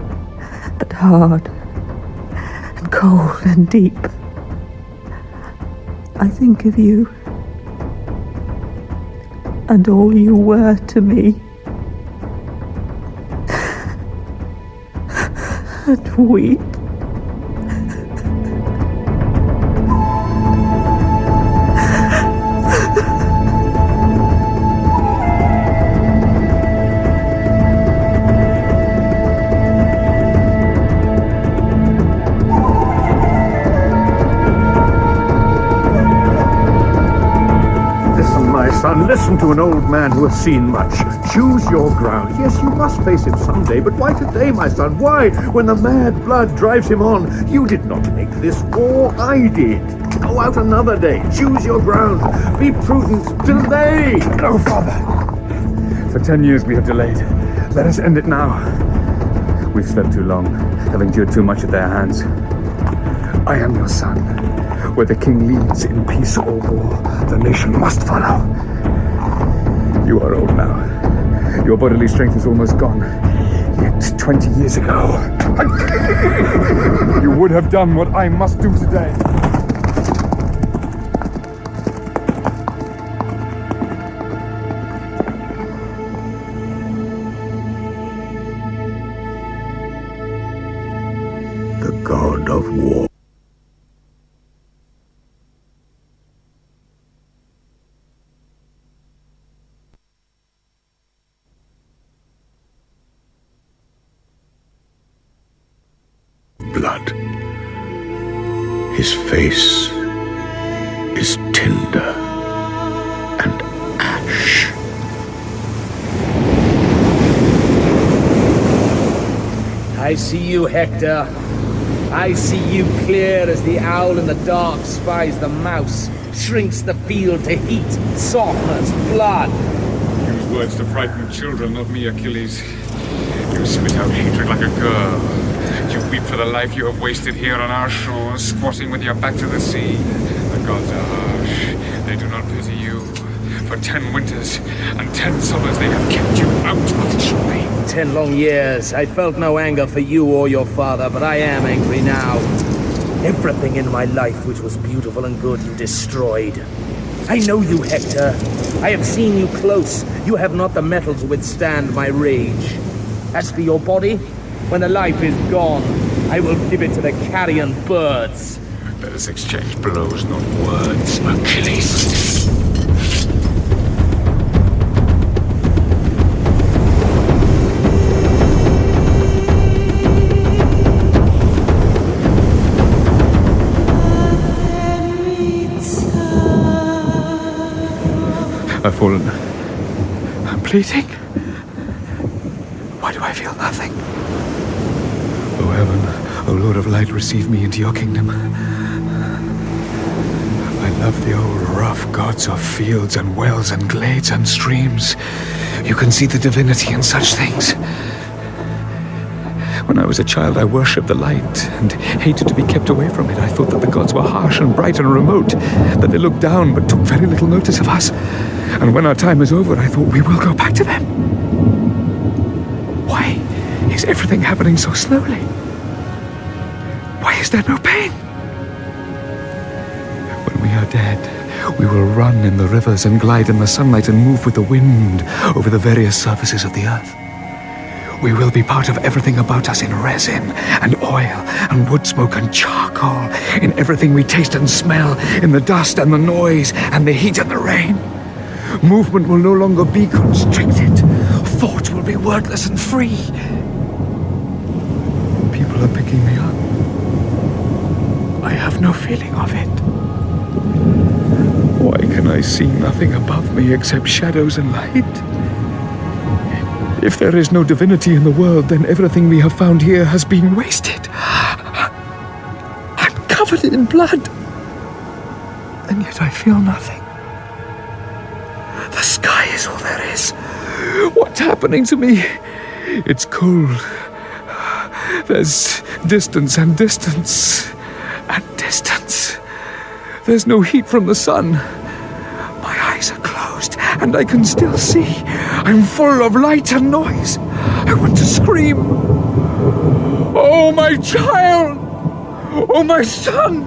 but hard, and cold and deep. I think of you, and all you were to me, and weep. Son, listen to an old man who has seen much. Choose your ground. Yes, you must face him someday, but why today, my son? Why, when the mad blood drives him on? You did not make this war, I did. Go out another day. Choose your ground. Be prudent. Delay. No, father. For 10 years we have delayed. Let us end it now. We've slept too long, have endured too much at their hands. I am your son. Where the king leads in peace or war, the nation must follow. You are old now. Your bodily strength is almost gone. Yet 20 years ago, you would have done what I must do today. The god of war. Blood. His face is tinder and ash. I see you, Hector. I see you clear as the owl in the dark spies the mouse, shrinks the field to heat, softness, blood. Use words to frighten children, not me, Achilles. You spit out hatred like a girl. You weep for the life you have wasted here on our shores, squatting with your back to the sea. The gods are harsh. They do not pity you. For 10 winters and 10 summers they have kept you out of Troy. 10 long years. I felt no anger for you or your father, but I am angry now. Everything in my life which was beautiful and good you destroyed. I know you, Hector. I have seen you close. You have not the mettle to withstand my rage. As for your body, when the life is gone, I will give it to the carrion birds. Let us exchange blows, not words, Achilles. I've fallen. I'm bleeding. Why do I feel nothing? O heaven, O Lord of light, receive me into your kingdom. love the old rough gods of fields and wells and glades and streams. You can see the divinity in such things. When I was a child, I worshipped the light and hated to be kept away from it. I thought that the gods were harsh and bright and remote, that they looked down but took very little notice of us. And when our time is over, I thought we will go back to them. Why is everything happening so slowly? Why is there no pain? When we are dead, we will run in the rivers and glide in the sunlight and move with the wind over the various surfaces of the earth. We will be part of everything about us in resin and oil and wood smoke and charcoal, in everything we taste and smell, in the dust and the noise and the heat and the rain. Movement will no longer be constricted. Thought will be wordless and free. People are picking me up. I have no feeling of it. Why can I see nothing above me except shadows and light? If there is no divinity in the world, then everything we have found here has been wasted. I'm covered in blood. And yet I feel nothing. The sky is all there is. What's happening to me? It's cold. There's distance and distance and distance. There's no heat from the sun. My eyes are closed and I can still see. I'm full of light and noise. I want to scream. Oh, my child! Oh, my son!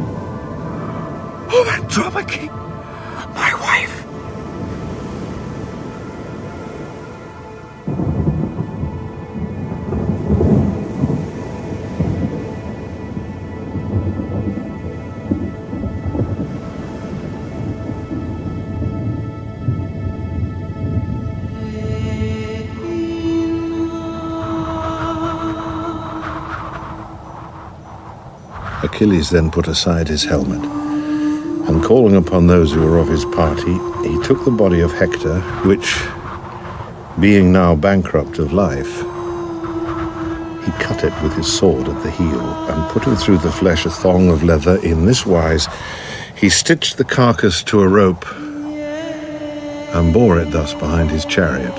Oh, Andromache! My wife! Achilles then put aside his helmet, and calling upon those who were of his party, he took the body of Hector, which, being now bankrupt of life, he cut it with his sword at the heel, and putting through the flesh a thong of leather in this wise, he stitched the carcass to a rope, and bore it thus behind his chariot,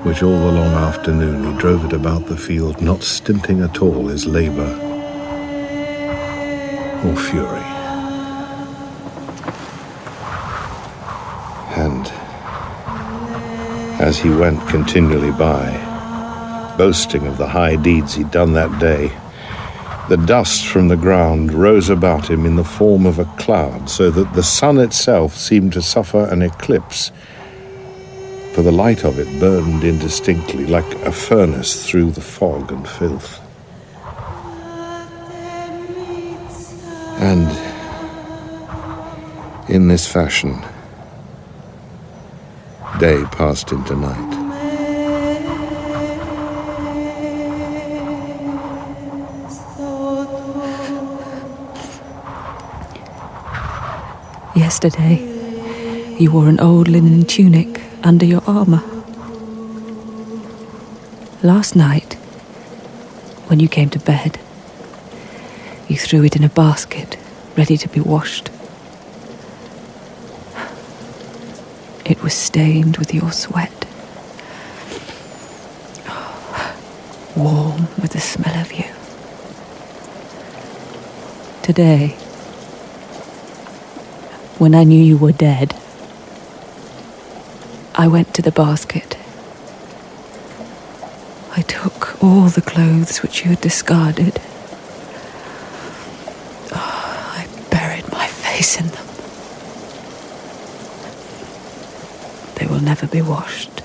which all the long afternoon he drove it about the field, not stinting at all his labour or fury. And as he went continually by, boasting of the high deeds he'd done that day, the dust from the ground rose about him in the form of a cloud, so that the sun itself seemed to suffer an eclipse, for the light of it burned indistinctly like a furnace through the fog and filth. And in this fashion, day passed into night. Yesterday, you wore an old linen tunic under your armor. Last night, when you came to bed, you threw it in a basket, ready to be washed. It was stained with your sweat, warm with the smell of you. Today, when I knew you were dead, I went to the basket. I took all the clothes which you had discarded. I buried my face in them. They will never be washed.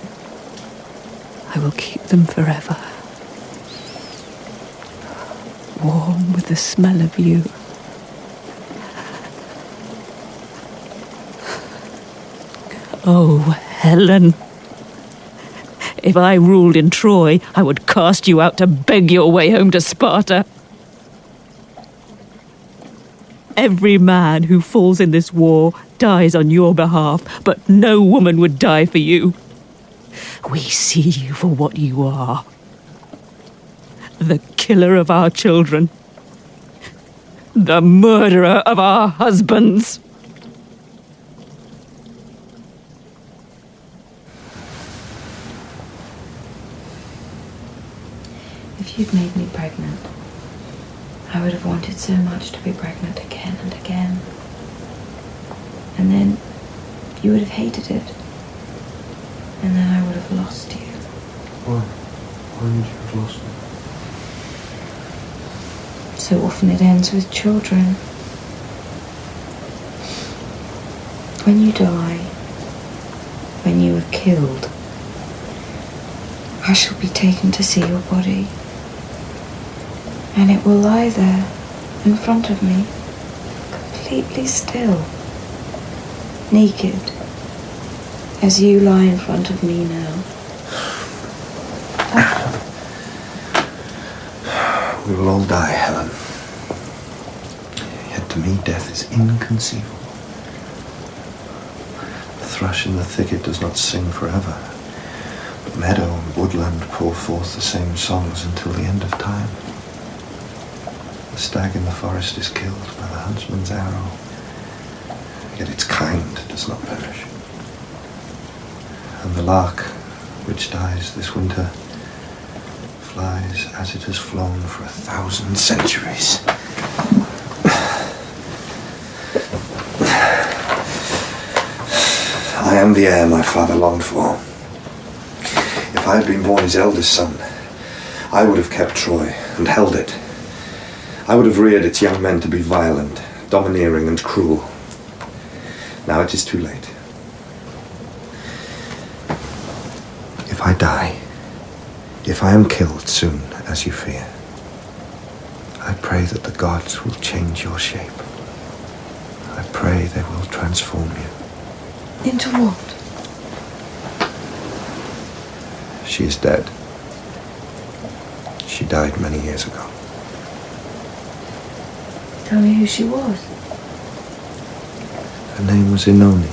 I will keep them forever. Warm with the smell of you. Oh, Helen. If I ruled in Troy, I would cast you out to beg your way home to Sparta. Every man who falls in this war dies on your behalf, but no woman would die for you. We see you for what you are. The killer of our children. The murderer of our husbands. If you'd made me pregnant, I would have wanted so much to be pregnant again and again. And then you would have hated it. And then I would have lost you. Why? Why would you have lost me? So often it ends with children. When you die, when you are killed, I shall be taken to see your body. And it will lie there, in front of me, completely still, naked, as you lie in front of me now. We will all die, Helen. Yet to me, death is inconceivable. The thrush in the thicket does not sing forever, but meadow and woodland pour forth the same songs until the end of time. The stag in the forest is killed by the huntsman's arrow, yet its kind does not perish. And the lark, which dies this winter, flies as it has flown for 1,000 centuries. I am the heir my father longed for. If I had been born his eldest son, I would have kept Troy and held it. I would have reared its young men to be violent, domineering, and cruel. Now it is too late. If I die, if I am killed soon, as you fear, I pray that the gods will change your shape. I pray they will transform you. Into what? She is dead. She died many years ago. Tell me who she was. Her name was Inoni.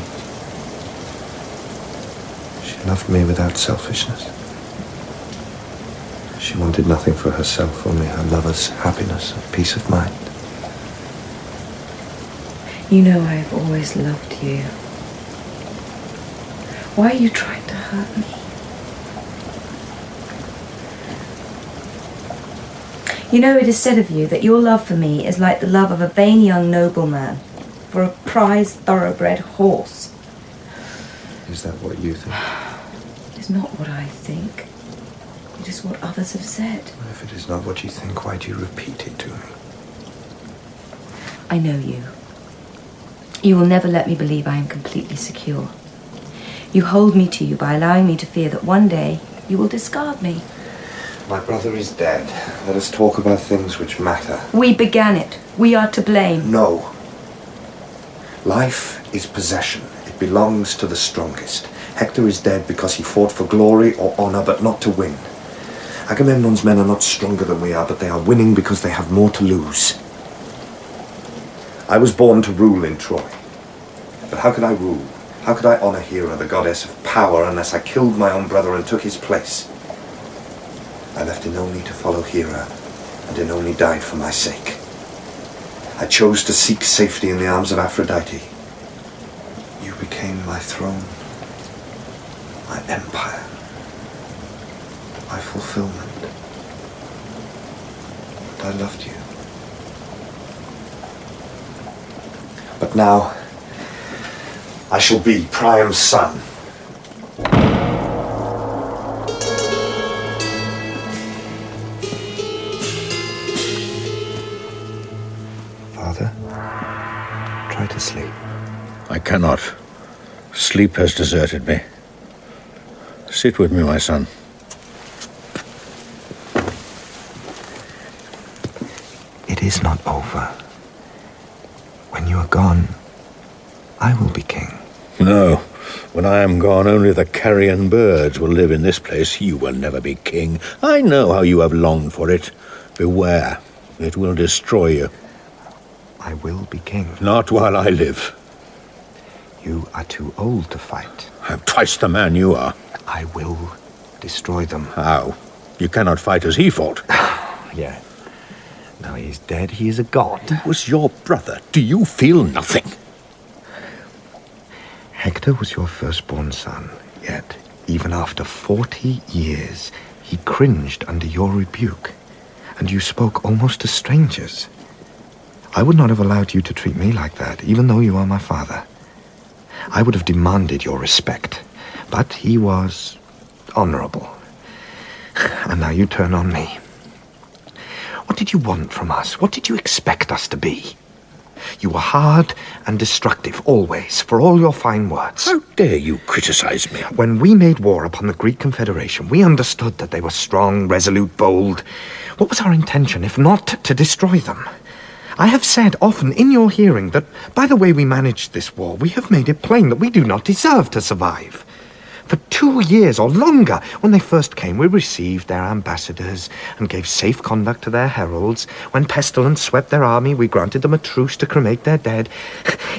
She loved me without selfishness. She wanted nothing for herself, only her lover's happiness and peace of mind. You know I have always loved you. Why are you trying to hurt me? You know, it is said of you that your love for me is like the love of a vain young nobleman for a prized thoroughbred horse. Is that what you think? It's not what I think. It is what others have said. If it is not what you think, why do you repeat it to me? I know you. You will never let me believe I am completely secure. You hold me to you by allowing me to fear that one day you will discard me. My brother is dead. Let us talk about things which matter. We began it. We are to blame. No. Life is possession. It belongs to the strongest. Hector is dead because he fought for glory or honor, but not to win. Agamemnon's men are not stronger than we are, but they are winning because they have more to lose. I was born to rule in Troy. But how could I rule? How could I honor Hera, the goddess of power, unless I killed my own brother and took his place? I left Inoni to follow Hera, and Inoni died for my sake. I chose to seek safety in the arms of Aphrodite. You became my throne, my empire, my fulfillment. And I loved you. But now, I shall be Priam's son. Father, try to sleep. I cannot. Sleep has deserted me. Sit with me, my son. It is not over. When you are gone, I will be king. No. When I am gone, only the carrion birds will live in this place. You will never be king. I know how you have longed for it. Beware. It will destroy you. I will be king. Not while I live. You are too old to fight. I am twice the man you are. I will destroy them. How? You cannot fight as he fought. Yeah. Now he is dead, he is a god. He was your brother. Do you feel nothing? Hector was your firstborn son, yet, even after 40 years, he cringed under your rebuke, and you spoke almost as strangers. I would not have allowed you to treat me like that, even though you are my father. I would have demanded your respect, but he was honorable. And now you turn on me. What did you want from us? What did you expect us to be? You were hard and destructive, always, for all your fine words. How dare you criticize me? When we made war upon the Greek Confederation, we understood that they were strong, resolute, bold. What was our intention, if not to destroy them? I have said often in your hearing that by the way we managed this war, we have made it plain that we do not deserve to survive. For 2 years or longer, when they first came, we received their ambassadors and gave safe conduct to their heralds. When pestilence swept their army, we granted them a truce to cremate their dead.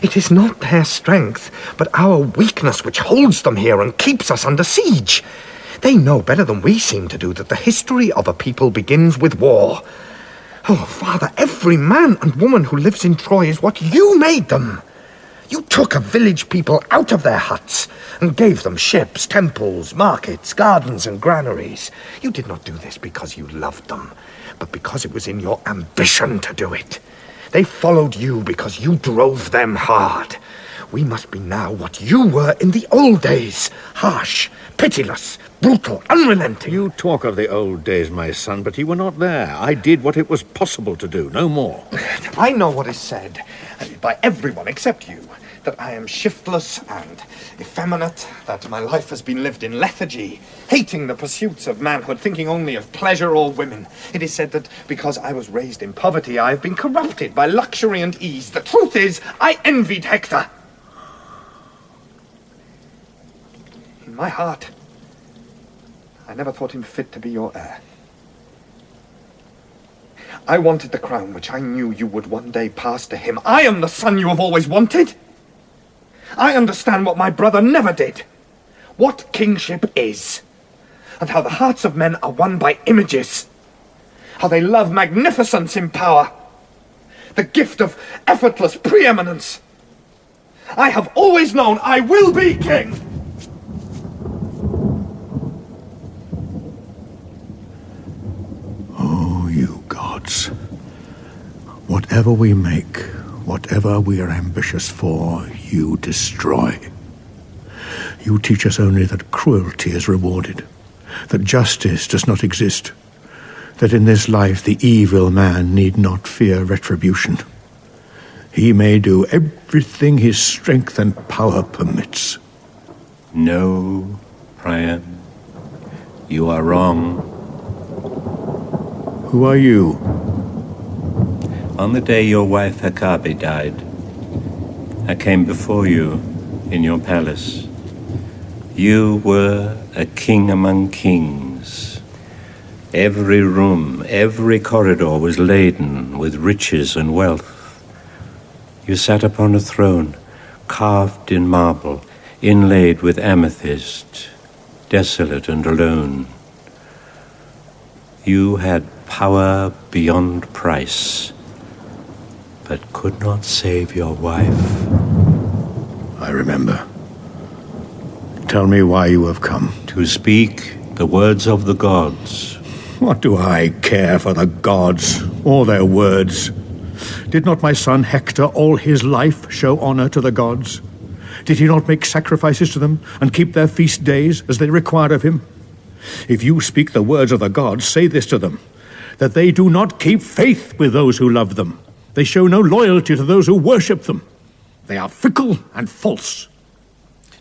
It is not their strength, but our weakness which holds them here and keeps us under siege. They know better than we seem to do that the history of a people begins with war. Oh, Father, every man and woman who lives in Troy is what you made them. You took a village people out of their huts and gave them ships, temples, markets, gardens, and granaries. You did not do this because you loved them, but because it was in your ambition to do it. They followed you because you drove them hard. We must be now what you were in the old days. Harsh, pitiless, brutal, unrelenting. You talk of the old days, my son, but you were not there. I did what it was possible to do, no more. I know what is said by everyone except you, that I am shiftless and effeminate, that my life has been lived in lethargy, hating the pursuits of manhood, thinking only of pleasure or women. It is said that because I was raised in poverty, I have been corrupted by luxury and ease. The truth is, I envied Hector. In my heart, I never thought him fit to be your heir. I wanted the crown which I knew you would one day pass to him. I am the son you have always wanted. I understand what my brother never did. What kingship is. And how the hearts of men are won by images. How they love magnificence in power. The gift of effortless preeminence. I have always known I will be king. Oh, you gods. Whatever we make, whatever we are ambitious for, you destroy. You teach us only that cruelty is rewarded, that justice does not exist, that in this life the evil man need not fear retribution. He may do everything his strength and power permits. No, Priam, you are wrong. Who are you? On the day your wife Hecate died, I came before you in your palace. You were a king among kings. Every room, every corridor was laden with riches and wealth. You sat upon a throne, carved in marble, inlaid with amethyst, desolate and alone. You had power beyond price, but could not save your wife. I remember. Tell me why you have come. To speak the words of the gods. What do I care for the gods or their words? Did not my son Hector all his life show honor to the gods? Did he not make sacrifices to them and keep their feast days as they required of him? If you speak the words of the gods, say this to them, that they do not keep faith with those who love them. They show no loyalty to those who worship them. They are fickle and false.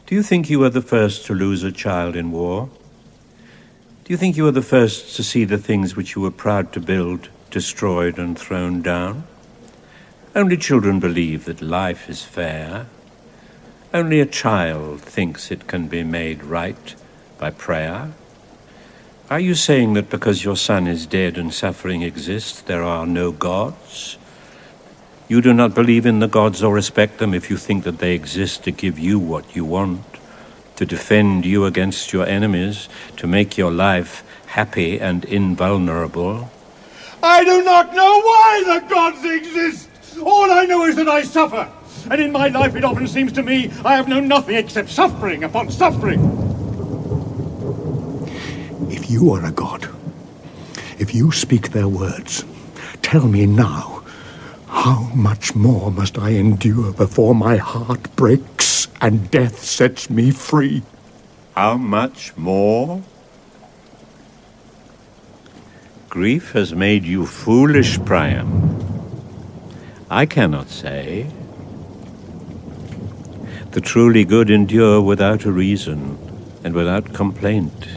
Do you think you were the first to lose a child in war? Do you think you were the first to see the things which you were proud to build destroyed and thrown down? Only children believe that life is fair. Only a child thinks it can be made right by prayer. Are you saying that because your son is dead and suffering exists, there are no gods? You do not believe in the gods or respect them if you think that they exist to give you what you want, to defend you against your enemies, to make your life happy and invulnerable. I do not know why the gods exist. All I know is that I suffer. And in my life it often seems to me I have known nothing except suffering upon suffering. If you are a god, if you speak their words, tell me now, how much more must I endure before my heart breaks and death sets me free? How much more? Grief has made you foolish, Priam. I cannot say. The truly good endure without a reason and without complaint.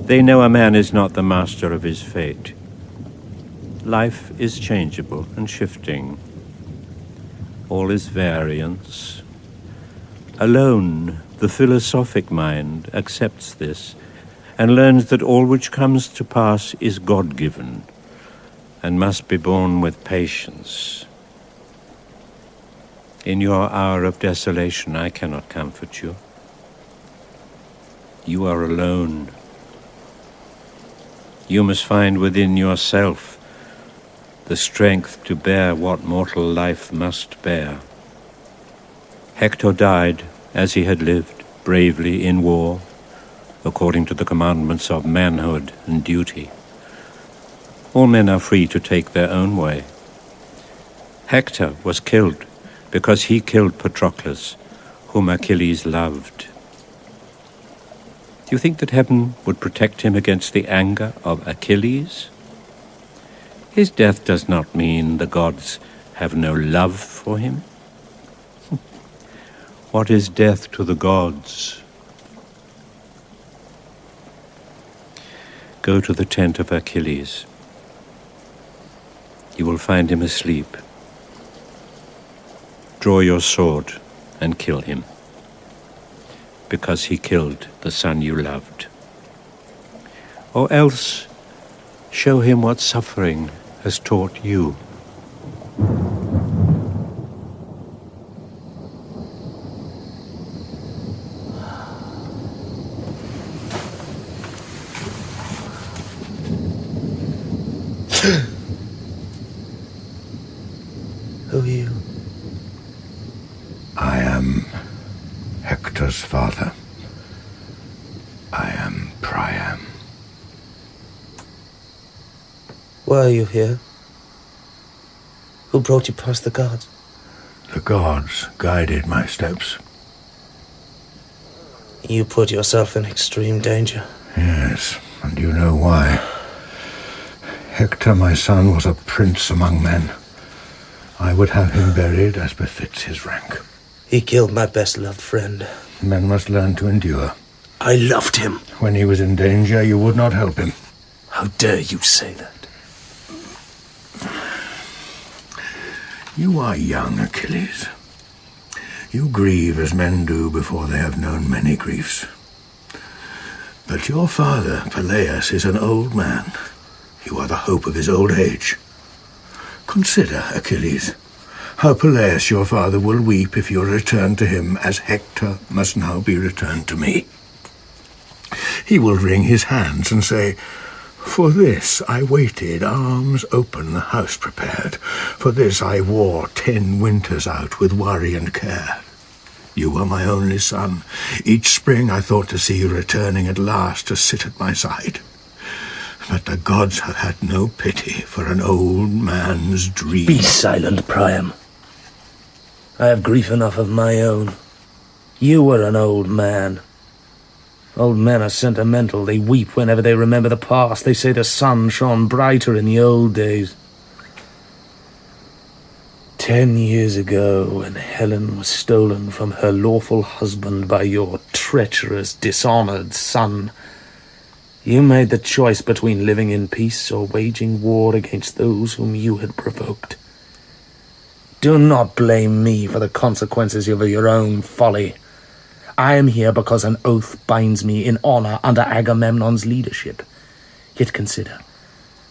They know a man is not the master of his fate. Life is changeable and shifting. All is variance. Alone, the philosophic mind accepts this and learns that all which comes to pass is God-given and must be borne with patience. In your hour of desolation, I cannot comfort you. You are alone. You must find within yourself the strength to bear what mortal life must bear. Hector died as he had lived, bravely in war, according to the commandments of manhood and duty. All men are free to take their own way. Hector was killed because he killed Patroclus, whom Achilles loved. Do you think that heaven would protect him against the anger of Achilles? His death does not mean the gods have no love for him. What is death to the gods? Go to the tent of Achilles. You will find him asleep. Draw your sword and kill him, because he killed the son you loved. Or else, show him what suffering has taught you. Who are you? I am Hector's father. I am Priam. Why are you here? Who brought you past the gods? The gods guided my steps. You put yourself in extreme danger. Yes, and you know why. Hector, my son, was a prince among men. I would have him buried as befits his rank. He killed my best-loved friend. Men must learn to endure. I loved him. When he was in danger, you would not help him. How dare you say that? You are young, Achilles. You grieve as men do before they have known many griefs. But your father, Peleus, is an old man. You are the hope of his old age. Consider, Achilles, how Peleus, your father, will weep if you are returned to him as Hector must now be returned to me. He will wring his hands and say, "For this I waited, arms open, the house prepared. For this I wore 10 winters out with worry and care. You were my only son. Each spring I thought to see you returning at last to sit at my side. But the gods have had no pity for an old man's dream." Be silent, Priam. I have grief enough of my own. You were an old man. Old men are sentimental. They weep whenever they remember the past. They say the sun shone brighter in the old days. 10 years ago, when Helen was stolen from her lawful husband by your treacherous, dishonored son, you made the choice between living in peace or waging war against those whom you had provoked. Do not blame me for the consequences of your own folly. I am here because an oath binds me in honor under Agamemnon's leadership. Yet consider,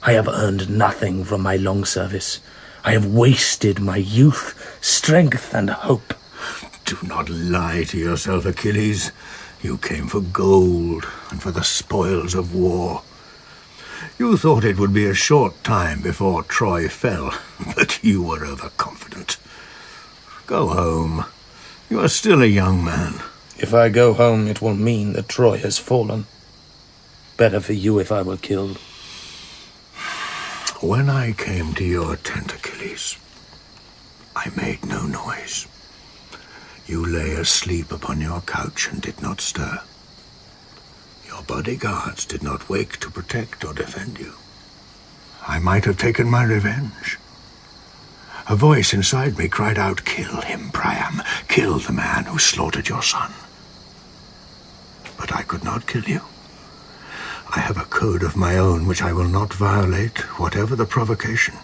I have earned nothing from my long service. I have wasted my youth, strength, and hope. Do not lie to yourself, Achilles. You came for gold and for the spoils of war. You thought it would be a short time before Troy fell, but you were overconfident. Go home. You are still a young man. If I go home, it will mean that Troy has fallen. Better for you if I were killed. When I came to your tent, Achilles, I made no noise. You lay asleep upon your couch and did not stir. Your bodyguards did not wake to protect or defend you. I might have taken my revenge. A voice inside me cried out, "Kill him, Priam. Kill the man who slaughtered your son." But I could not kill you. I have a code of my own which I will not violate, whatever the provocation.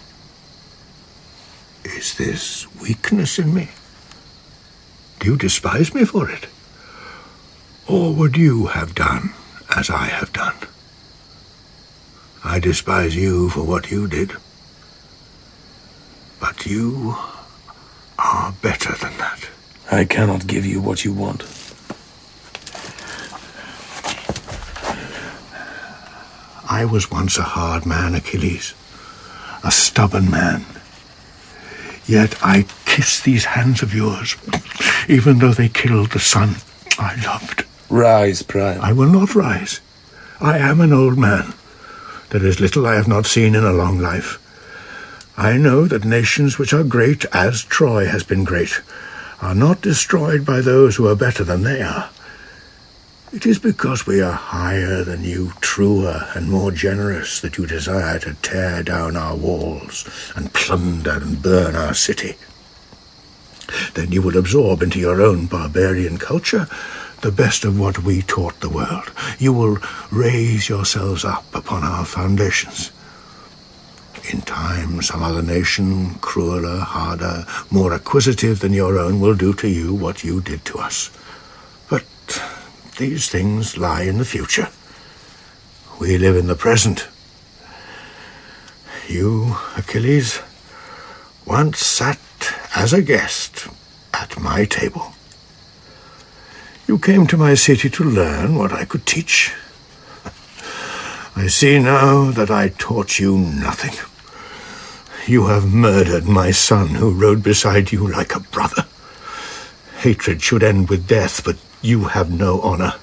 Is this weakness in me? Do you despise me for it? Or would you have done as I have done? I despise you for what you did. But you are better than that. I cannot give you what you want. I was once a hard man, Achilles, a stubborn man. Yet I kiss these hands of yours, even though they killed the son I loved. Rise, Priam. I will not rise. I am an old man. There is little I have not seen in a long life. I know that nations which are great, as Troy has been great, are not destroyed by those who are better than they are. It is because we are higher than you, truer and more generous, that you desire to tear down our walls and plunder and burn our city. Then you will absorb into your own barbarian culture the best of what we taught the world. You will raise yourselves up upon our foundations. In time, some other nation, crueler, harder, more acquisitive than your own, will do to you what you did to us. But these things lie in the future. We live in the present. You, Achilles, once sat as a guest at my table. You came to my city to learn what I could teach. I see now that I taught you nothing. You have murdered my son, who rode beside you like a brother. Hatred should end with death, but you have no honor.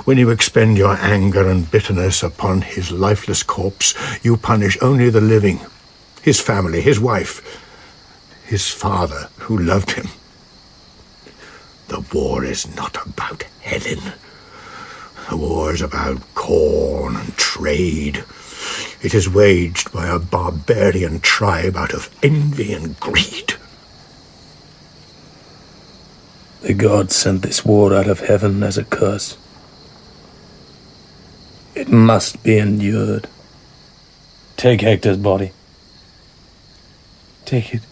When you expend your anger and bitterness upon his lifeless corpse, you punish only the living, his family, his wife, his father who loved him. The war is not about Helen. The war is about corn and trade. It is waged by a barbarian tribe out of envy and greed. The gods sent this war out of heaven as a curse. It must be endured. Take Hector's body. Take it.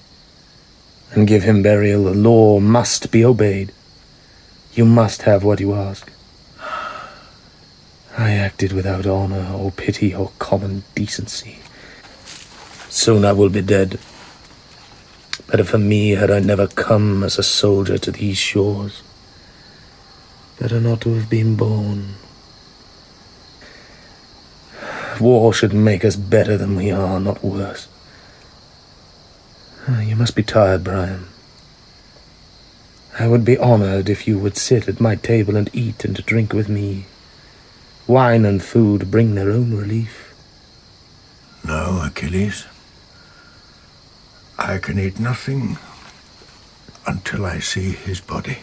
And give him burial. The law must be obeyed. You must have what you ask. I acted without honor or pity or common decency. Soon I will be dead. Better for me had I never come as a soldier to these shores. Better not to have been born. War should make us better than we are, not worse. You must be tired, Priam. I would be honored if you would sit at my table and eat and drink with me. Wine and food bring their own relief. No, Achilles. I can eat nothing until I see his body.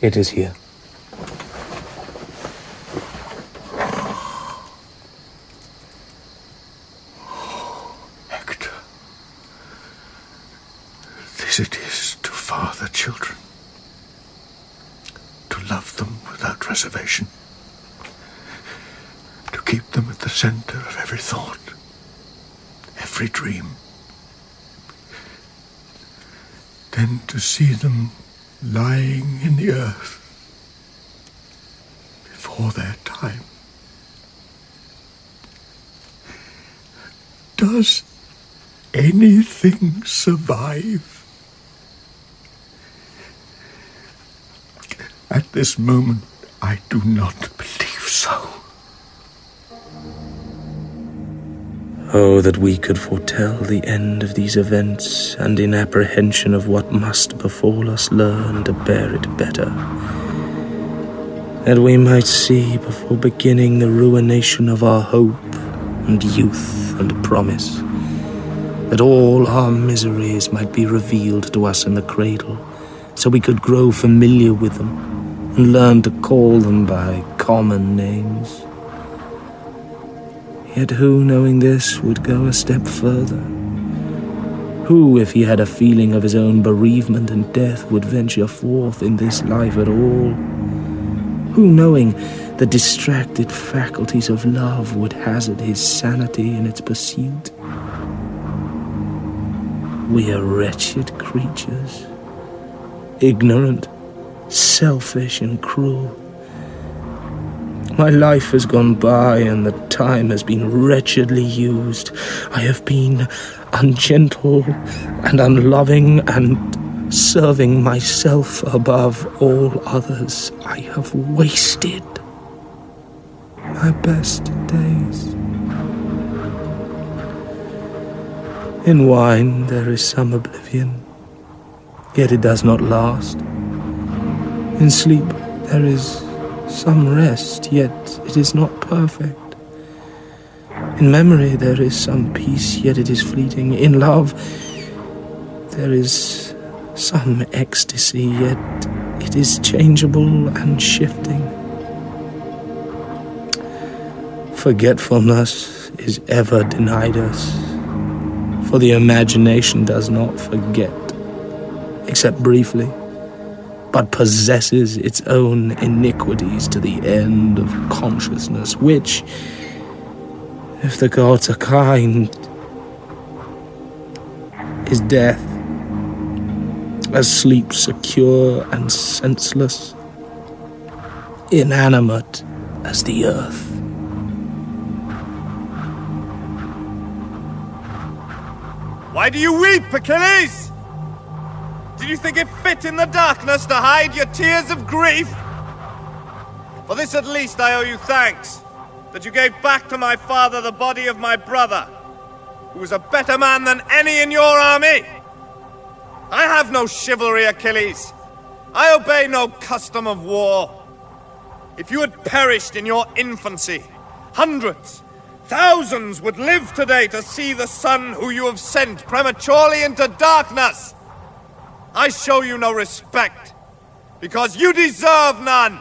It is here. Hector. This it is to father children. To love them without reservation. To keep them at the center of every thought. Every dream. Then to see them lying in the earth before their time. Does anything survive? At this moment, I do not believe so. Oh, that we could foretell the end of these events, and in apprehension of what must befall us, learn to bear it better. That we might see before beginning the ruination of our hope and youth and promise. That all our miseries might be revealed to us in the cradle, so we could grow familiar with them and learn to call them by common names. Yet who, knowing this, would go a step further? Who, if he had a feeling of his own bereavement and death, would venture forth in this life at all? Who, knowing the distracted faculties of love, would hazard his sanity in its pursuit? We are wretched creatures, ignorant, selfish, and cruel. My life has gone by, and the time has been wretchedly used. I have been ungentle and unloving, and serving myself above all others. I have wasted my best days. In wine there is some oblivion, yet it does not last. In sleep there is some rest, yet it is not perfect. In memory there is some peace, yet it is fleeting. In love there is some ecstasy, yet it is changeable and shifting. Forgetfulness is ever denied us, for the imagination does not forget, except briefly, but possesses its own iniquities to the end of consciousness, which, if the gods are kind, is death, as sleep secure and senseless, inanimate as the earth. Why do you weep, Achilles? Did you think it fit in the darkness to hide your tears of grief? For this at least I owe you thanks, that you gave back to my father the body of my brother, who was a better man than any in your army. I have no chivalry, Achilles. I obey no custom of war. If you had perished in your infancy, hundreds, thousands would live today to see the sun who you have sent prematurely into darkness. I show you no respect, because you deserve none.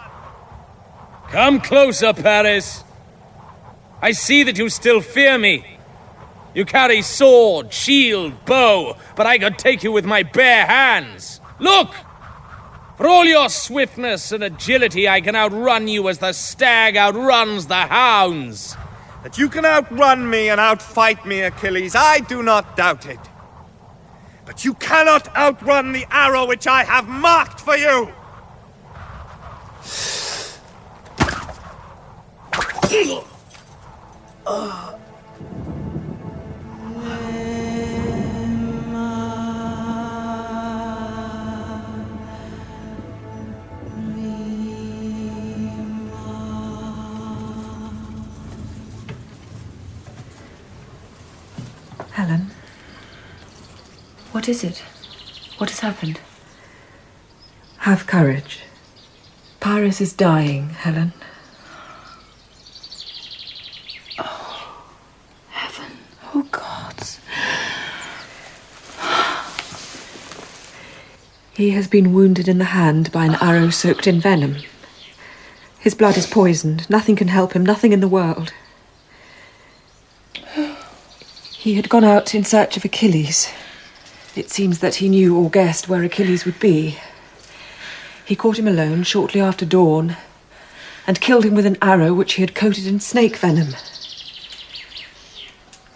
Come closer, Paris. I see that you still fear me. You carry sword, shield, bow, but I could take you with my bare hands. Look! For all your swiftness and agility, I can outrun you as the stag outruns the hounds. That you can outrun me and outfight me, Achilles, I do not doubt it. But you cannot outrun the arrow which I have marked for you! Helen? What is it? What has happened? Have courage. Paris is dying, Helen. Oh, heaven. Oh, gods. He has been wounded in the hand by an arrow soaked in venom. His blood is poisoned. Nothing can help him, nothing in the world. He had gone out in search of Achilles. It seems that he knew or guessed where Achilles would be. He caught him alone shortly after dawn and killed him with an arrow which he had coated in snake venom.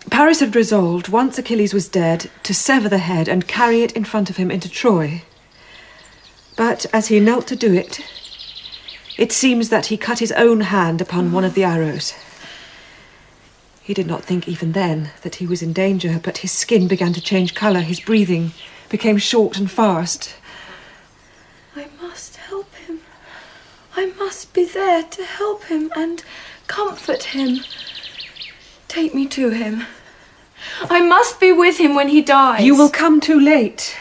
Paris had resolved, once Achilles was dead, to sever the head and carry it in front of him into Troy. But as he knelt to do it, it seems that he cut his own hand upon one of the arrows. He did not think even then that he was in danger, but his skin began to change colour, his breathing became short and fast. I must help him. I must be there to help him and comfort him. Take me to him. I must be with him when he dies. You will come too late.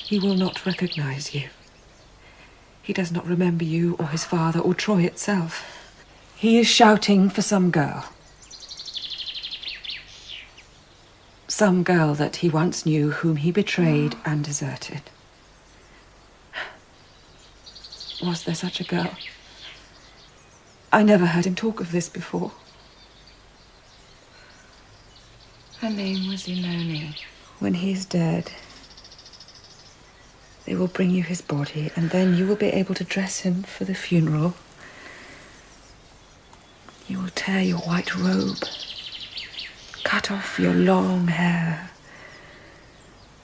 He will not recognize you. He does not remember you or his father or Troy itself. He is shouting for some girl. Some girl that he once knew, whom he betrayed and deserted. Was there such a girl? I never heard him talk of this before. Her name was Inoni. When he is dead, they will bring you his body, and then you will be able to dress him for the funeral. You will tear your white robe, cut off your long hair,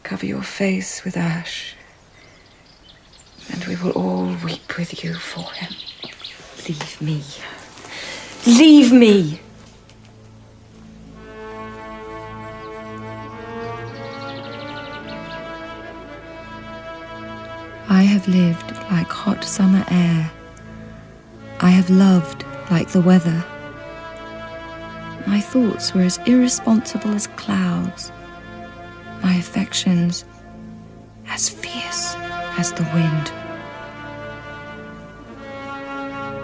cover your face with ash, and we will all weep with you for him. Leave me. Leave me! I have lived like hot summer air. I have loved like the weather. My thoughts were as irresponsible as clouds. My affections as fierce as the wind.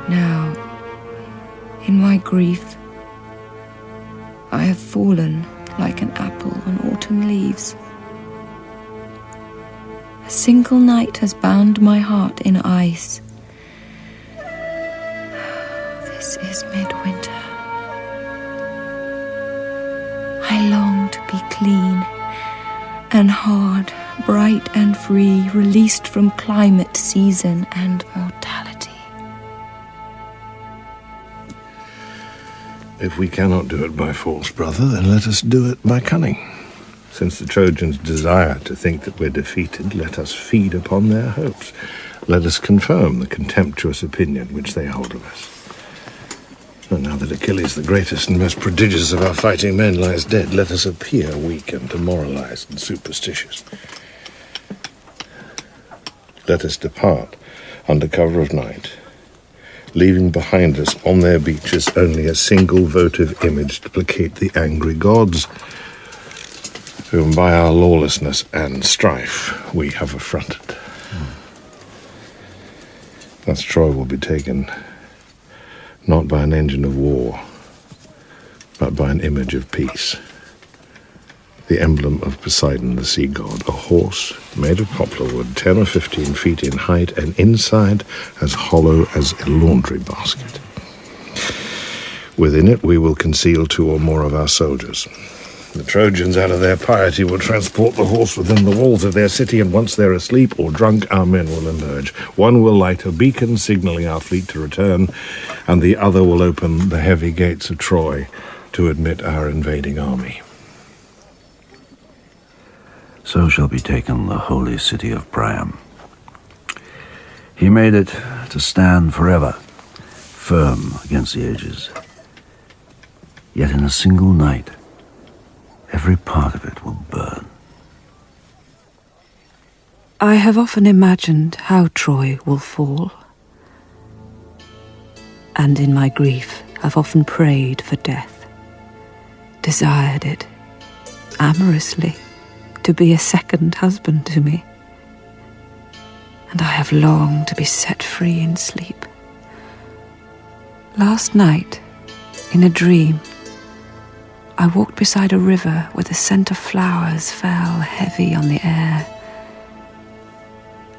Now, in my grief, I have fallen like an apple on autumn leaves. A single night has bound my heart in ice. This is midwinter. I long to be clean and hard, bright and free, released from climate, season, and mortality. If we cannot do it by force, brother, then let us do it by cunning. Since the Trojans desire to think that we're defeated, let us feed upon their hopes. Let us confirm the contemptuous opinion which they hold of us. And now that Achilles, the greatest and most prodigious of our fighting men, lies dead, let us appear weak and demoralized and superstitious. Let us depart under cover of night, leaving behind us on their beaches only a single votive image to placate the angry gods, whom by our lawlessness and strife we have affronted. Thus Troy will be taken not by an engine of war, but by an image of peace. The emblem of Poseidon, the sea god, a horse made of poplar wood, 10 or 15 feet in height, and inside as hollow as a laundry basket. Within it we will conceal 2 or more of our soldiers. The Trojans, out of their piety, will transport the horse within the walls of their city, and once they're asleep or drunk, our men will emerge. One will light a beacon signaling our fleet to return, and the other will open the heavy gates of Troy to admit our invading army. So shall be taken the holy city of Priam. He made it to stand forever, firm against the ages. Yet in a single night, every part of it will burn. I have often imagined how Troy will fall. And in my grief, I've often prayed for death, desired it, amorously, to be a second husband to me. And I have longed to be set free in sleep. Last night, in a dream, I walked beside a river where the scent of flowers fell heavy on the air.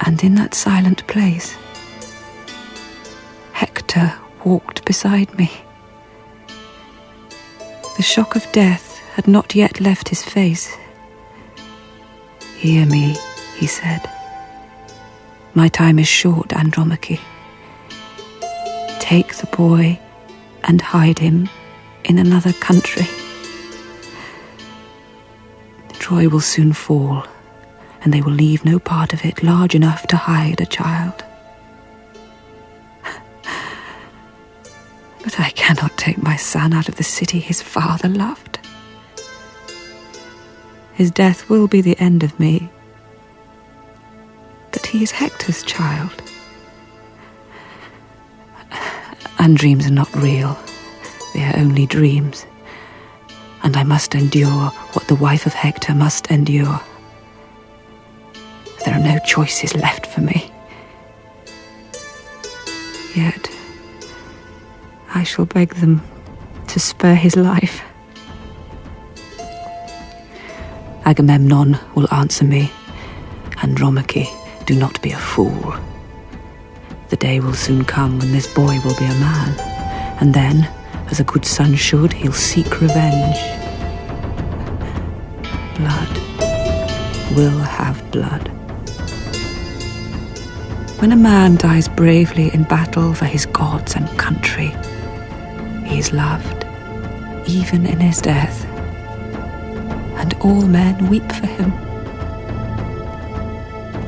And in that silent place, Hector walked beside me. The shock of death had not yet left his face. "Hear me," he said. "My time is short, Andromache. Take the boy and hide him in another country. Troy will soon fall, and they will leave no part of it large enough to hide a child. But I cannot take my son out of the city his father loved. His death will be the end of me, but he is Hector's child. And dreams are not real, they are only dreams. and I must endure what the wife of Hector must endure. There are no choices left for me. Yet, I shall beg them to spare his life. Agamemnon will answer me, Andromache, do not be a fool. The day will soon come when this boy will be a man, and then, as a good son should, he'll seek revenge. Blood will have blood. When a man dies bravely in battle for his gods and country, he is loved, even in his death, and all men weep for him.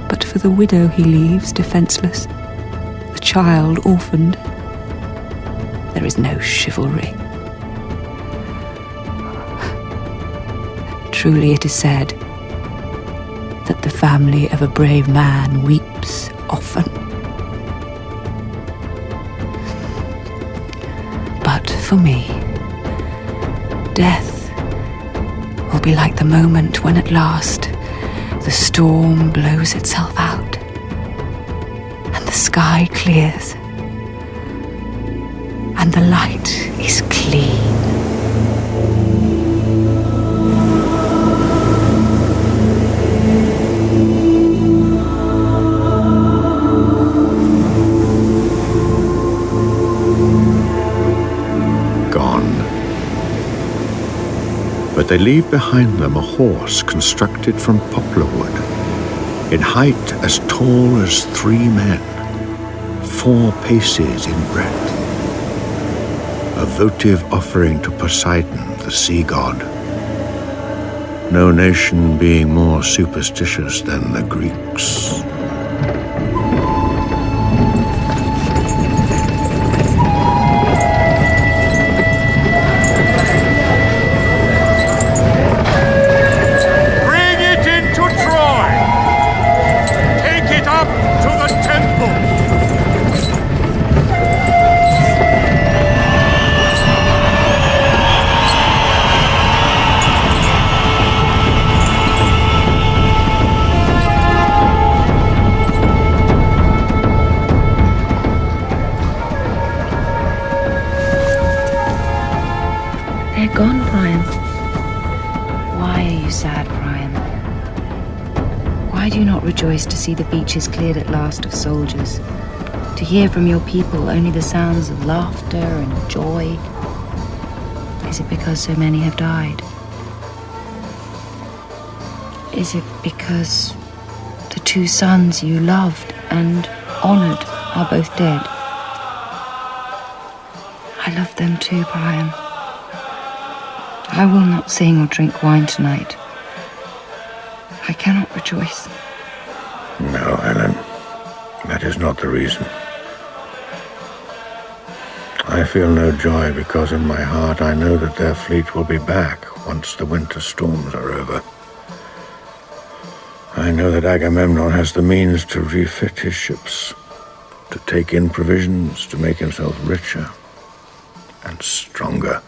But for the widow he leaves defenseless, the child orphaned, there is no chivalry. Truly it is said that the family of a brave man weeps often. But for me, death will be like the moment when at last the storm blows itself out and the sky clears and the light is clean. But they leave behind them a horse constructed from poplar wood, in height as tall as 3 men, 4 paces in breadth. A votive offering to Poseidon, the sea god. No nation being more superstitious than the Greeks. Gone, Priam. Why are you sad, Priam? Why do you not rejoice to see the beaches cleared at last of soldiers? To hear from your people only the sounds of laughter and joy? Is it because so many have died? Is it because the 2 sons you loved and honored are both dead? I love them too, Priam. I will not sing or drink wine tonight. I cannot rejoice. No, Helen. That is not the reason. I feel no joy because in my heart I know that their fleet will be back once the winter storms are over. I know that Agamemnon has the means to refit his ships, to take in provisions, to make himself richer and stronger.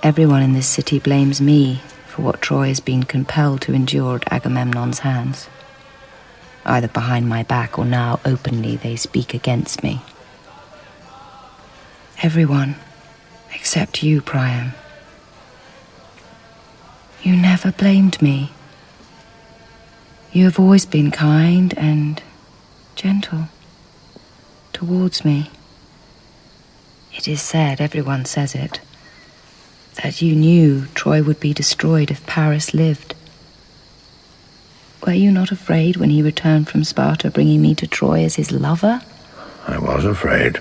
Everyone in this city blames me for what Troy has been compelled to endure at Agamemnon's hands. Either behind my back or now openly they speak against me. Everyone, except you, Priam. You never blamed me. You have always been kind and gentle towards me. It is said, everyone says it, that you knew Troy would be destroyed if Paris lived. Were you not afraid when he returned from Sparta, bringing me to Troy as his lover? I was afraid,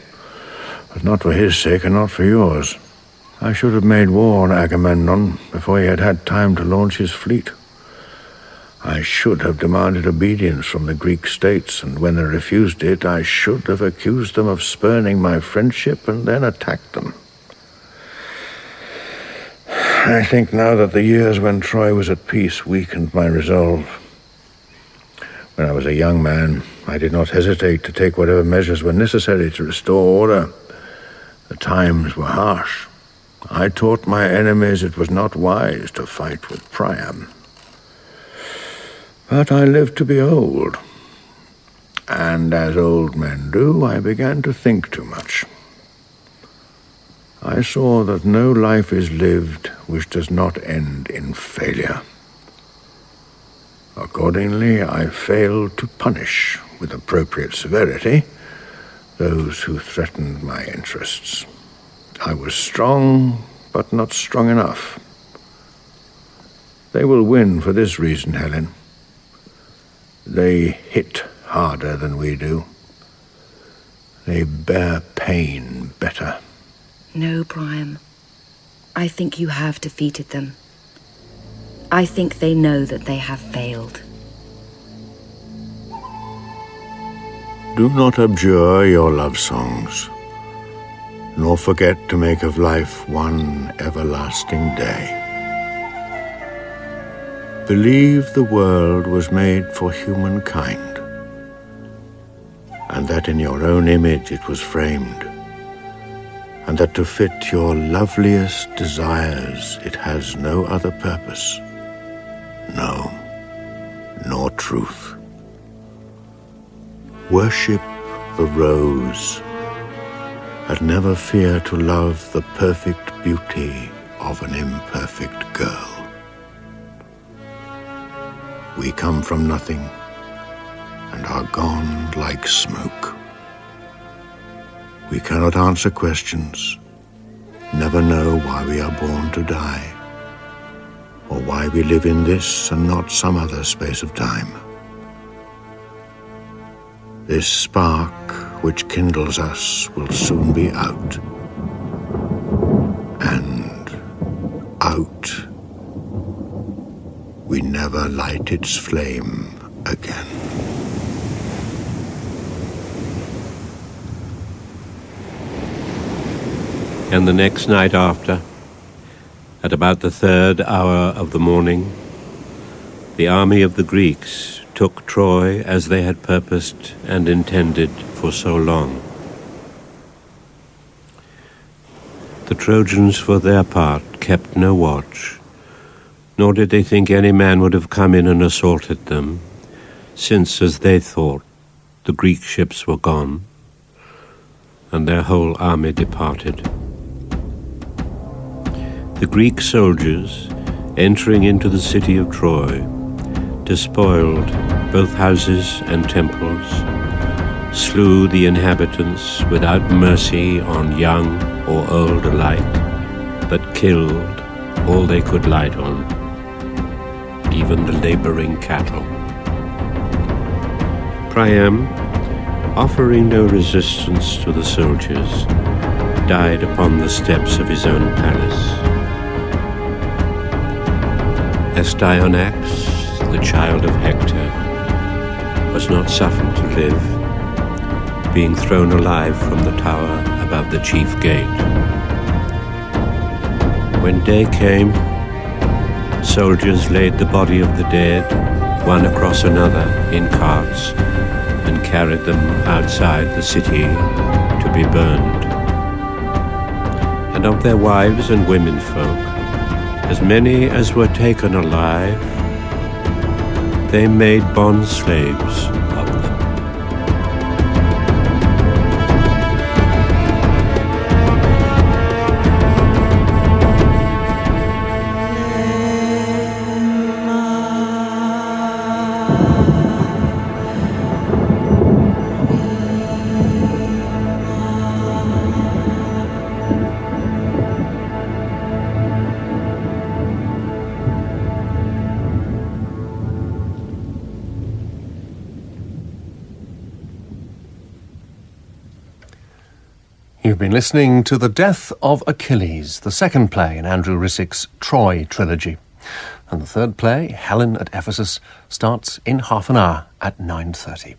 but not for his sake and not for yours. I should have made war on Agamemnon before he had had time to launch his fleet. I should have demanded obedience from the Greek states, and when they refused it, I should have accused them of spurning my friendship and then attacked them. I think now that the years when Troy was at peace weakened my resolve. When I was a young man, I did not hesitate to take whatever measures were necessary to restore order. The times were harsh. I taught my enemies it was not wise to fight with Priam. But I lived to be old, and as old men do, I began to think too much. I saw that no life is lived which does not end in failure. Accordingly, I failed to punish with appropriate severity those who threatened my interests. I was strong, but not strong enough. They will win for this reason, Helen. They hit harder than we do. They bear pain better. No, Priam. I think you have defeated them. I think they know that they have failed. Do not abjure your love songs, nor forget to make of life one everlasting day. Believe the world was made for humankind, and that in your own image it was framed, and that to fit your loveliest desires it has no other purpose, no, nor truth. Worship the rose, and never fear to love the perfect beauty of an imperfect girl. We come from nothing, and are gone like smoke. We cannot answer questions, never know why we are born to die, or why we live in this and not some other space of time. This spark which kindles us will soon be out, and out. We never light its flame again. And the next night after, at about the 3rd hour of the morning, the army of the Greeks took Troy as they had purposed and intended for so long. The Trojans, for their part, kept no watch, nor did they think any man would have come in and assaulted them, since, as they thought, the Greek ships were gone, and their whole army departed. The Greek soldiers, entering into the city of Troy, despoiled both houses and temples, slew the inhabitants without mercy on young or old alike, but killed all they could light on, even the laboring cattle. Priam, offering no resistance to the soldiers, died upon the steps of his own palace. Astyanax, the child of Hector, was not suffered to live, being thrown alive from the tower above the chief gate. When day came, soldiers laid the body of the dead, one across another, in carts, and carried them outside the city to be burned. And of their wives and womenfolk, as many as were taken alive, they made bond slaves of them. You've been listening to The Death of Achilles, the second play in Andrew Rissik's Troy trilogy. And the third play, Helen at Ephesus, starts in half an hour at 9:30.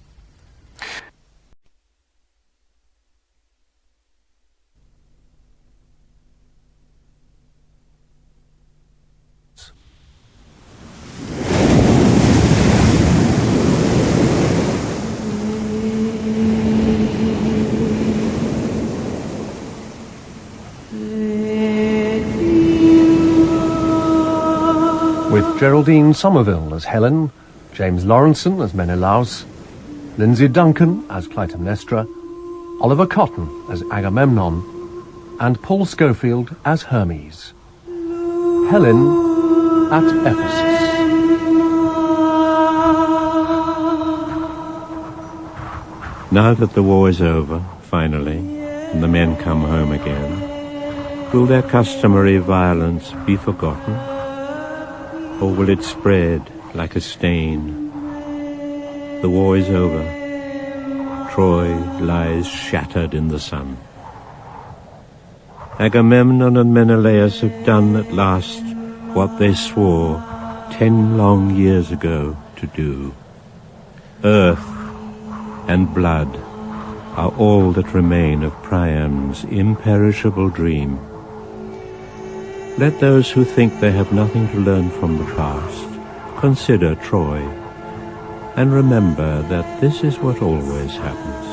with Geraldine Somerville as Helen, James Lawrenson as Menelaus, Lindsay Duncan as Clytemnestra, Oliver Cotton as Agamemnon, and Paul Schofield as Hermes. Helen at Ephesus. Now that the war is over, finally, and the men come home again, will their customary violence be forgotten? Or will it spread like a stain? The war is over. Troy lies shattered in the sun. Agamemnon and Menelaus have done at last what they swore 10 long years ago to do. Earth and blood are all that remain of Priam's imperishable dream. Let those who think they have nothing to learn from the past consider Troy, and remember that this is what always happens.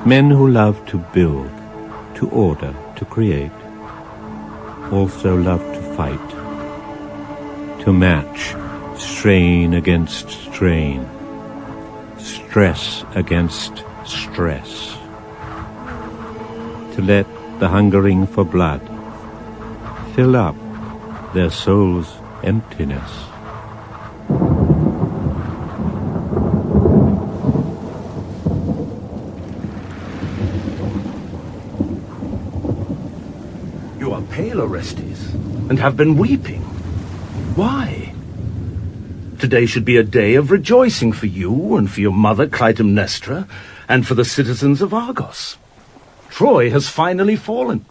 Men who love to build, to order, to create, also love to fight, to match strain against strain, stress against stress, to let the hungering for blood fill up their soul's emptiness. You are pale, Orestes, and have been weeping. Why? Today should be a day of rejoicing for you and for your mother Clytemnestra and for the citizens of Argos. Troy has finally fallen.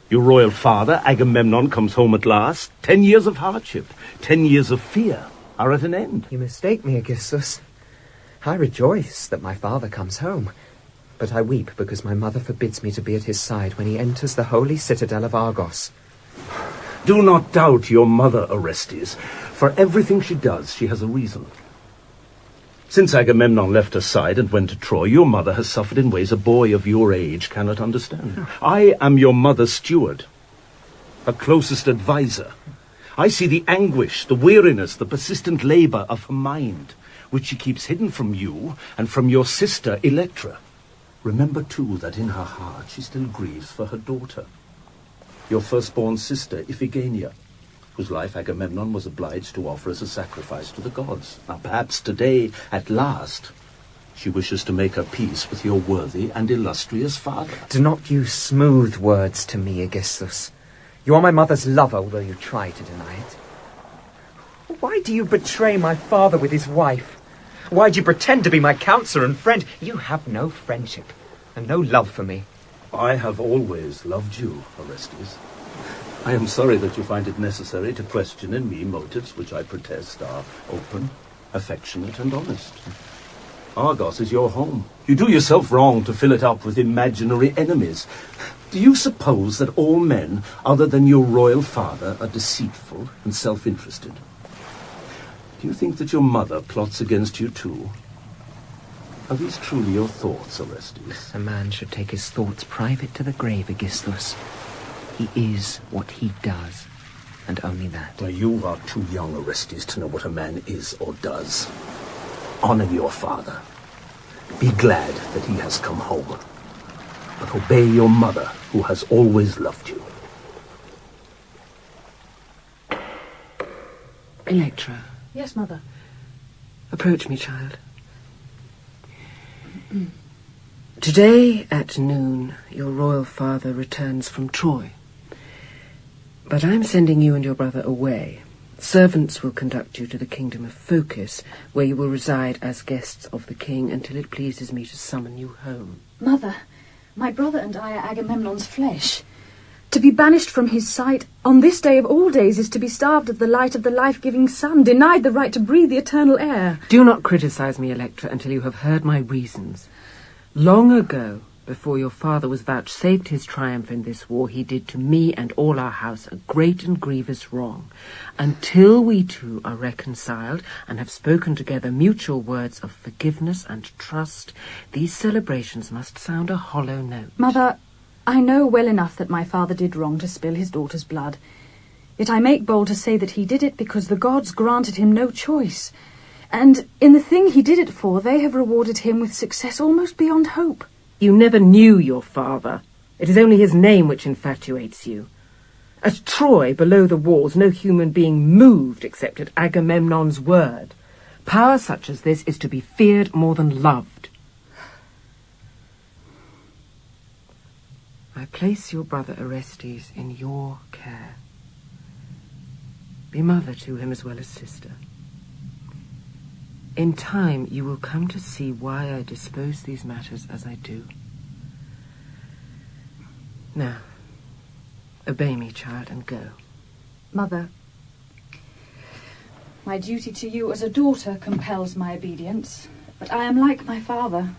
Your royal father, Agamemnon, comes home at last. 10 years of hardship, 10 years of fear are at an end. You mistake me, Aegisthus. I rejoice that my father comes home, but I weep because my mother forbids me to be at his side when he enters the holy citadel of Argos. Do not doubt your mother, Orestes. For everything she does, she has a reason. Since Agamemnon left her side and went to Troy, your mother has suffered in ways a boy of your age cannot understand. I am your mother's steward, her closest advisor. I see the anguish, the weariness, the persistent labor of her mind, which she keeps hidden from you and from your sister, Electra. Remember, too, that in her heart she still grieves for her daughter, your firstborn sister, Iphigenia, whose life Agamemnon was obliged to offer as a sacrifice to the gods. Now, perhaps today, at last, she wishes to make her peace with your worthy and illustrious father. Do not use smooth words to me, Aegisthus. You are my mother's lover, although you try to deny it. Why do you betray my father with his wife? Why do you pretend to be my counselor and friend? You have no friendship and no love for me. I have always loved you, Orestes. I am sorry that you find it necessary to question in me motives which I protest are open, affectionate, and honest. Argos is your home. You do yourself wrong to fill it up with imaginary enemies. Do you suppose that all men, other than your royal father, are deceitful and self-interested? Do you think that your mother plots against you too? Are these truly your thoughts, Orestes? A man should take his thoughts private to the grave, Aegisthus. He is what he does, and only that. Well, you are too young, Orestes, to know what a man is or does. Honor your father. Be glad that he has come home. But obey your mother, who has always loved you. Electra. Yes, Mother. Approach me, child. Today at noon, your royal father returns from Troy. But I'm sending you and your brother away. Servants will conduct you to the kingdom of Phocis, where you will reside as guests of the king until it pleases me to summon you home. Mother, my brother and I are Agamemnon's flesh. To be banished from his sight on this day of all days is to be starved of the light of the life-giving sun, denied the right to breathe the eternal air. Do not criticize me, Electra, until you have heard my reasons. Long ago, before your father was vouchsafed his triumph in this war, he did to me and all our house a great and grievous wrong. Until we two are reconciled and have spoken together mutual words of forgiveness and trust, these celebrations must sound a hollow note. Mother, I know well enough that my father did wrong to spill his daughter's blood. Yet I make bold to say that he did it because the gods granted him no choice. And in the thing he did it for, they have rewarded him with success almost beyond hope. You never knew your father. It is only his name which infatuates you. At Troy, below the walls, no human being moved except at Agamemnon's word. Power such as this is to be feared more than loved. I place your brother Orestes in your care. Be mother to him as well as sister. In time, you will come to see why I dispose these matters as I do. Now, obey me, child, and go. Mother, my duty to you as a daughter compels my obedience, but I am like my father.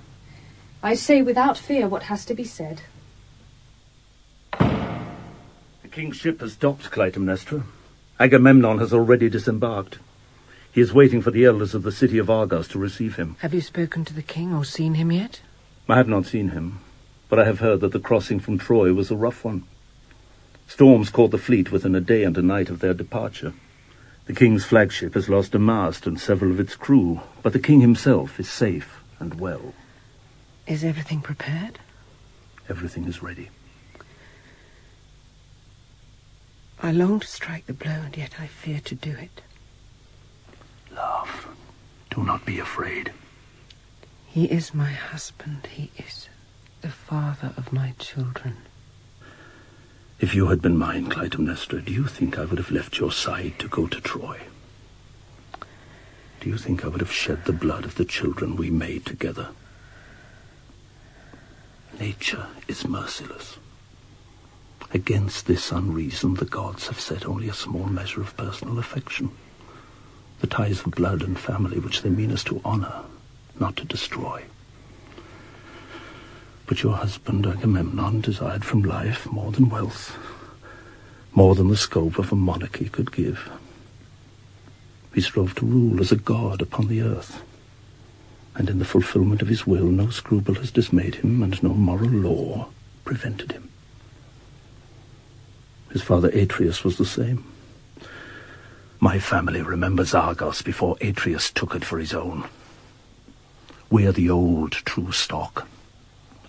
I say without fear what has to be said. The king's ship has docked, Clytemnestra. Agamemnon has already disembarked. He is waiting for the elders of the city of Argos to receive him. Have you spoken to the king or seen him yet? I have not seen him, but I have heard that the crossing from Troy was a rough one. Storms caught the fleet within a day and a night of their departure. The king's flagship has lost a mast and several of its crew, but the king himself is safe and well. Is everything prepared? Everything is ready. I long to strike the blow, and yet I fear to do it. Love, do not be afraid. He is my husband. He is the father of my children. If you had been mine, Clytemnestra, do you think I would have left your side to go to Troy? Do you think I would have shed the blood of the children we made together? Nature is merciless. Against this unreason, the gods have set only a small measure of personal affection. The ties of blood and family which they mean us to honor, not to destroy. But your husband, Agamemnon, desired from life more than wealth, more than the scope of a monarchy could give. He strove to rule as a god upon the earth, and in the fulfillment of his will no scruple has dismayed him, and no moral law prevented him. His father Atreus was the same. My family remembers Argos before Atreus took it for his own. We are the old true stock,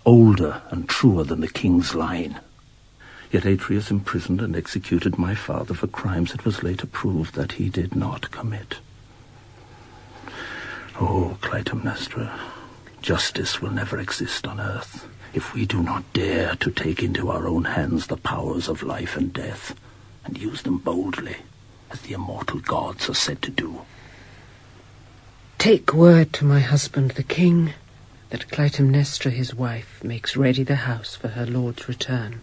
older and truer than the king's line. Yet Atreus imprisoned and executed my father for crimes it was later proved that he did not commit. Oh, Clytemnestra, justice will never exist on earth if we do not dare to take into our own hands the powers of life and death, and use them boldly, as the immortal gods are said to do. Take word to my husband the king, that Clytemnestra his wife makes ready the house for her lord's return.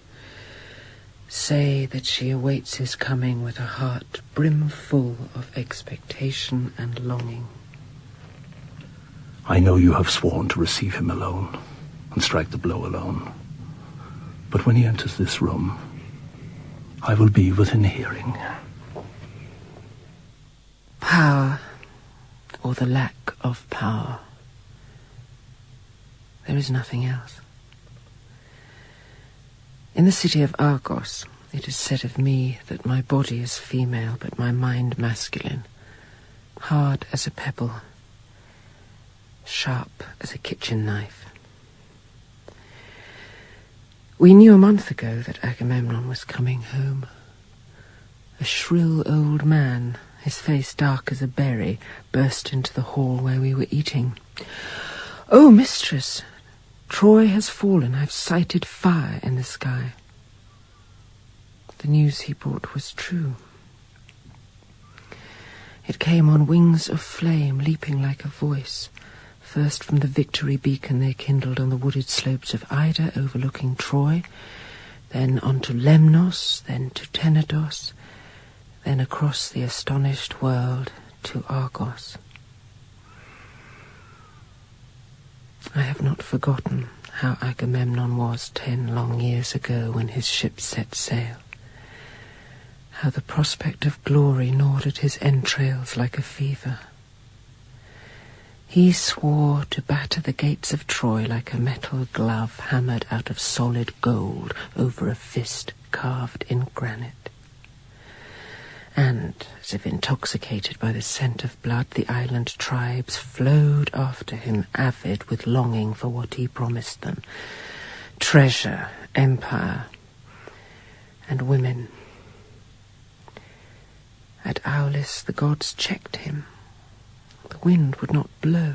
Say that she awaits his coming with a heart brimful of expectation and longing. I know you have sworn to receive him alone, and strike the blow alone. But when he enters this room, I will be within hearing. Power, or the lack of power. There is nothing else. In the city of Argos, it is said of me that my body is female, but my mind masculine, hard as a pebble, sharp as a kitchen knife. We knew a month ago that Agamemnon was coming home. A shrill old man, his face dark as a berry, burst into the hall where we were eating. "Oh, mistress, Troy has fallen. I've sighted fire in the sky." The news he brought was true. It came on wings of flame, leaping like a voice, first from the victory beacon they kindled on the wooded slopes of Ida overlooking Troy, then on to Lemnos, then to Tenedos, then across the astonished world to Argos. I have not forgotten how Agamemnon was 10 long years ago when his ship set sail, how the prospect of glory gnawed at his entrails like a fever. He swore to batter the gates of Troy like a metal glove hammered out of solid gold over a fist carved in granite. And, as if intoxicated by the scent of blood, the island tribes flowed after him, avid with longing for what he promised them: treasure, empire, and women. At Aulis, the gods checked him. The wind would not blow.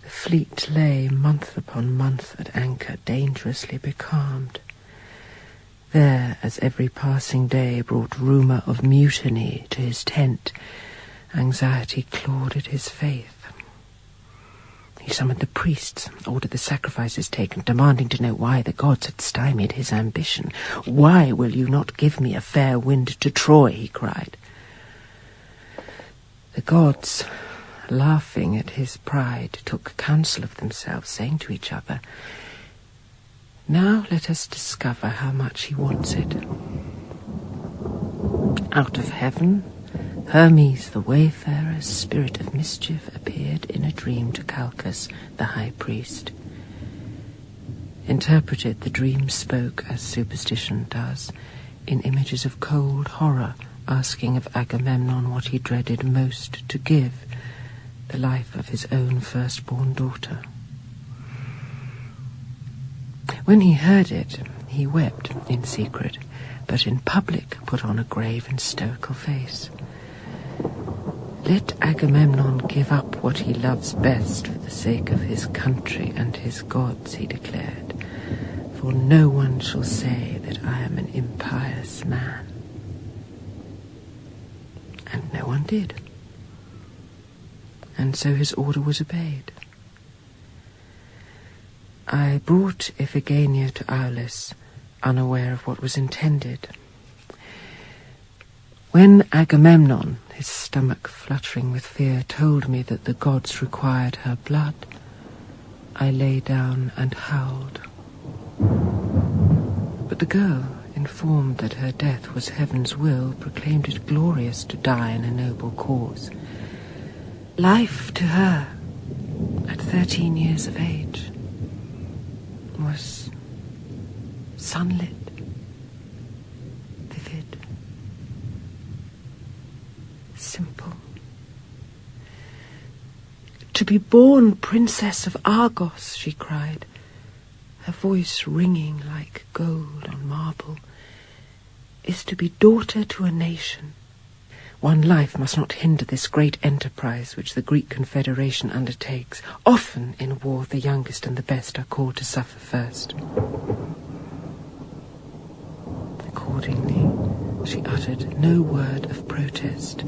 The fleet lay month upon month at anchor, dangerously becalmed. There, as every passing day brought rumour of mutiny to his tent, anxiety clawed at his faith. He summoned the priests, ordered the sacrifices taken, demanding to know why the gods had stymied his ambition. "Why will you not give me a fair wind to Troy?" he cried. The gods, laughing at his pride, took counsel of themselves, saying to each other, "Now let us discover how much he wants it." Out of heaven, Hermes, the wayfarer, spirit of mischief, appeared in a dream to Calchas, the high priest. Interpreted, the dream spoke, as superstition does, in images of cold horror, asking of Agamemnon what he dreaded most to give, the life of his own firstborn daughter. When he heard it, he wept in secret, but in public put on a grave and stoical face. Let Agamemnon give up what he loves best for the sake of his country and his gods, he declared, for no one shall say that I am an impious man. And no one did. And so his order was obeyed. I brought Iphigenia to Aulis, unaware of what was intended. When Agamemnon, his stomach fluttering with fear, told me that the gods required her blood, I lay down and howled. But the girl, informed that her death was heaven's will, proclaimed it glorious to die in a noble cause. Life to her, at 13 years of age, was sunlit, vivid, simple. To be born Princess of Argos, she cried, her voice ringing like gold on marble, is to be daughter to a nation. One life must not hinder this great enterprise which the Greek Confederation undertakes. Often in war the youngest and the best are called to suffer first. Accordingly, she uttered no word of protest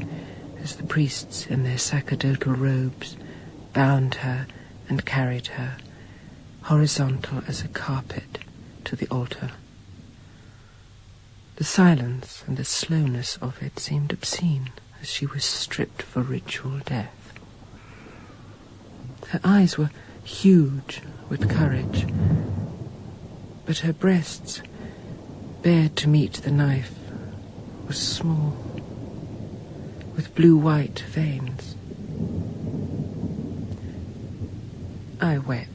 as the priests in their sacerdotal robes bound her and carried her, horizontal as a carpet, to the altar. The silence and the slowness of it seemed obscene as she was stripped for ritual death. Her eyes were huge with courage, but her breasts, bared to meet the knife, were small, with blue-white veins. I wept.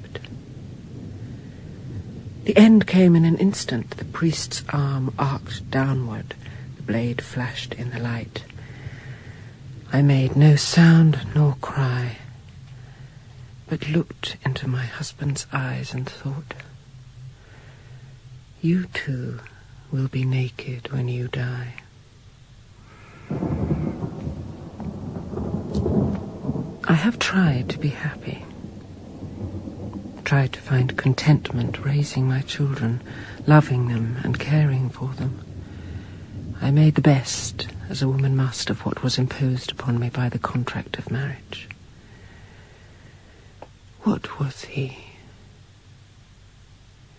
The end came in an instant. The priest's arm arced downward. The blade flashed in the light. I made no sound nor cry, but looked into my husband's eyes and thought, you too will be naked when you die. I have tried to be happy. Tried to find contentment raising my children, loving them and caring for them. I made the best, as a woman must, of what was imposed upon me by the contract of marriage. What was he?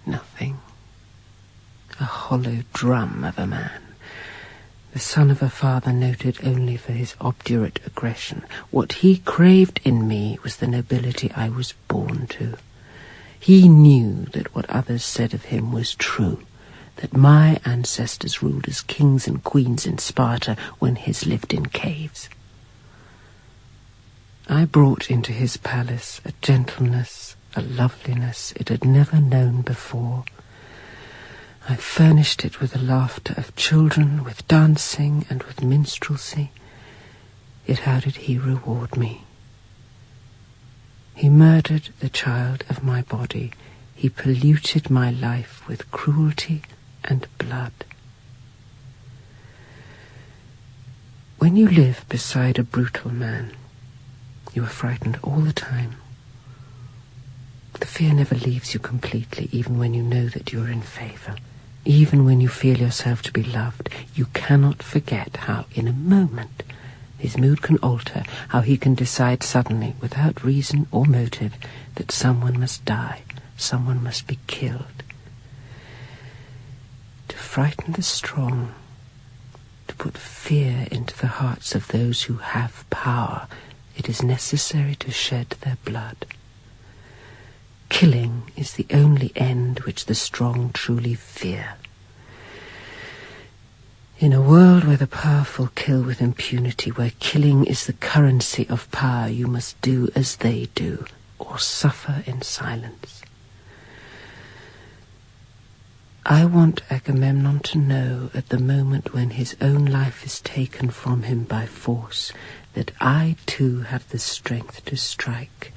Nothing. A hollow drum of a man. The son of a father noted only for his obdurate aggression. What he craved in me was the nobility I was born to. He knew that what others said of him was true, that my ancestors ruled as kings and queens in Sparta when his lived in caves. I brought into his palace a gentleness, a loveliness it had never known before. I furnished it with the laughter of children, with dancing and with minstrelsy. Yet how did he reward me? He murdered the child of my body. He polluted my life with cruelty and blood. When you live beside a brutal man, you are frightened all the time. The fear never leaves you completely, even when you know that you're in favour. Even when you feel yourself to be loved, you cannot forget how, in a moment, his mood can alter, how he can decide suddenly, without reason or motive, that someone must die, someone must be killed. To frighten the strong, to put fear into the hearts of those who have power, it is necessary to shed their blood. Killing is the only end which the strong truly fear. In a world where the powerful kill with impunity, where killing is the currency of power, you must do as they do, or suffer in silence. I want Agamemnon to know at the moment when his own life is taken from him by force, that I too have the strength to strike,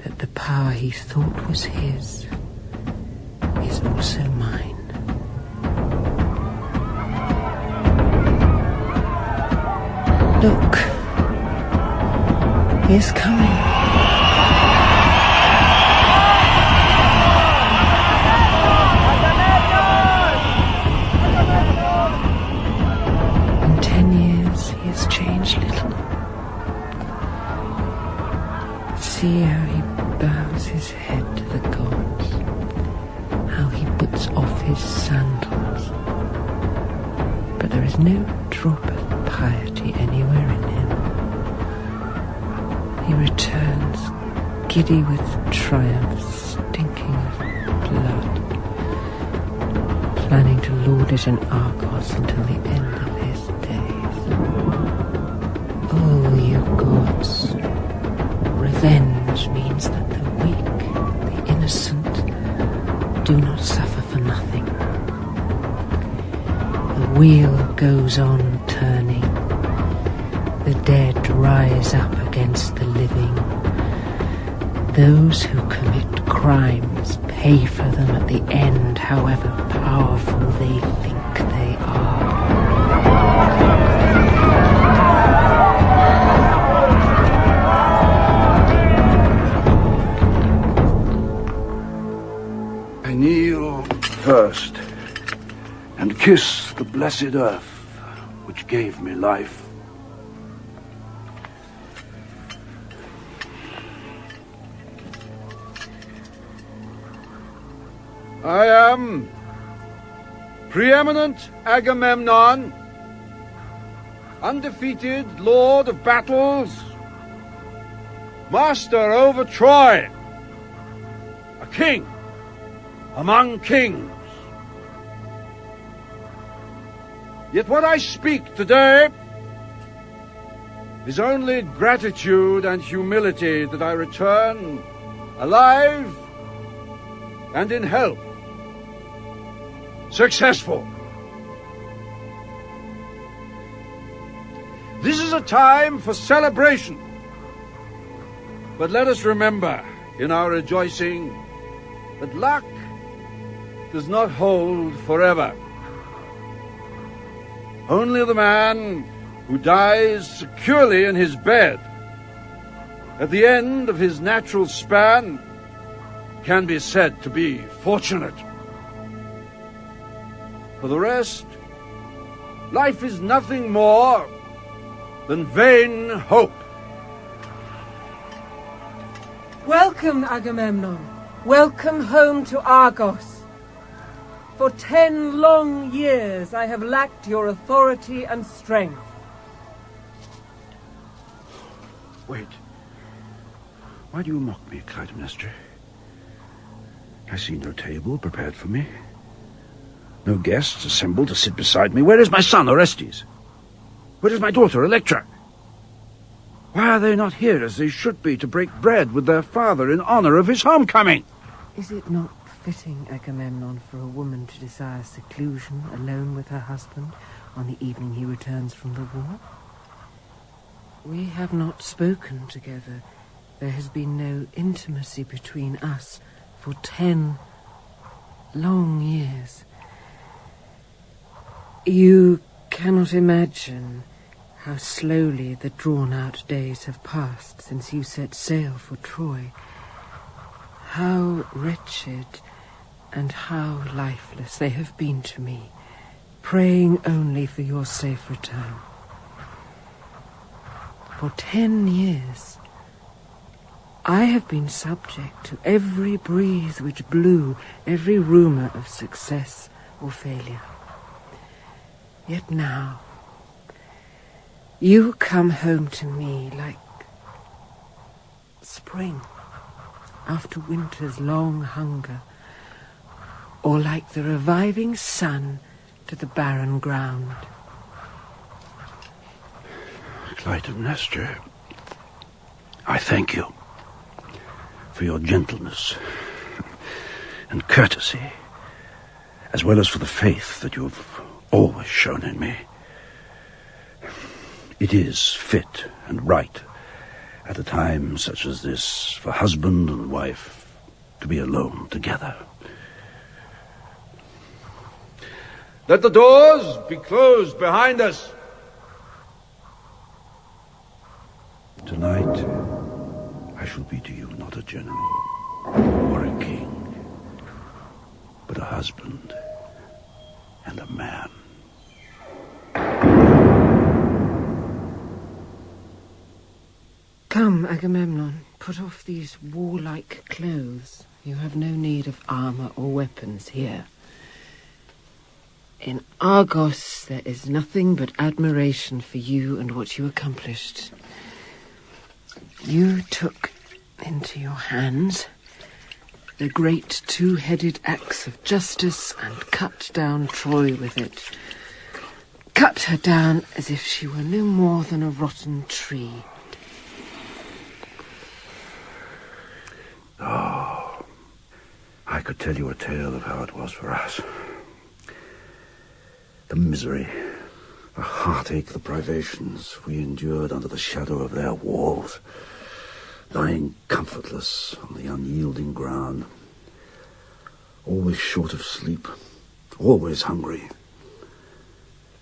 that the power he thought was his is also mine. Look, he is coming. In 10 years, he has changed little. See how he bows his head to the gods, how he puts off his sandals. But there is no drop of piety anywhere in him. He returns, giddy with triumph, stinking of blood, planning to lord it in Argos until the end of his days. Oh, you gods! Revenge means that the weak, the innocent, do not suffer for nothing. The wheel goes on turning. The dead rise up against the living. Those who commit crimes pay for them at the end, however powerful they think they are. I kneel first and kiss the blessed earth which gave me life. I am preeminent Agamemnon, undefeated lord of battles, master over Troy, a king among kings. Yet what I speak today is only gratitude and humility that I return alive and in health, successful. This is a time for celebration, but let us remember in our rejoicing that luck does not hold forever. Only the man who dies securely in his bed at the end of his natural span can be said to be fortunate. For the rest, life is nothing more than vain hope. Welcome, Agamemnon. Welcome home to Argos. For 10 long years I have lacked your authority and strength. Wait. Why do you mock me, Clytemnestra? I see no table prepared for me. No guests assembled to sit beside me. Where is my son, Orestes? Where is my daughter, Electra? Why are they not here as they should be to break bread with their father in honor of his homecoming? Is it not fitting, Agamemnon, for a woman to desire seclusion alone with her husband on the evening he returns from the war. We have not spoken together. There has been no intimacy between us for 10 long years. You cannot imagine how slowly the drawn-out days have passed since you set sail for Troy. How wretched and how lifeless they have been to me, praying only for your safe return. For 10 years, I have been subject to every breeze which blew, every rumour of success or failure. Yet now, you come home to me like spring after winter's long hunger, or like the reviving sun to the barren ground. Clytemnestra, I thank you for your gentleness and courtesy, as well as for the faith that you have always shown in me. It is fit and right at a time such as this for husband and wife to be alone together. Let the doors be closed behind us. Tonight, I shall be to you not a general or a king, but a husband and a man. Come, Agamemnon, put off these warlike clothes. You have no need of armour or weapons here. In Argos, there is nothing but admiration for you and what you accomplished. You took into your hands the great two-headed axe of justice and cut down Troy with it. Cut her down as if she were no more than a rotten tree. Oh, I could tell you a tale of how it was for us. The misery, the heartache, the privations we endured under the shadow of their walls, lying comfortless on the unyielding ground, always short of sleep, always hungry.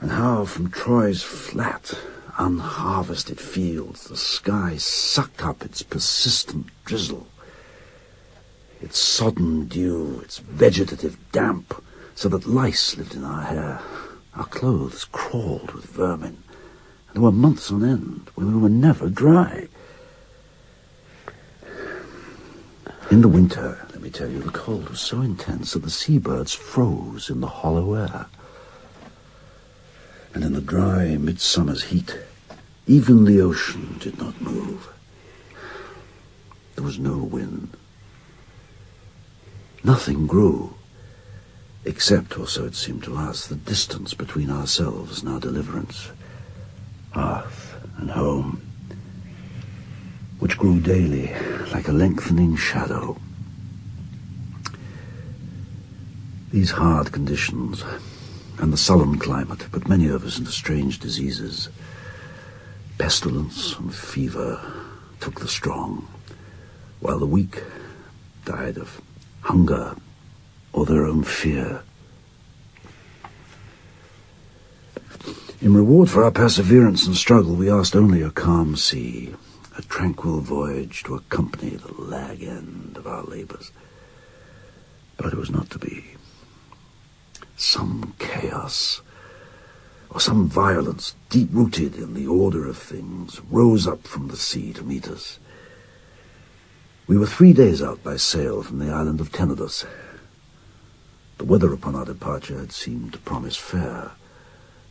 And how from Troy's flat, unharvested fields the sky sucked up its persistent drizzle, its sodden dew, its vegetative damp, so that lice lived in our hair. Our clothes crawled with vermin, and there were months on end when we were never dry. In the winter, let me tell you, the cold was so intense that the seabirds froze in the hollow air. And in the dry midsummer's heat, even the ocean did not move. There was no wind. Nothing grew, except, or so it seemed to us, the distance between ourselves and our deliverance, hearth and home, which grew daily like a lengthening shadow. These hard conditions and the sullen climate put many of us into strange diseases. Pestilence and fever took the strong, while the weak died of hunger or their own fear. In reward for our perseverance and struggle, we asked only a calm sea, a tranquil voyage to accompany the lag end of our labours. But it was not to be. Some chaos, or some violence deep-rooted in the order of things, rose up from the sea to meet us. We were 3 days out by sail from the island of Tenedos. The weather upon our departure had seemed to promise fair.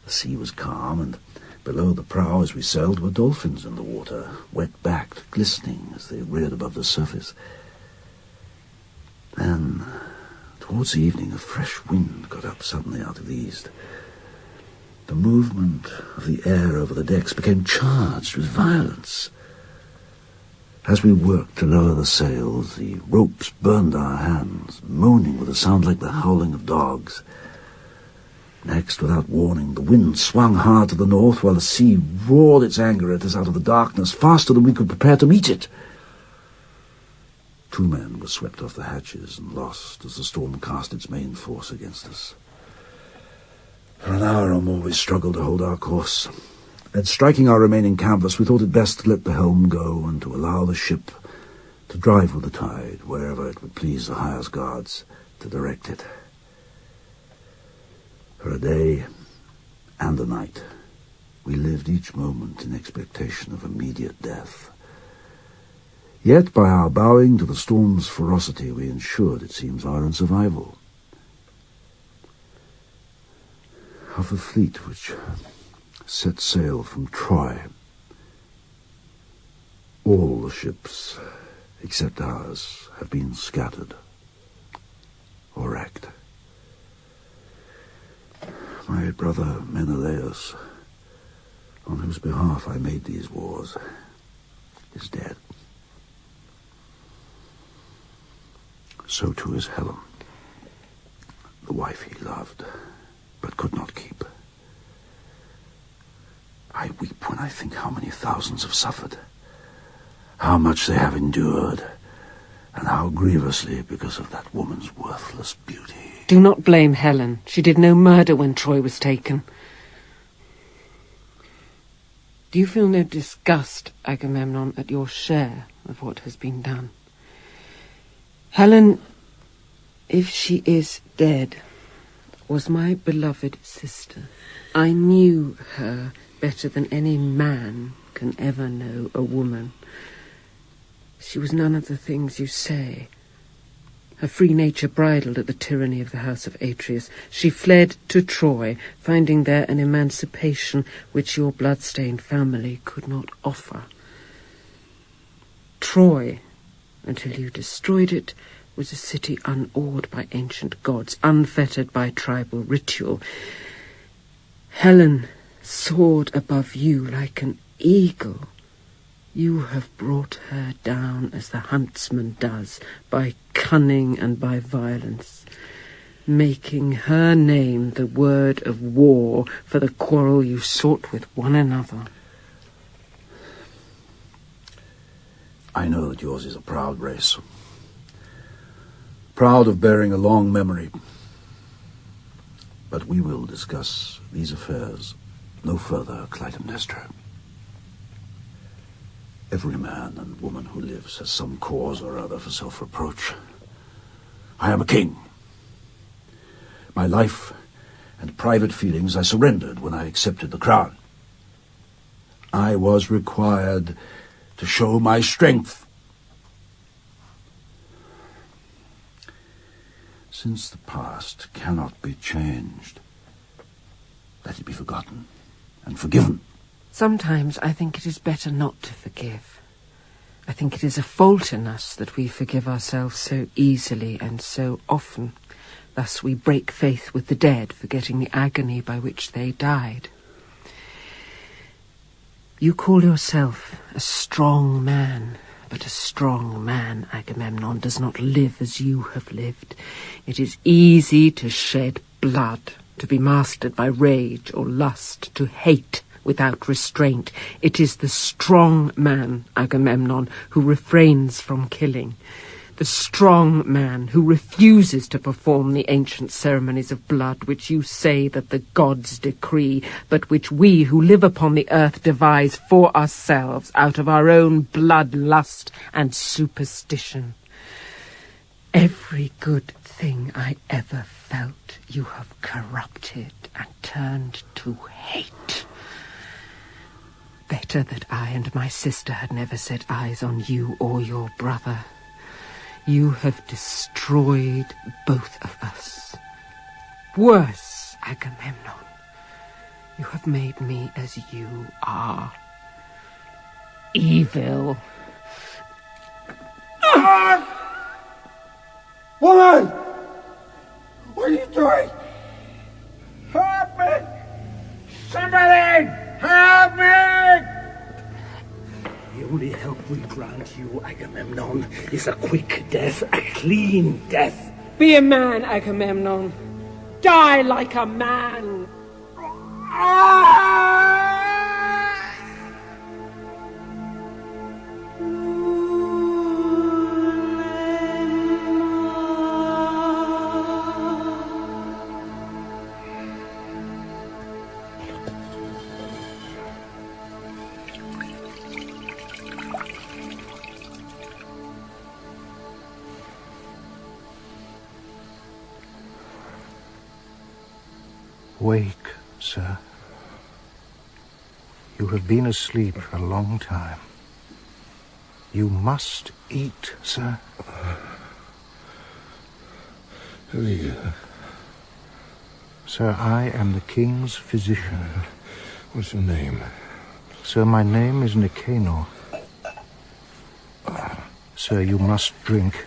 The sea was calm, and below the prow as we sailed were dolphins in the water, wet-backed, glistening as they reared above the surface. Then, towards the evening, a fresh wind got up suddenly out of the east. The movement of the air over the decks became charged with violence. As we worked to lower the sails, the ropes burned our hands, moaning with a sound like the howling of dogs. Next, without warning, the wind swung hard to the north while the sea roared its anger at us out of the darkness, faster than we could prepare to meet it. 2 men were swept off the hatches and lost as the storm cast its main force against us. For an hour or more we struggled to hold our course. Then, striking our remaining canvas, we thought it best to let the helm go and to allow the ship to drive with the tide wherever it would please the highest gods to direct it. For a day and a night, we lived each moment in expectation of immediate death. Yet by our bowing to the storm's ferocity, we ensured, it seems, our own survival. Of the fleet which set sail from Troy, all the ships, except ours, have been scattered or wrecked. My brother Menelaus, on whose behalf I made these wars, is dead. So too is Helen, the wife he loved, but could not keep. I weep when I think how many thousands have suffered, how much they have endured, and how grievously because of that woman's worthless beauty. Do not blame Helen. She did no murder when Troy was taken. Do you feel no disgust, Agamemnon, at your share of what has been done? Helen, if she is dead, was my beloved sister. I knew her better than any man can ever know a woman. She was none of the things you say. Her free nature bridled at the tyranny of the house of Atreus. She fled to Troy, finding there an emancipation which your blood-stained family could not offer. Troy, until you destroyed it, was a city unawed by ancient gods, unfettered by tribal ritual. Helen soared above you like an eagle. You have brought her down as the huntsman does, by cunning and by violence, making her name the word of war for the quarrel you sought with one another. I know that yours is a proud race, proud of bearing a long memory. But we will discuss these affairs no further, Clytemnestra. Every man and woman who lives has some cause or other for self-reproach. I am a king. My life and private feelings I surrendered when I accepted the crown. I was required to show my strength. Since the past cannot be changed, let it be forgotten and forgiven. Sometimes I think it is better not to forgive. I think it is a fault in us that we forgive ourselves so easily and so often. Thus we break faith with the dead, forgetting the agony by which they died. You call yourself a strong man, but a strong man, Agamemnon, does not live as you have lived. It is easy to shed blood, to be mastered by rage or lust, to hate without restraint. It is the strong man, Agamemnon, who refrains from killing. The strong man who refuses to perform the ancient ceremonies of blood which you say that the gods decree, but which we who live upon the earth devise for ourselves out of our own blood lust and superstition. Every good thing I ever felt you have corrupted and turned to hate. Better that I and my sister had never set eyes on you or your brother. You have destroyed both of us. Worse, Agamemnon, you have made me as you are. Evil. Woman! What are you doing? Help me! Somebody! Help me! The only help we grant you, Agamemnon, is a quick death, a clean death. Be a man, Agamemnon. Die like a man. Wake, sir. You have been asleep a long time. You must eat, sir. Who are you? Sir, I am the king's physician. What's your name? Sir, my name is Nicanor. Sir, you must drink.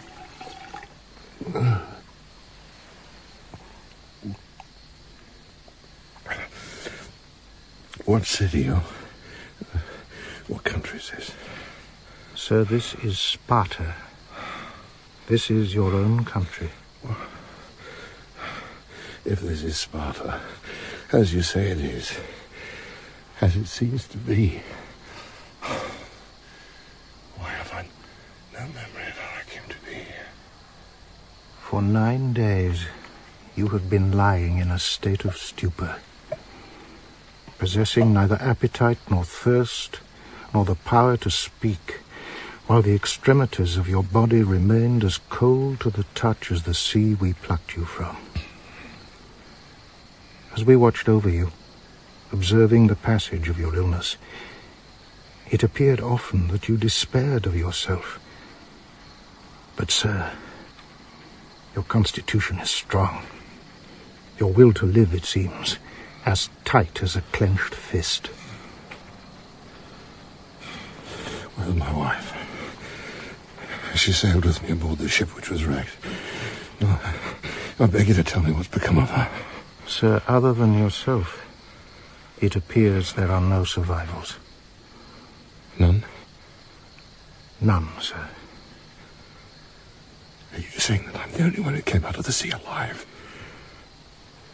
What city? What country is this? Sir, this is Sparta. This is your own country. If this is Sparta, as you say it is, as it seems to be, why have I no memory of how I came to be here? For 9 days, you have been lying in a state of stupor, possessing neither appetite nor thirst, nor the power to speak, while the extremities of your body remained as cold to the touch as the sea we plucked you from. As we watched over you, observing the passage of your illness, it appeared often that you despaired of yourself. But, sir, your constitution is strong. Your will to live, it seems, as tight as a clenched fist. Where's my wife? She sailed with me aboard the ship which was wrecked. No, I beg you to tell me what's become of her. Sir, other than yourself, it appears there are no survivals. None? None, sir. Are you saying that I'm the only one who came out of the sea alive?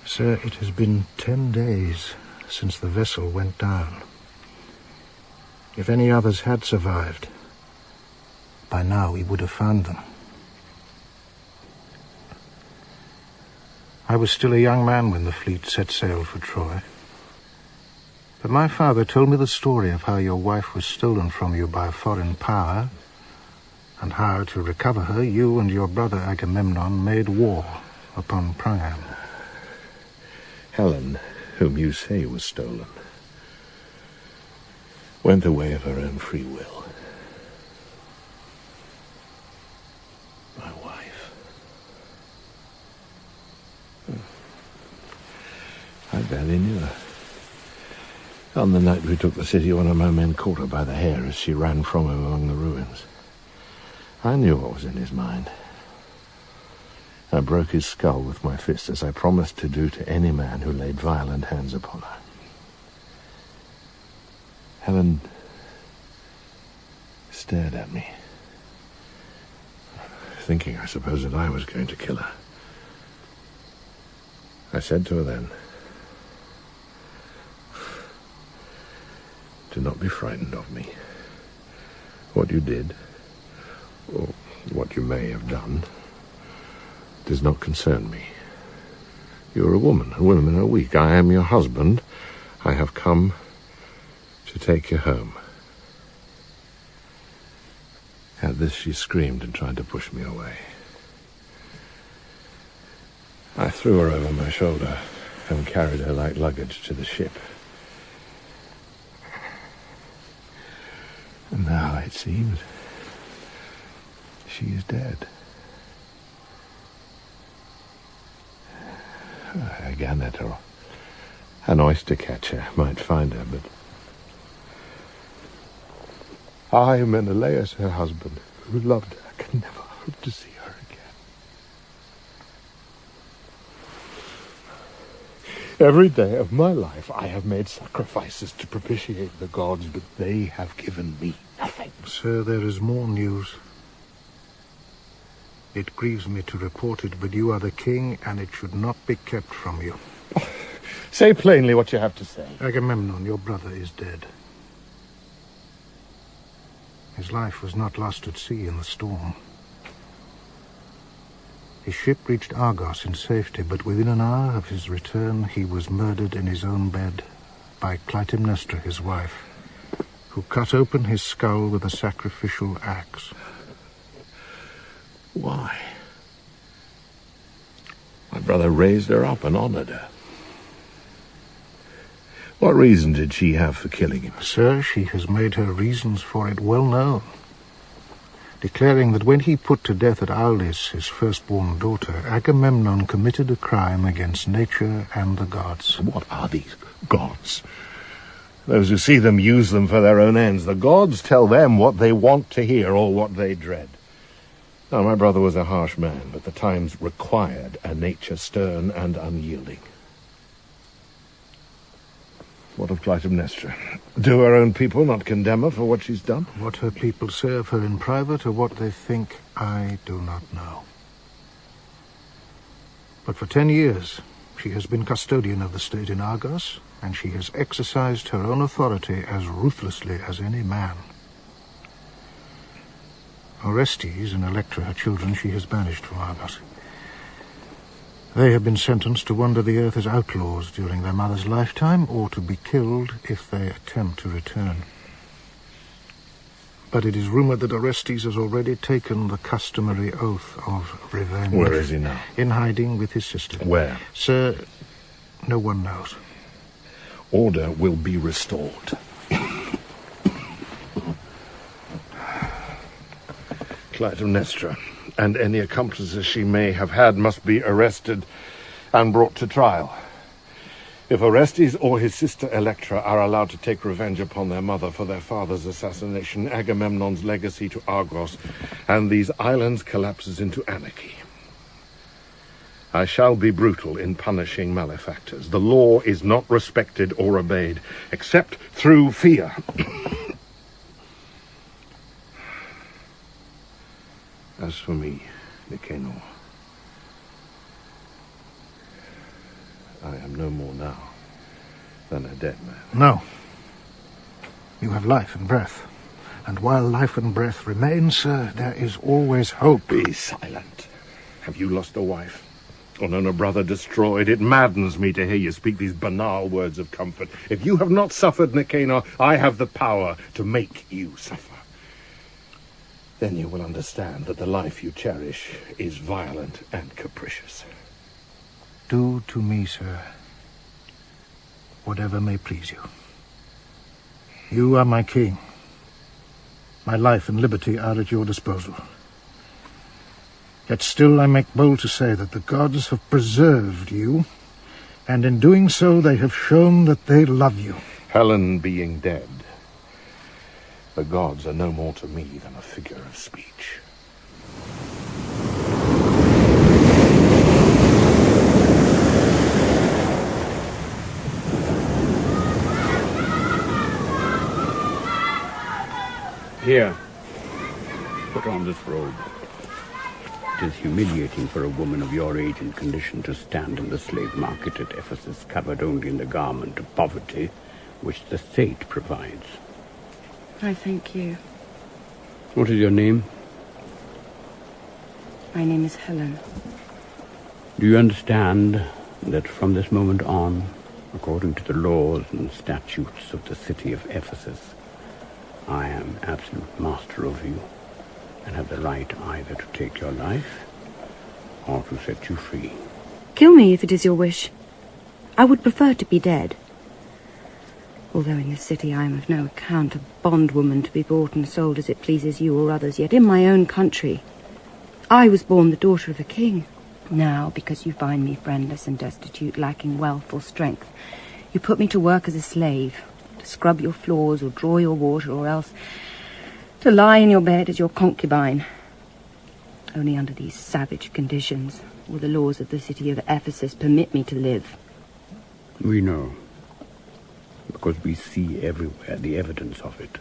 Sir, it has been 10 days since the vessel went down. If any others had survived, by now we would have found them. I was still a young man when the fleet set sail for Troy. But my father told me the story of how your wife was stolen from you by a foreign power, and how, to recover her, you and your brother Agamemnon made war upon Priam. Helen, whom you say was stolen, went away of her own free will. My wife. I barely knew her. On the night we took the city, one of my men caught her by the hair as she ran from him among the ruins. I knew what was in his mind. I broke his skull with my fist, as I promised to do to any man who laid violent hands upon her. Helen stared at me, thinking, I suppose, that I was going to kill her. I said to her then, "Do not be frightened of me. What you did, or what you may have done, does not concern me. You are a woman, and women are weak. I am your husband. I have come to take you home." At this she screamed and tried to push me away. I threw her over my shoulder and carried her like luggage to the ship. And now, it seems, she is dead. A gannet or an oyster catcher might find her, but I, Menelaus, her husband, who loved her, can never hope to see her again. Every day of my life I have made sacrifices to propitiate the gods, but they have given me nothing. Sir, there is more news. It grieves me to report it, but you are the king, and it should not be kept from you. Say plainly what you have to say. Agamemnon, your brother, is dead. His life was not lost at sea in the storm. His ship reached Argos in safety, but within an hour of his return he was murdered in his own bed by Clytemnestra, his wife, who cut open his skull with a sacrificial axe. Why? My brother raised her up and honored her. What reason did she have for killing him? Sir, she has made her reasons for it well known, declaring that when he put to death at Aulis his firstborn daughter, Agamemnon committed a crime against nature and the gods. What are these gods? Those who see them use them for their own ends. The gods tell them what they want to hear or what they dread. Now, my brother was a harsh man, but the times required a nature stern and unyielding. What of Clytemnestra? Do her own people not condemn her for what she's done? What her people say of her in private or what they think, I do not know. But for 10 years, she has been custodian of the state in Argos, and she has exercised her own authority as ruthlessly as any man. Orestes and Electra, her children, she has banished from Argos. They have been sentenced to wander the earth as outlaws during their mother's lifetime, or to be killed if they attempt to return. But it is rumored that Orestes has already taken the customary oath of revenge. Where is he now? In hiding with his sister. Where? Sir, no one knows. Order will be restored. Clytemnestra and any accomplices she may have had must be arrested and brought to trial. If Orestes or his sister Electra are allowed to take revenge upon their mother for their father's assassination, Agamemnon's legacy to Argos and these islands collapses into anarchy. I shall be brutal in punishing malefactors. The law is not respected or obeyed, except through fear. As for me, Nicanor, I am no more now than a dead man. No. You have life and breath. And while life and breath remain, sir, there is always hope. Be silent. Have you lost a wife? Or known a brother destroyed? It maddens me to hear you speak these banal words of comfort. If you have not suffered, Nicanor, I have the power to make you suffer. Then you will understand that the life you cherish is violent and capricious. Do to me, sir, whatever may please you. You are my king. My life and liberty are at your disposal. Yet still I make bold to say that the gods have preserved you, and in doing so they have shown that they love you. Helen being dead, the gods are no more to me than a figure of speech. Here, put on this robe. It is humiliating for a woman of your age and condition to stand in the slave market at Ephesus, covered only in the garment of poverty which the state provides. I thank you. What is your name? My name is Helen. Do you understand that from this moment on, according to the laws and statutes of the city of Ephesus, I am absolute master of you, and have the right either to take your life or to set you free? Kill me if it is your wish. I would prefer to be dead. Although in this city I am of no account, a bondwoman to be bought and sold as it pleases you or others, yet in my own country I was born the daughter of a king. Now, because you find me friendless and destitute, lacking wealth or strength, you put me to work as a slave, to scrub your floors or draw your water, or else to lie in your bed as your concubine. Only under these savage conditions will the laws of the city of Ephesus permit me to live. We know, because we see everywhere the evidence of it,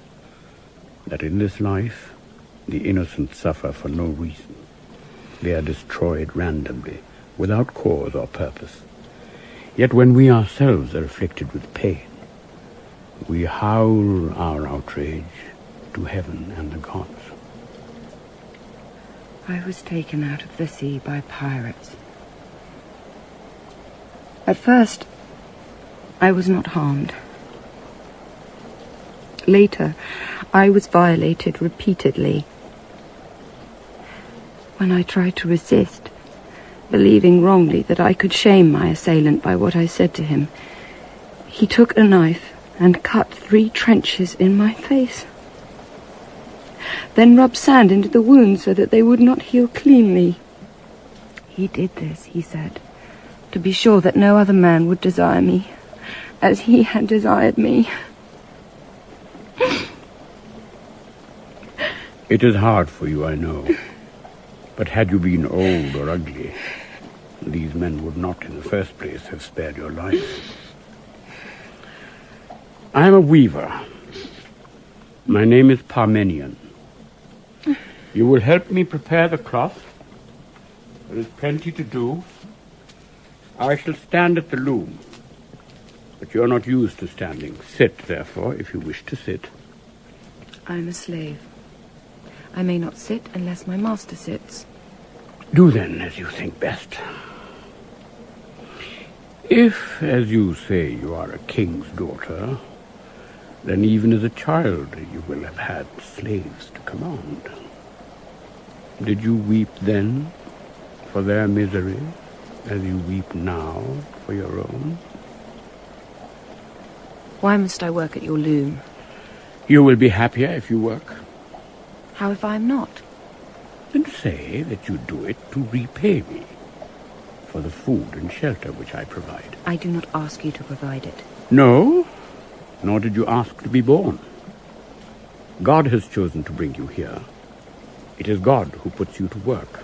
that in this life the innocent suffer for no reason. They are destroyed randomly, without cause or purpose. Yet when we ourselves are afflicted with pain, we howl our outrage to heaven and the gods. I was taken out of the sea by pirates. At first, I was not harmed. Later, I was violated repeatedly. When I tried to resist, believing wrongly that I could shame my assailant by what I said to him, he took a knife and cut 3 trenches in my face. Then rubbed sand into the wounds so that they would not heal cleanly. He did this, he said, to be sure that no other man would desire me, as he had desired me. It is hard for you, I know. But had you been old or ugly, these men would not in the first place have spared your life. I am a weaver. My name is Parmenion. You will help me prepare the cloth. There is plenty to do. I shall stand at the loom. But you are not used to standing. Sit, therefore, if you wish to sit. I am a slave. I may not sit unless my master sits. Do then as you think best. If, as you say, you are a king's daughter, then even as a child you will have had slaves to command. Did you weep then for their misery, as you weep now for your own? Why must I work at your loom? You will be happier if you work. How if I am not? Then say that you do it to repay me for the food and shelter which I provide. I do not ask you to provide it. No, nor did you ask to be born. God has chosen to bring you here. It is God who puts you to work.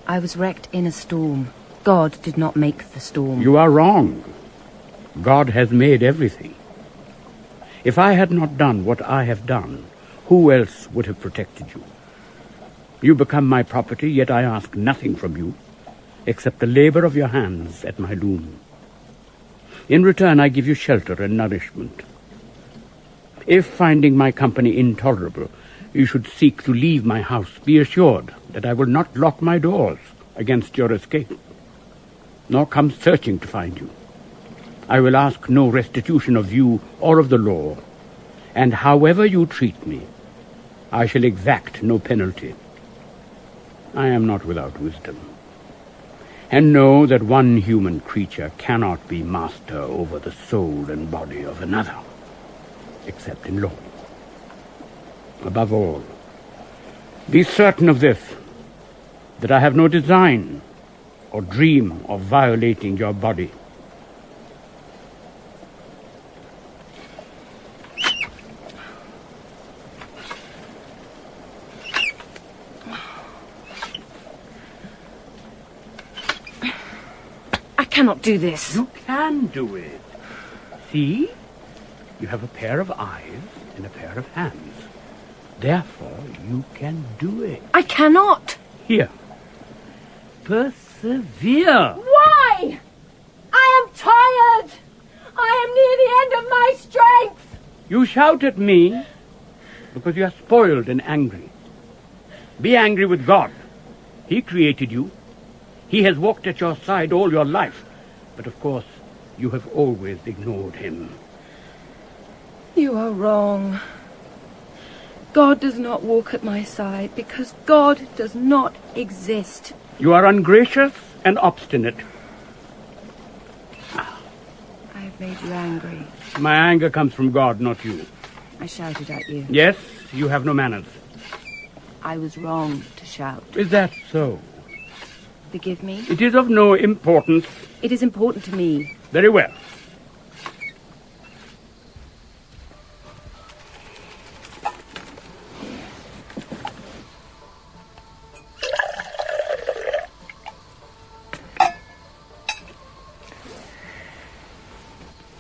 I was wrecked in a storm. God did not make the storm. You are wrong. God has made everything. If I had not done what I have done, who else would have protected you? You become my property, yet I ask nothing from you, except the labor of your hands at my loom. In return, I give you shelter and nourishment. If, finding my company intolerable, you should seek to leave my house, be assured that I will not lock my doors against your escape, nor come searching to find you. I will ask no restitution of you or of the law, and however you treat me, I shall exact no penalty. I am not without wisdom, and know that one human creature cannot be master over the soul and body of another, except in law. Above all, be certain of this, that I have no design or dream of violating your body. I cannot do this. You can do it. See? You have a pair of eyes and a pair of hands. Therefore, you can do it. I cannot. Here. Persevere. Why? I am tired. I am near the end of my strength. You shout at me because you are spoiled and angry. Be angry with God. He created you. He has walked at your side all your life. But of course, you have always ignored him. You are wrong. God does not walk at my side because God does not exist. You are ungracious and obstinate. I have made you angry. My anger comes from God, not you. I shouted at you. Yes, you have no manners. I was wrong to shout. Is that so? Forgive me. It is of no importance. It is important to me. Very well.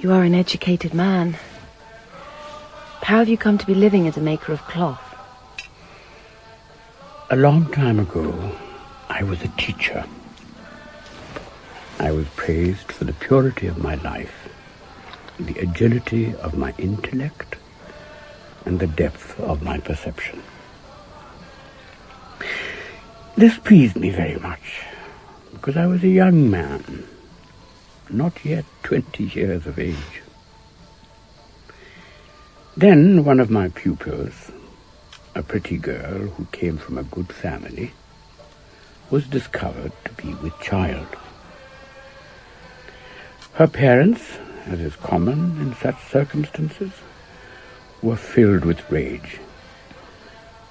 You are an educated man. How have you come to be living as a maker of cloth? A long time ago, I was a teacher. I was praised for the purity of my life, the agility of my intellect, and the depth of my perception. This pleased me very much, because I was a young man, not yet 20 years of age. Then one of my pupils, a pretty girl who came from a good family, was discovered to be with child. Her parents, as is common in such circumstances, were filled with rage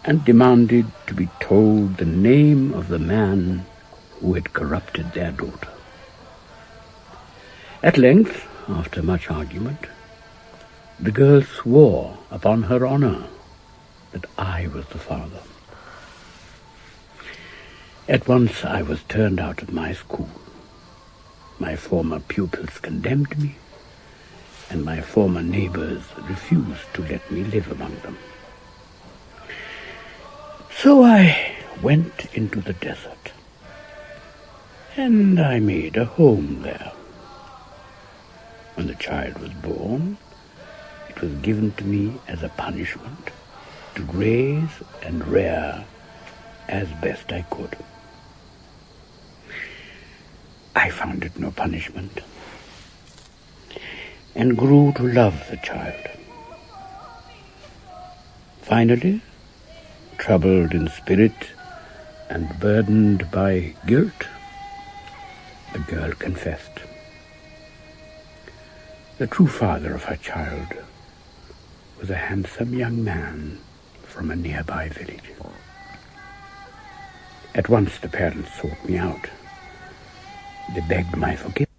and demanded to be told the name of the man who had corrupted their daughter. At length, after much argument, the girl swore upon her honor that I was the father. At once I was turned out of my school. My former pupils condemned me, and my former neighbors refused to let me live among them. So I went into the desert, and I made a home there. When the child was born, it was given to me as a punishment to raise and rear as best I could. I found it no punishment, and grew to love the child. Finally, troubled in spirit and burdened by guilt, the girl confessed. The true father of her child was a handsome young man from a nearby village. At once the parents sought me out. They begged my forgiveness.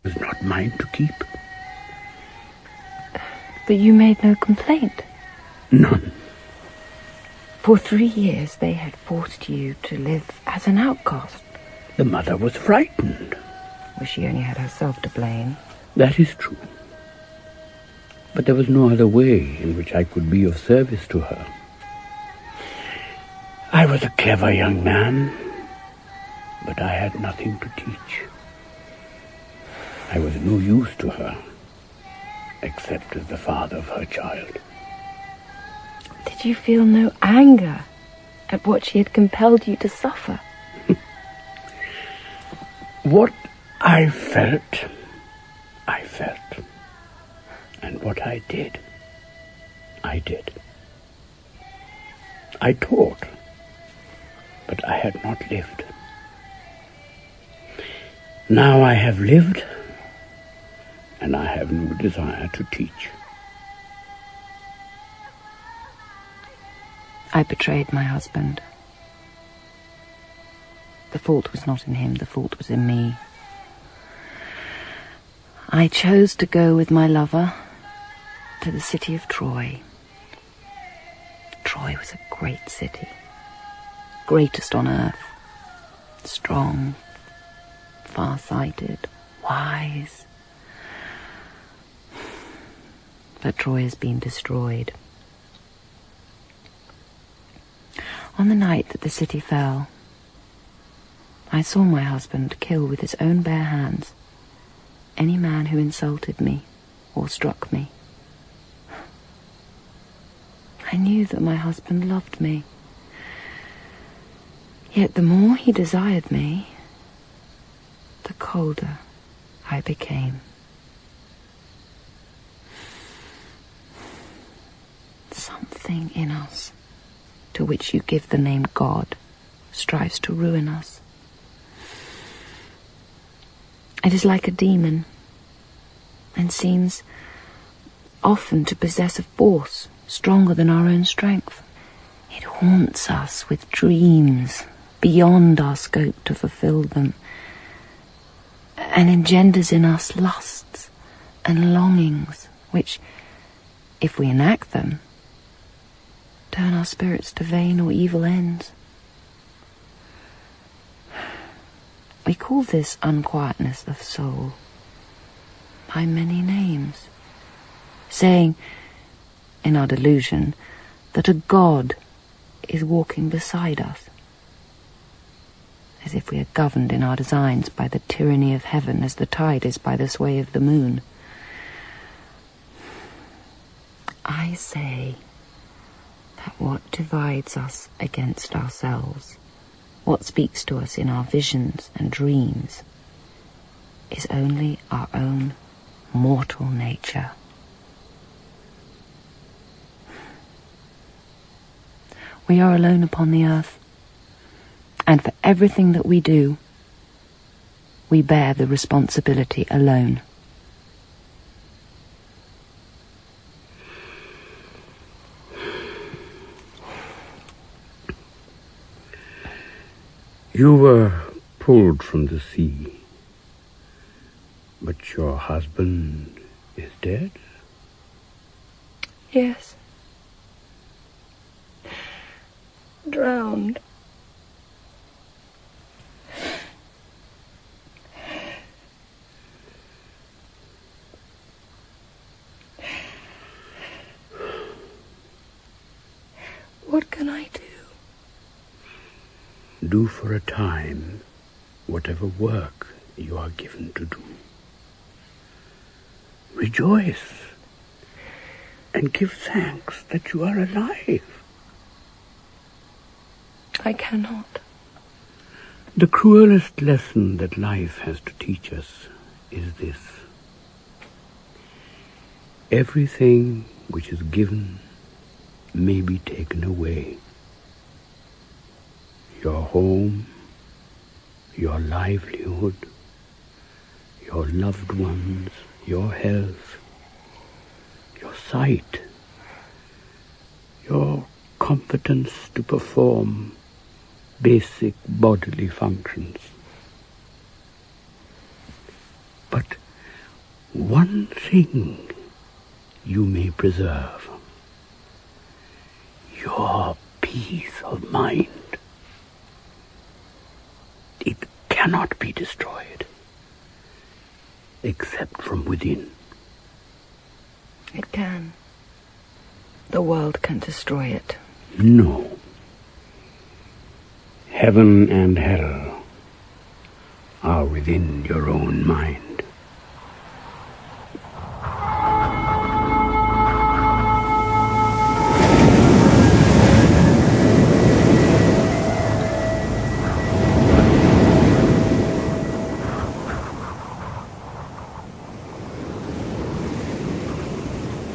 It was not mine to keep. But you made no complaint? None. For 3 years they had forced you to live as an outcast. The mother was frightened. Well, she only had herself to blame. That is true. But there was no other way in which I could be of service to her. I was a clever young man, but I had nothing to teach. I was no use to her, except as the father of her child. Did you feel no anger at what she had compelled you to suffer? What I felt. And what I did. I taught, but I had not lived. Now I have lived, and I have no desire to teach. I betrayed my husband. The fault was not in him, the fault was in me. I chose to go with my lover to the city of Troy. Troy was a great city, greatest on earth, strong, far-sighted, wise. But Troy has been destroyed. On the night that the city fell, I saw my husband kill with his own bare hands any man who insulted me or struck me. I knew that my husband loved me. Yet the more he desired me, the colder I became. Something in us, to which you give the name God, strives to ruin us. It is like a demon, and seems often to possess a force stronger than our own strength. It haunts us with dreams beyond our scope to fulfill them, and engenders in us lusts and longings which, if we enact them, turn our spirits to vain or evil ends. We call this unquietness of soul by many names, saying, in our delusion, that a god is walking beside us, as if we are governed in our designs by the tyranny of heaven as the tide is by the sway of the moon. I say that what divides us against ourselves, what speaks to us in our visions and dreams, is only our own mortal nature. We are alone upon the earth, and for everything that we do, we bear the responsibility alone. You were pulled from the sea, but your husband is dead? Yes. Drowned. What can I do? Do for a time whatever work you are given to do. Rejoice and give thanks that you are alive. I cannot. The cruelest lesson that life has to teach us is this. Everything which is given may be taken away. Your home, your livelihood, your loved ones, your health, your sight, your competence to perform basic bodily functions. But one thing you may preserve: your peace of mind. It cannot be destroyed, except from within. It can. The world can destroy it. No. Heaven and hell are within your own mind.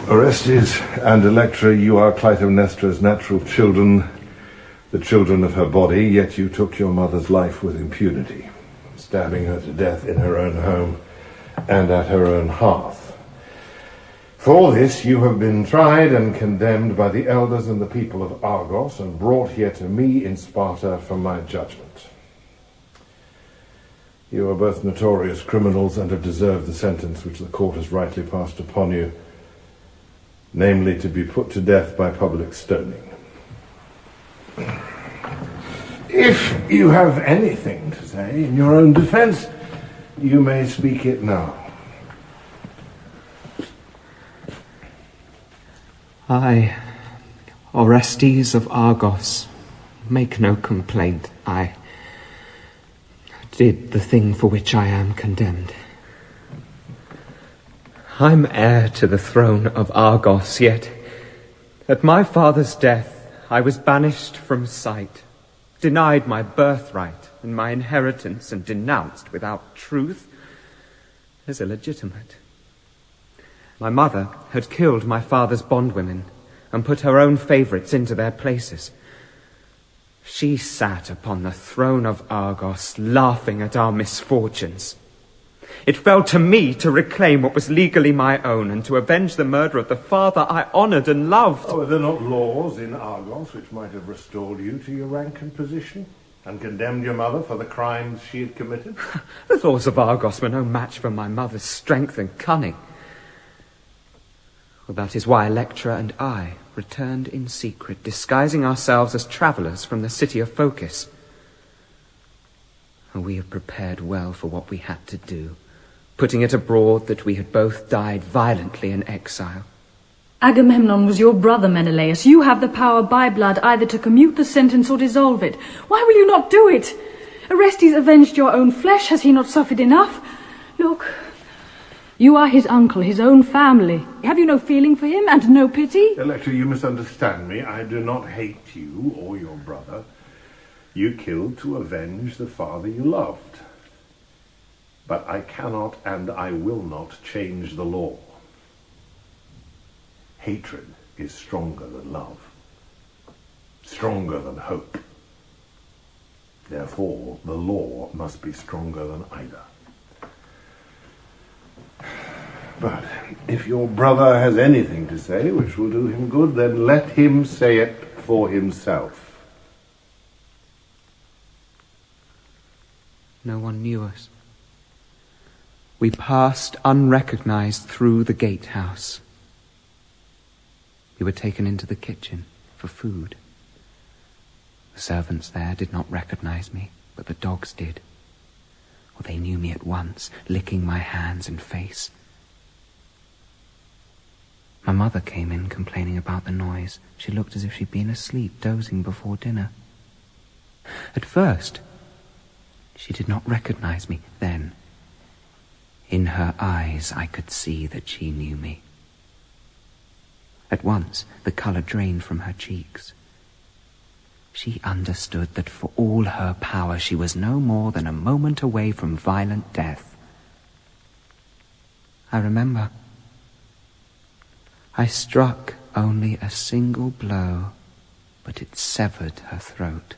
Orestes and Electra, you are Clytemnestra's natural children, the children of her body, yet you took your mother's life with impunity, stabbing her to death in her own home and at her own hearth. For all this you have been tried and condemned by the elders and the people of Argos and brought here to me in Sparta for my judgment. You are both notorious criminals and have deserved the sentence which the court has rightly passed upon you, namely to be put to death by public stoning. If you have anything to say in your own defense, you may speak it now. I, Orestes of Argos, make no complaint. I did the thing for which I am condemned. I'm heir to the throne of Argos, yet at my father's death I was banished from sight, denied my birthright and my inheritance, and denounced without truth as illegitimate. My mother had killed my father's bondwomen and put her own favourites into their places. She sat upon the throne of Argos, laughing at our misfortunes. It fell to me to reclaim what was legally my own and to avenge the murder of the father I honoured and loved. Oh, are there not laws in Argos which might have restored you to your rank and position and condemned your mother for the crimes she had committed? The laws of Argos were no match for my mother's strength and cunning. Well, that is why Electra and I returned in secret, disguising ourselves as travellers from the city of Phocis. And we had prepared well for what we had to do, putting it abroad that we had both died violently in exile. Agamemnon was your brother, Menelaus. You have the power by blood either to commute the sentence or dissolve it. Why will you not do it? Orestes avenged your own flesh. Has he not suffered enough? Look, you are his uncle, his own family. Have you no feeling for him and no pity? Electra, you misunderstand me. I do not hate you or your brother. You killed to avenge the father you loved. But I cannot and I will not change the law. Hatred is stronger than love, stronger than hope. Therefore, the law must be stronger than either. But if your brother has anything to say which will do him good, then let him say it for himself. No one knew us. We passed unrecognized through the gatehouse. We were taken into the kitchen for food. The servants there did not recognize me, but the dogs did. Well, they knew me at once, licking my hands and face. My mother came in complaining about the noise. She looked as if she'd been asleep, dozing before dinner. At first, she did not recognize me. Then, in her eyes, I could see that she knew me. At once, the colour drained from her cheeks. She understood that for all her power, she was no more than a moment away from violent death. I remember. I struck only a single blow, but it severed her throat.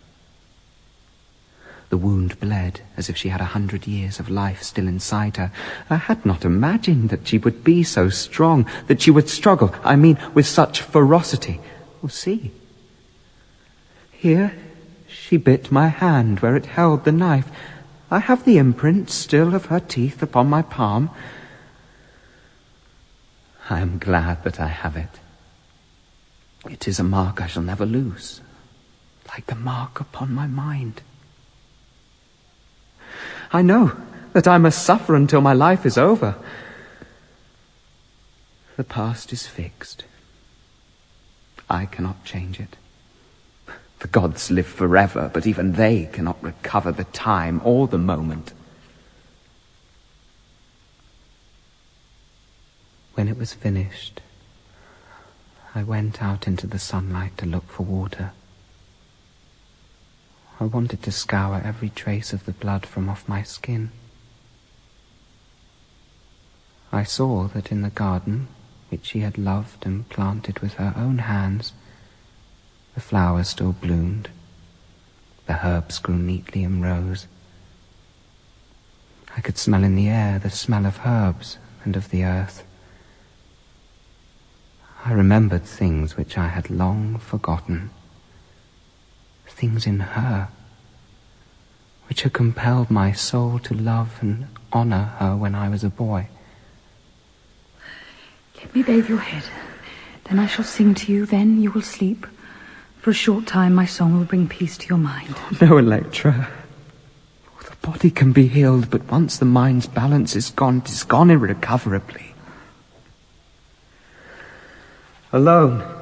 The wound bled as if she had 100 years of life still inside her. I had not imagined that she would be so strong, that she would struggle, with such ferocity. Well, see. Here, she bit my hand where it held the knife. I have the imprint still of her teeth upon my palm. I am glad that I have it. It is a mark I shall never lose, like the mark upon my mind. I know that I must suffer until my life is over. The past is fixed. I cannot change it. The gods live forever, but even they cannot recover the time or the moment. When it was finished, I went out into the sunlight to look for water. I wanted to scour every trace of the blood from off my skin. I saw that in the garden, which she had loved and planted with her own hands, the flowers still bloomed, the herbs grew neatly in rows. I could smell in the air the smell of herbs and of the earth. I remembered things which I had long forgotten. Things in her, which had compelled my soul to love and honour her when I was a boy. Let me bathe your head. Then I shall sing to you, then you will sleep. For a short time my song will bring peace to your mind. No, Electra. The body can be healed, but once the mind's balance is gone, it is gone irrecoverably. Alone.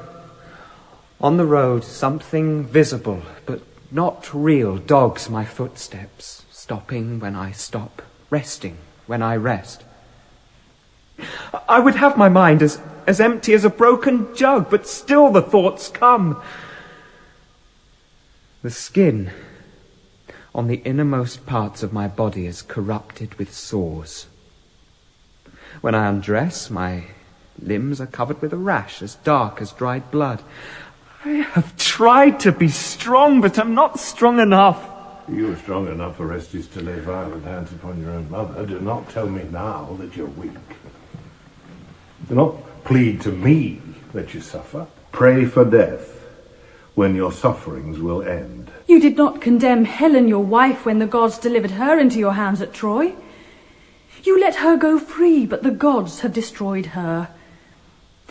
On the road, something visible, but not real, dogs my footsteps, stopping when I stop, resting when I rest. I would have my mind as empty as a broken jug, but still the thoughts come. The skin on the innermost parts of my body is corrupted with sores. When I undress, my limbs are covered with a rash as dark as dried blood. I have tried to be strong, but am not strong enough. You are strong enough, Orestes, to lay violent hands upon your own mother. Do not tell me now that you're weak. Do not plead to me that you suffer. Pray for death, when your sufferings will end. You did not condemn Helen, your wife, when the gods delivered her into your hands at Troy. You let her go free, but the gods have destroyed her.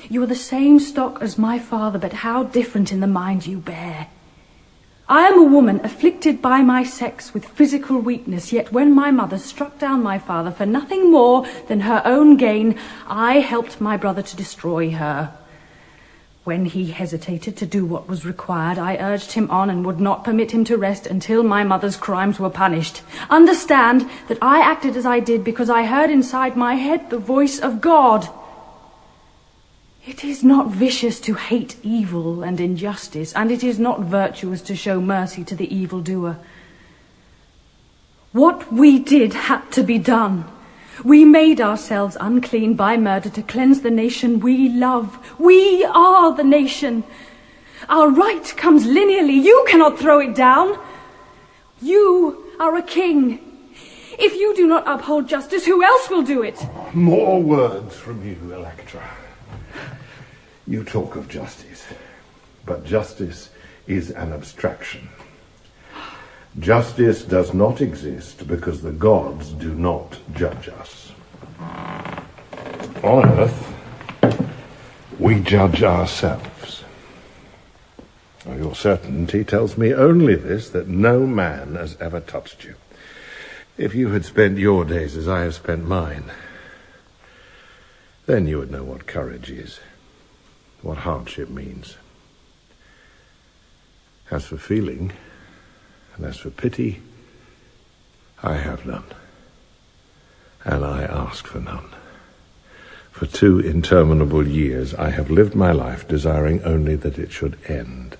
You are the same stock as my father, but how different in the mind you bear. I am a woman afflicted by my sex with physical weakness, yet when my mother struck down my father for nothing more than her own gain, I helped my brother to destroy her. When he hesitated to do what was required, I urged him on and would not permit him to rest until my mother's crimes were punished. Understand that I acted as I did because I heard inside my head the voice of God. It is not vicious to hate evil and injustice, and it is not virtuous to show mercy to the evildoer. What we did had to be done. We made ourselves unclean by murder to cleanse the nation we love. We are the nation. Our right comes linearly. You cannot throw it down. You are a king. If you do not uphold justice, who else will do it? More words from you, Electra. You talk of justice, but justice is an abstraction. Justice does not exist because the gods do not judge us. On earth, we judge ourselves. Now, your certainty tells me only this, that no man has ever touched you. If you had spent your days as I have spent mine, then you would know what courage is. What hardship means. As for feeling, and as for pity, I have none. And I ask for none. For 2 interminable years I have lived my life desiring only that it should end.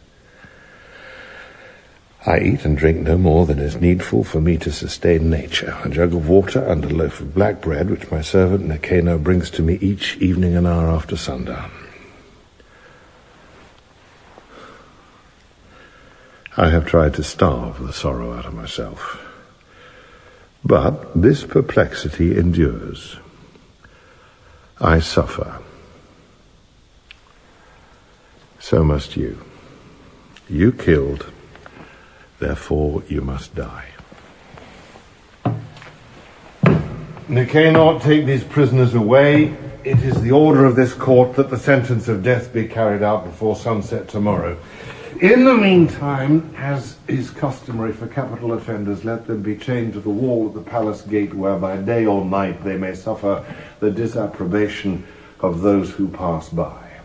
I eat and drink no more than is needful for me to sustain nature. A jug of water and a loaf of black bread, which my servant Nikano brings to me each evening an hour after sundown. I have tried to starve the sorrow out of myself. But this perplexity endures. I suffer. So must you. You killed, therefore you must die. Nikano, take these prisoners away. It is the order of this court that the sentence of death be carried out before sunset tomorrow. In the meantime, as is customary for capital offenders, let them be chained to the wall of the palace gate, where by day or night they may suffer the disapprobation of those who pass by.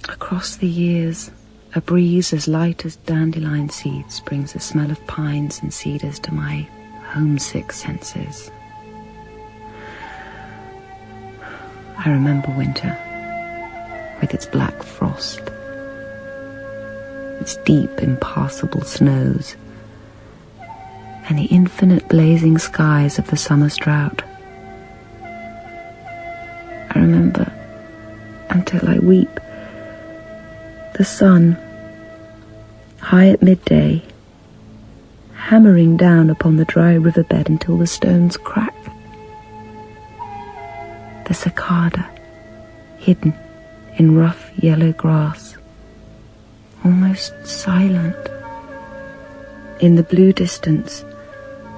Across the years, a breeze as light as dandelion seeds brings the smell of pines and cedars to my homesick senses. I remember winter, with its black frost, its deep, impassable snows, and the infinite blazing skies of the summer's drought. I remember, until I weep, the sun, high at midday, hammering down upon the dry riverbed until the stones crack. The cicada, hidden in rough yellow grass, almost silent. In the blue distance,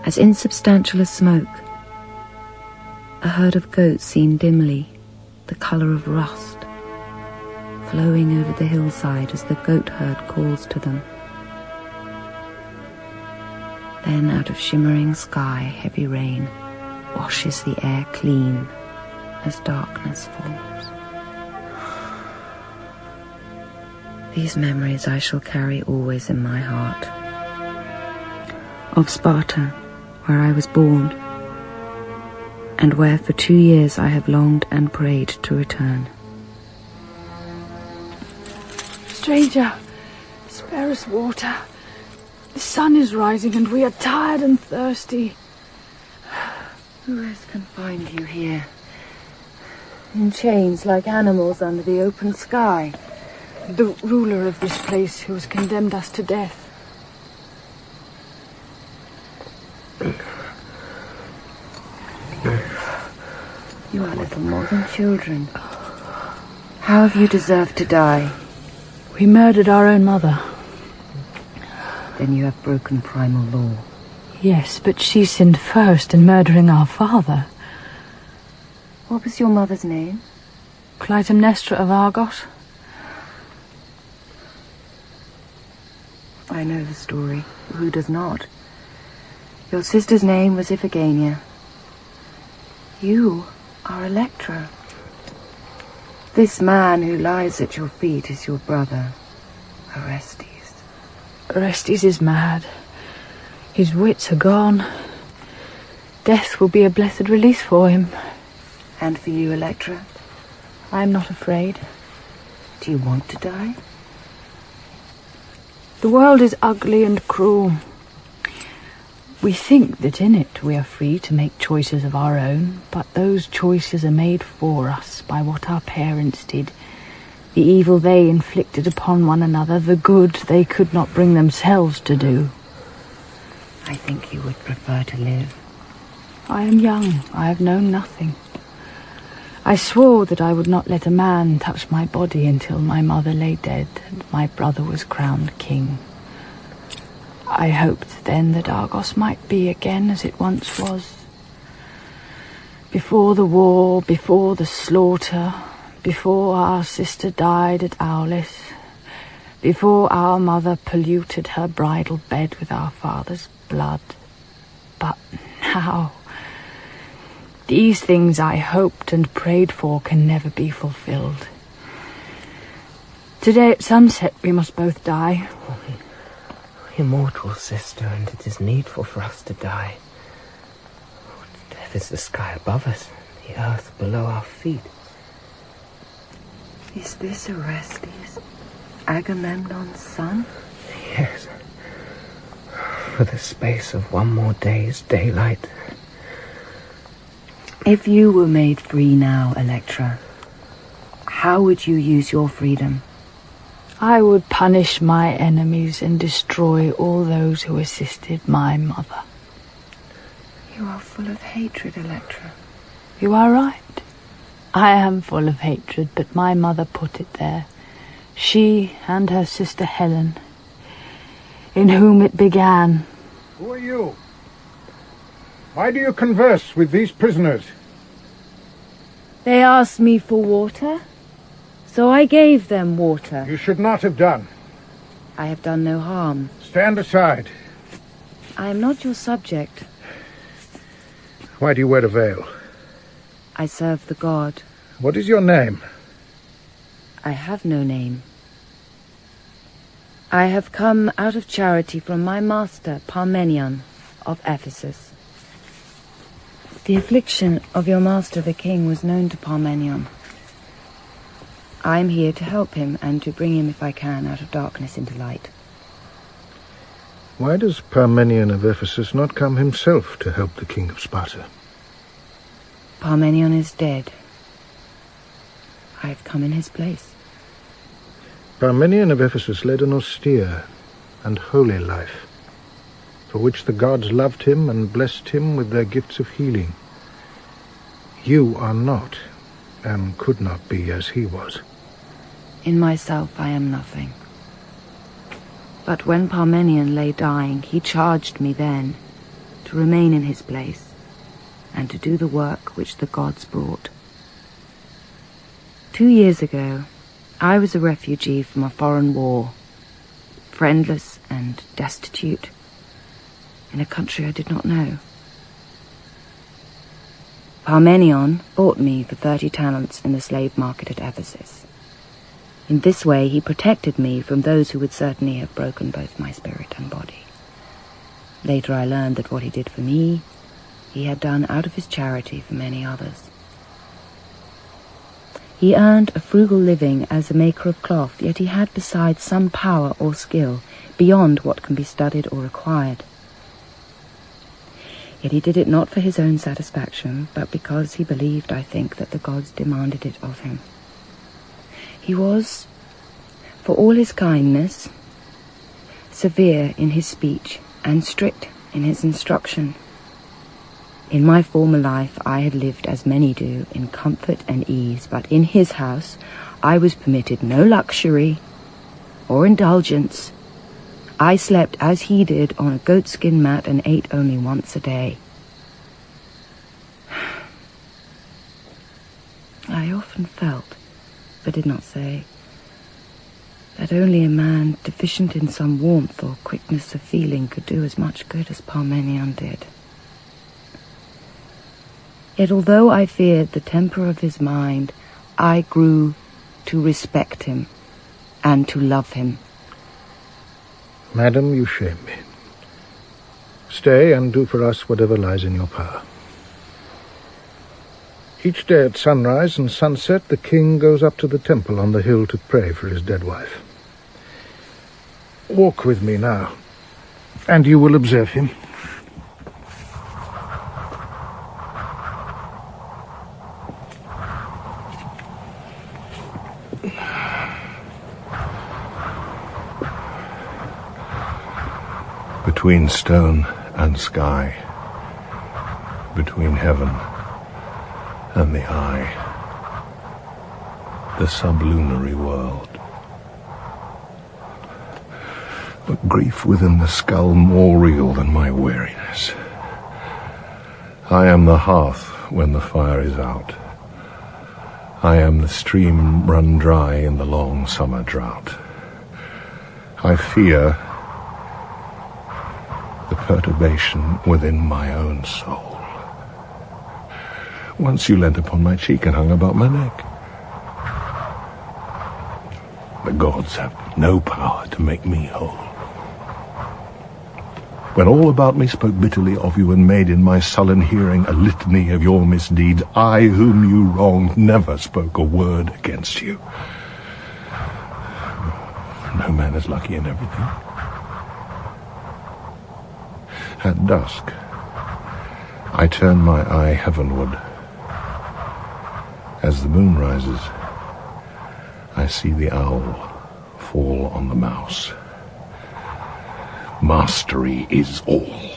as insubstantial as smoke, a herd of goats seen dimly, the colour of rust, flowing over the hillside as the goat herd calls to them. Then out of shimmering sky, heavy rain washes the air clean as darkness falls. These memories I shall carry always in my heart. Of Sparta, where I was born, and where for 2 years I have longed and prayed to return. Stranger, spare us water. The sun is rising and we are tired and thirsty. Who has confined you here? In chains like animals under the open sky. The ruler of this place who has condemned us to death. You are little more than children. How have you deserved to die? We murdered our own mother. Then you have broken primal law. Yes, but she sinned first in murdering our father. What was your mother's name? Clytemnestra of Argos. I know the story. Who does not? Your sister's name was Iphigenia. You are Electra. This man who lies at your feet is your brother, Orestes. Orestes is mad. His wits are gone. Death will be a blessed release for him. And for you, Electra? I am not afraid. Do you want to die? The world is ugly and cruel. We think that in it we are free to make choices of our own, but those choices are made for us by what our parents did, the evil they inflicted upon one another, the good they could not bring themselves to do. I think you would prefer to live. I am young. I have known nothing. I swore that I would not let a man touch my body until my mother lay dead and my brother was crowned king. I hoped then that Argos might be again as it once was. Before the war, before the slaughter, before our sister died at Aulis, before our mother polluted her bridal bed with our father's blood. But now, these things I hoped and prayed for can never be fulfilled. Today at sunset we must both die. Immortal sister, and it is needful for us to die. Death is the sky above us, the earth below our feet. Is this Orestes, Agamemnon's son? Yes. For the space of one more day's daylight. If you were made free now, Electra, how would you use your freedom? I would punish my enemies and destroy all those who assisted my mother. You are full of hatred, Electra. You are right. I am full of hatred, but my mother put it there. She and her sister Helen, in whom it began. Who are you? Why do you converse with these prisoners? They asked me for water, so I gave them water. You should not have done. I have done no harm. Stand aside. I am not your subject. Why do you wear a veil? I serve the god. What is your name? I have no name. I have come out of charity from my master, Parmenion of Ephesus. The affliction of your master the king was known to Parmenion. I am here to help him and to bring him, if I can, out of darkness into light. Why does Parmenion of Ephesus not come himself to help the king of Sparta? Parmenion is dead. I have come in his place. Parmenion of Ephesus led an austere and holy life, for which the gods loved him and blessed him with their gifts of healing. You are not, and could not be as he was. In myself I am nothing. But when Parmenion lay dying, he charged me then to remain in his place and to do the work which the gods brought. 2 years ago, I was a refugee from a foreign war, friendless and destitute, in a country I did not know. Parmenion bought me for 30 talents in the slave market at Ephesus. In this way he protected me from those who would certainly have broken both my spirit and body. Later I learned that what he did for me, he had done out of his charity for many others. He earned a frugal living as a maker of cloth, yet he had besides some power or skill beyond what can be studied or acquired. Yet he did it not for his own satisfaction, but because he believed, I think, that the gods demanded it of him. He was, for all his kindness, severe in his speech and strict in his instruction. In my former life I had lived as many do, in comfort and ease, but in his house I was permitted no luxury or indulgence. I slept as he did on a goatskin mat and ate only once a day. I often felt, but did not say, that only a man deficient in some warmth or quickness of feeling could do as much good as Parmenion did. Yet although I feared the temper of his mind, I grew to respect him and to love him. Madam, you shame me. Stay and do for us whatever lies in your power. Each day at sunrise and sunset, the king goes up to the temple on the hill to pray for his dead wife. Walk with me now, and you will observe him. Between stone and sky, between heaven and the eye, the sublunary world. But grief within the skull more real than my weariness. I am the hearth when the fire is out. I am the stream run dry in the long summer drought. I fear the perturbation within my own soul. Once you leant upon my cheek and hung about my neck. The gods have no power to make me whole. When all about me spoke bitterly of you and made in my sullen hearing a litany of your misdeeds, I, whom you wronged, never spoke a word against you. No man is lucky in everything. At dusk, I turn my eye heavenward. As the moon rises, I see the owl fall on the mouse. Mastery is all.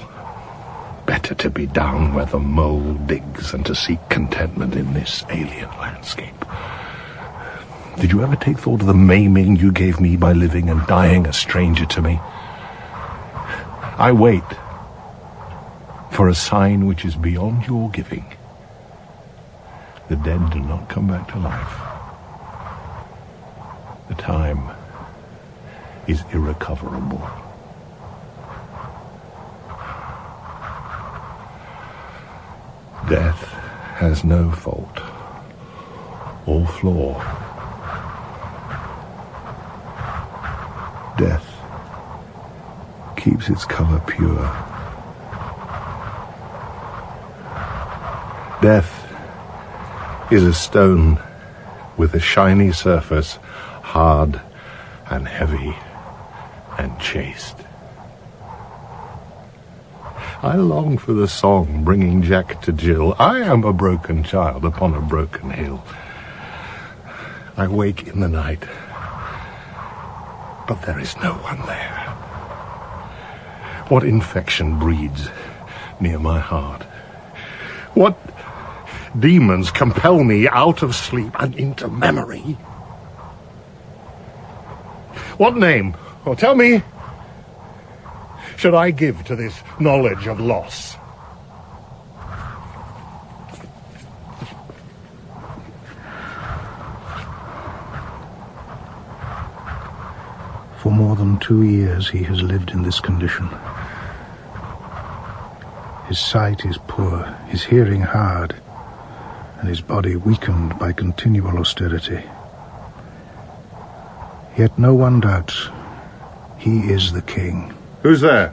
Better to be down where the mole digs than to seek contentment in this alien landscape. Did you ever take thought of the maiming you gave me by living and dying a stranger to me? I wait for a sign which is beyond your giving. The dead do not come back to life. The time is irrecoverable. Death has no fault or flaw. Death keeps its color pure. Death is a stone with a shiny surface, hard and heavy and chaste. I long for the song bringing Jack to Jill. I am a broken child upon a broken hill. I wake in the night, but there is no one there. What infection breeds near my heart? What demons compel me out of sleep and into memory? What name, or tell me, should I give to this knowledge of loss? For more than 2 years he has lived in this condition. His sight is poor, his hearing hard, and his body weakened by continual austerity. Yet no one doubts he is the king. Who's there?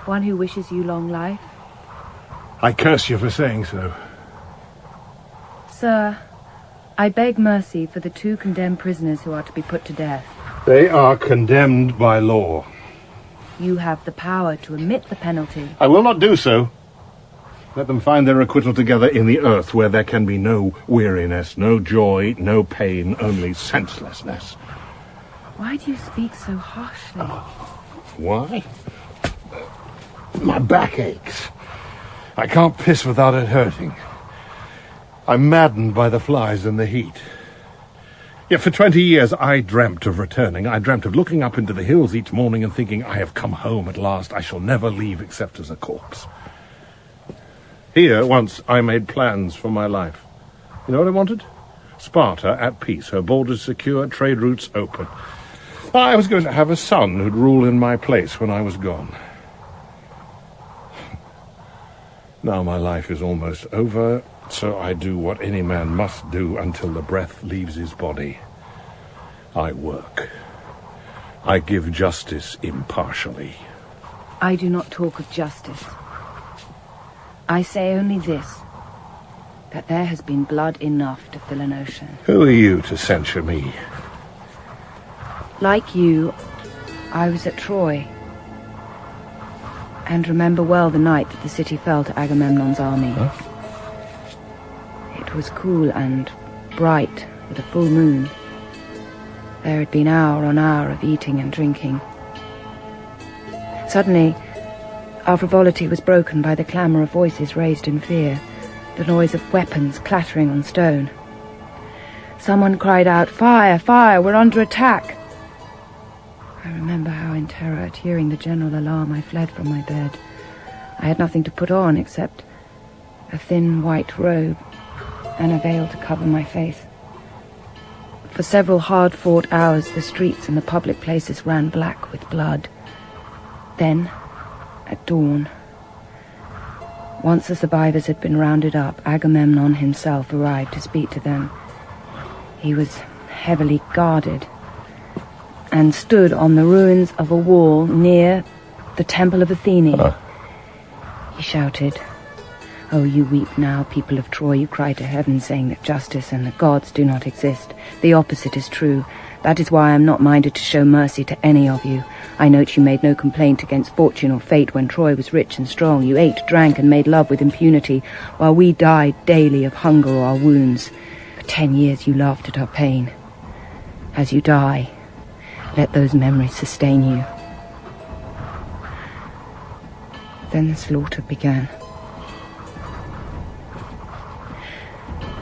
One who wishes you long life. I curse you for saying so. Sir, I beg mercy for the 2 condemned prisoners who are to be put to death. They are condemned by law. You have the power to omit the penalty. I will not do so. Let them find their acquittal together in the earth, where there can be no weariness, no joy, no pain, only senselessness. Why do you speak so harshly? Why? My back aches. I can't piss without it hurting. I'm maddened by the flies and the heat. Yet for 20 years I dreamt of returning. I dreamt of looking up into the hills each morning and thinking, I have come home at last. I shall never leave except as a corpse. Here, once, I made plans for my life. You know what I wanted? Sparta at peace, her borders secure, trade routes open. I was going to have a son who'd rule in my place when I was gone. Now my life is almost over, so I do what any man must do until the breath leaves his body. I work. I give justice impartially. I do not talk of justice. I say only this, that there has been blood enough to fill an ocean. Who are you to censure me? Like you, I was at Troy, and remember well the night that the city fell to Agamemnon's army. Huh? It was cool and bright, with a full moon. There had been hour on hour of eating and drinking. Suddenly, our frivolity was broken by the clamour of voices raised in fear, the noise of weapons clattering on stone. Someone cried out, "Fire! Fire! We're under attack!" I remember how in terror at hearing the general alarm I fled from my bed. I had nothing to put on except a thin white robe and a veil to cover my face. For several hard-fought hours the streets and the public places ran black with blood. Then, at dawn, once the survivors had been rounded up, Agamemnon himself arrived to speak to them. He was heavily guarded and stood on the ruins of a wall near the Temple of Athene. He shouted, "Oh, you weep now, people of Troy. You cry to heaven, saying that justice and the gods do not exist. The opposite is true. That is why I am not minded to show mercy to any of you. I note you made no complaint against fortune or fate when Troy was rich and strong. You ate, drank, and made love with impunity, while we died daily of hunger or our wounds. For 10 years you laughed at our pain. As you die, let those memories sustain you." Then the slaughter began.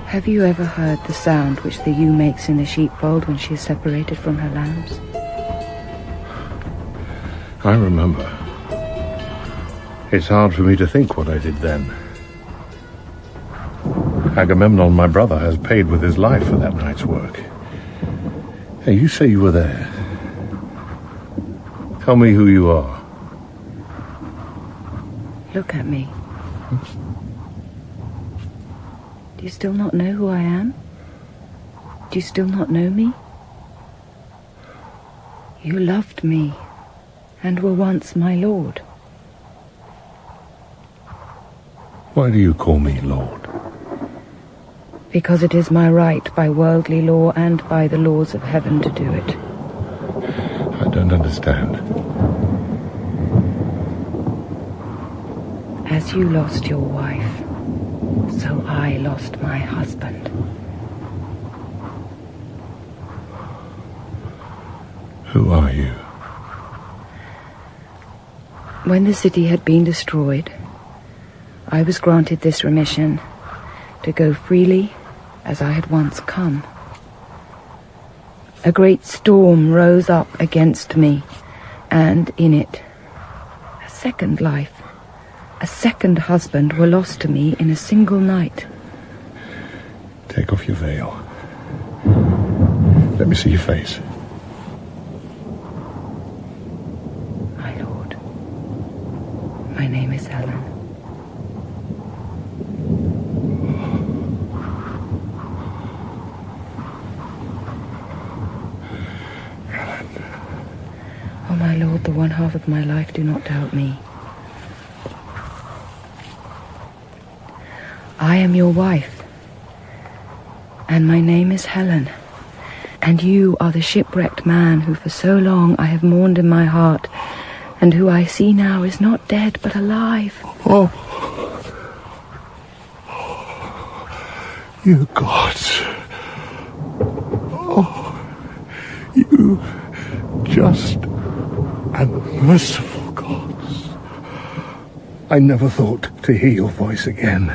Have you ever heard the sound which the ewe makes in the sheepfold when she is separated from her lambs? I remember. It's hard for me to think what I did then. Agamemnon, my brother, has paid with his life for that night's work. Hey, you say you were there. Tell me who you are. Look at me. Do you still not know who I am? Do you still not know me? You loved me and were once my lord. Why do you call me Lord? Because it is my right by worldly law and by the laws of heaven to do it. I don't understand. As you lost your wife, so I lost my husband. Who are you? When the city had been destroyed, I was granted this remission, to go freely as I had once come. A great storm rose up against me, and in it, a second life, a second husband were lost to me in a single night. Take off your veil. Let me see your face. My lord, my name is Helen. Oh, my lord, the one half of my life, do not doubt me. I am your wife, and my name is Helen, and you are the shipwrecked man who for so long I have mourned in my heart, and who I see now is not dead but alive. Oh, you gods. Oh, you just and merciful gods. I never thought to hear your voice again,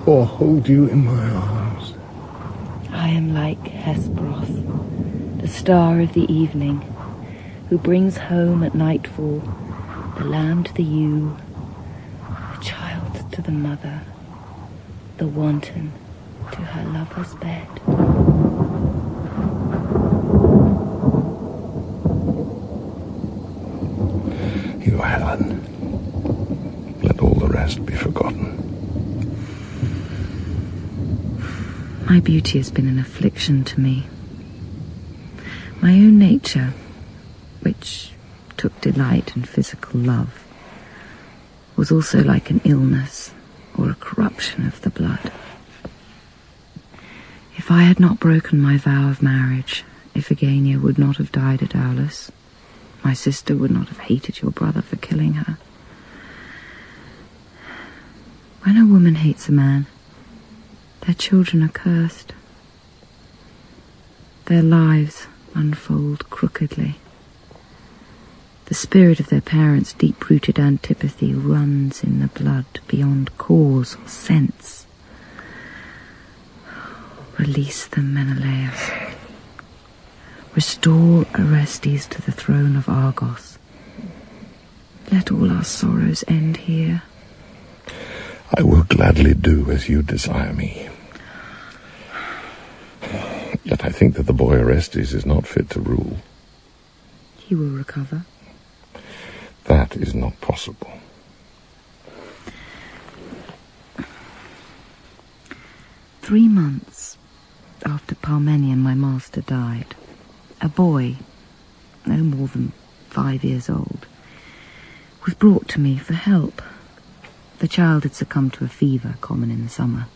or hold you in my arms. I am like Hesperos, the star of the evening, who brings home at nightfall the lamb to the ewe, the child to the mother, the wanton to her lover's bed. You, Helen. Let all the rest be forgotten. My beauty has been an affliction to me. My own nature, which took delight in physical love, was also like an illness or a corruption of the blood. If I had not broken my vow of marriage, Iphigenia would not have died at Aulus. My sister would not have hated your brother for killing her. When a woman hates a man, their children are cursed. Their lives unfold crookedly. The spirit of their parents' deep-rooted antipathy runs in the blood beyond cause or sense. Release them, Menelaus. Restore Orestes to the throne of Argos. Let all our sorrows end here. I will gladly do as you desire me. Yet I think that the boy Orestes is not fit to rule. He will recover. That is not possible. "3 months after Parmenion, my master, died, a boy, no more than 5 years old, was brought to me for help. The child had succumbed to a fever common in the summer.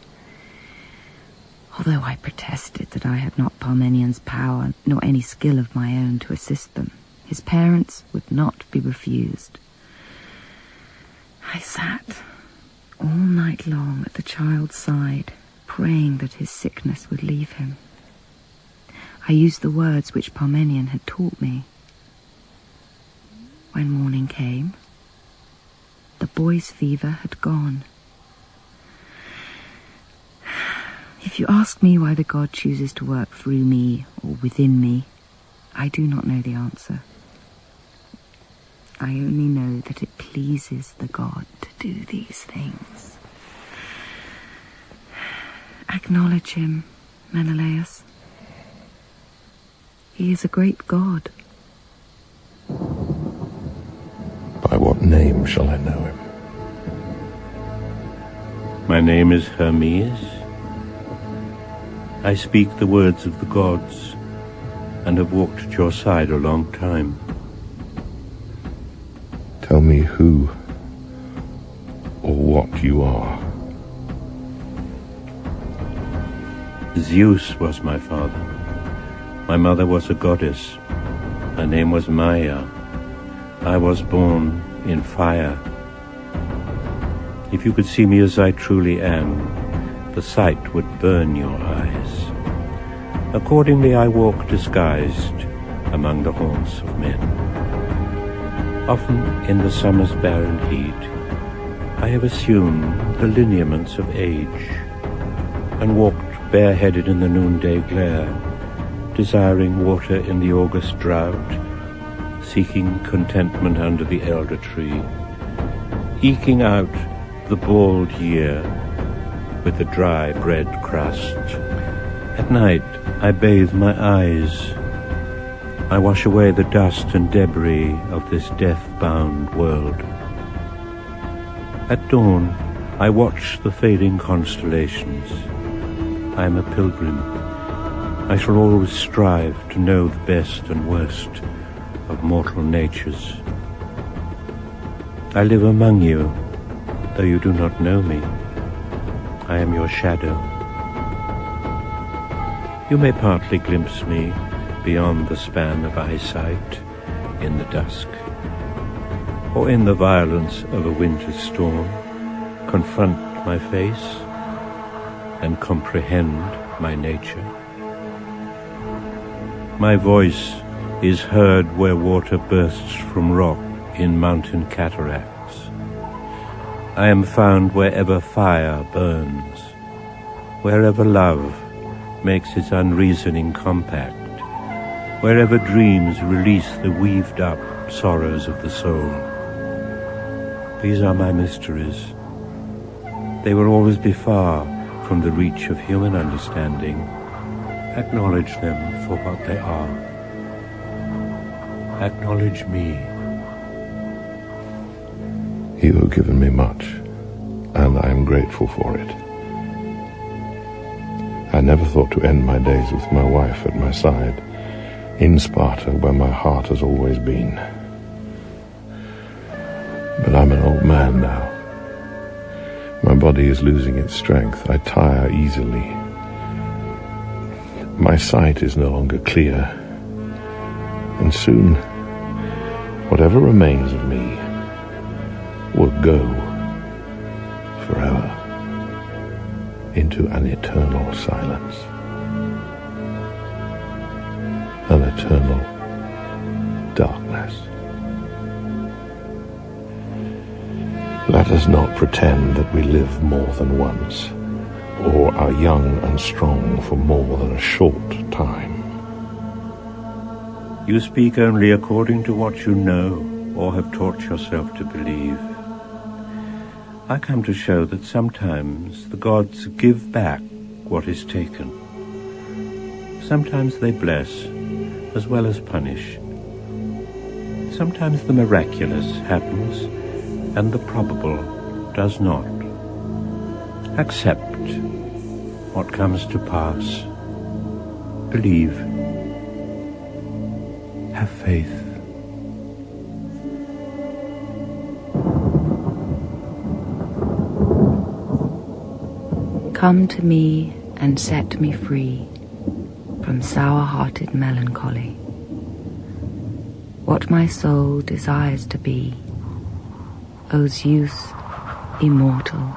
Although I protested that I had not Parmenion's power nor any skill of my own to assist them, his parents would not be refused. I sat all night long at the child's side, praying that his sickness would leave him. I used the words which Parmenion had taught me. When morning came, the boy's fever had gone. If you ask me why the god chooses to work through me or within me, I do not know the answer. I only know that it pleases the god to do these things. Acknowledge him, Menelaus. He is a great god. By what name shall I know him? My name is Hermes. I speak the words of the gods, and have walked at your side a long time. Tell me who or what you are. Zeus was my father. My mother was a goddess. Her name was Maia. I was born in fire. If you could see me as I truly am, the sight would burn your eyes. Accordingly, I walk disguised among the haunts of men. Often in the summer's barren heat, I have assumed the lineaments of age, and walked bareheaded in the noonday glare, desiring water in the August drought, seeking contentment under the elder tree, eking out the bald year with the dry bread crust. At night, I bathe my eyes. I wash away the dust and debris of this death-bound world. At dawn, I watch the fading constellations. I am a pilgrim. I shall always strive to know the best and worst of mortal natures. I live among you, though you do not know me. I am your shadow. You may partly glimpse me beyond the span of eyesight in the dusk, or in the violence of a winter storm, confront my face and comprehend my nature. My voice is heard where water bursts from rock in mountain cataracts. I am found wherever fire burns, wherever love makes its unreasoning compact, wherever dreams release the weaved-up sorrows of the soul. These are my mysteries. They will always be far from the reach of human understanding, acknowledge them for what they are. Acknowledge me. You have given me much, and I am grateful for it. I never thought to end my days with my wife at my side, in Sparta, where my heart has always been. But I'm an old man now. My body is losing its strength. I tire easily. My sight is no longer clear. And soon, whatever remains of me will go forever into an eternal silence, an eternal darkness. Let us not pretend that we live more than once, or are young and strong for more than a short time. You speak only according to what you know or have taught yourself to believe. I come to show that sometimes the gods give back what is taken. Sometimes they bless as well as punish. Sometimes the miraculous happens and the probable does not. Accept what comes to pass. Believe. Have faith. Come to me and set me free from sour-hearted melancholy. What my soul desires to be, O Zeus, immortal,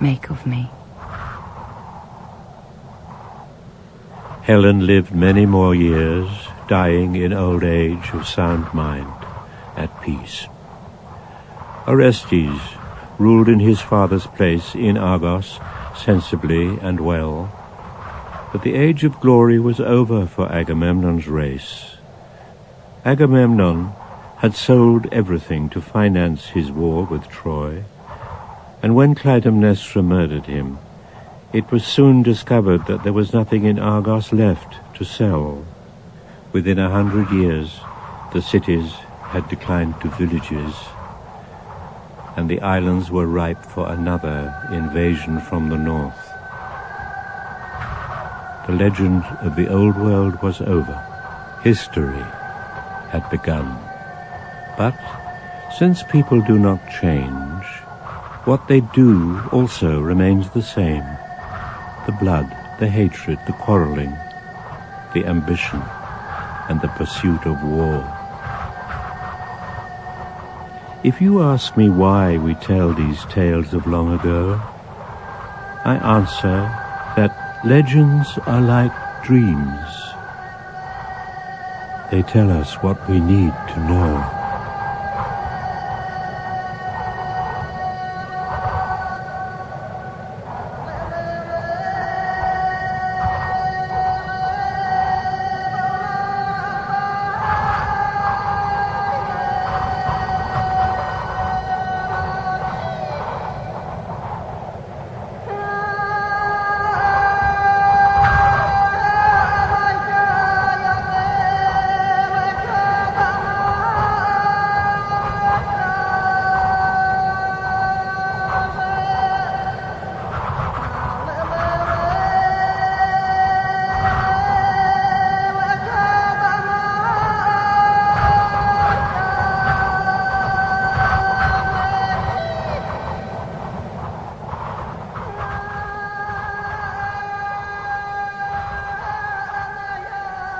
make of me. Helen lived many more years, dying in old age of sound mind, at peace. Orestes ruled in his father's place in Argos, sensibly and well. But the age of glory was over for Agamemnon's race. Agamemnon had sold everything to finance his war with Troy, and when Clytemnestra murdered him, it was soon discovered that there was nothing in Argos left to sell. Within 100 years, the cities had declined to villages, and the islands were ripe for another invasion from the north. The legend of the old world was over. History had begun. But since people do not change, what they do also remains the same. The blood, the hatred, the quarreling, the ambition, and the pursuit of war. If you ask me why we tell these tales of long ago, I answer that legends are like dreams. They tell us what we need to know.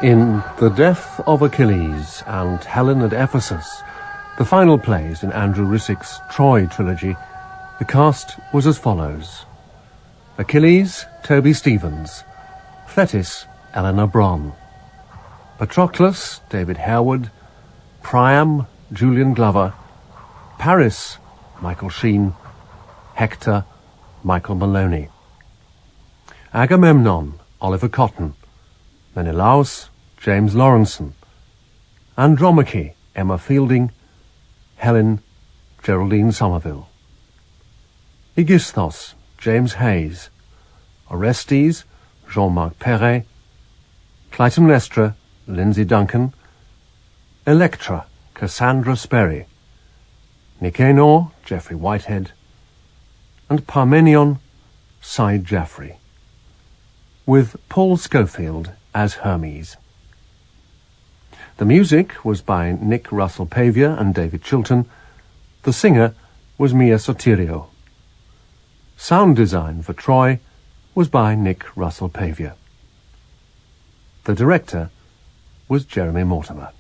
In The Death of Achilles and Helen at Ephesus, the final plays in Andrew Rissik's Troy trilogy, the cast was as follows. Achilles, Toby Stephens. Thetis, Eleanor Bron. Patroclus, David Harewood. Priam, Julian Glover. Paris, Michael Sheen. Hector, Michael Maloney. Agamemnon, Oliver Cotton. Menelaus, James Lawrenson. Andromache, Emma Fielding. Helen, Geraldine Somerville. Aegisthus, James Hayes. Orestes, Jean-Marc Perret. Clytemnestra, Lindsay Duncan. Electra, Cassandra Sperry. Nicanor, Geoffrey Whitehead. And Parmenion, Said Jaffrey, with Paul Schofield as Hermes. The music was by Nick Russell-Pavia and David Chilton. The singer was Mia Sotirio. Sound design for Troy was by Nick Russell-Pavia. The director was Jeremy Mortimer.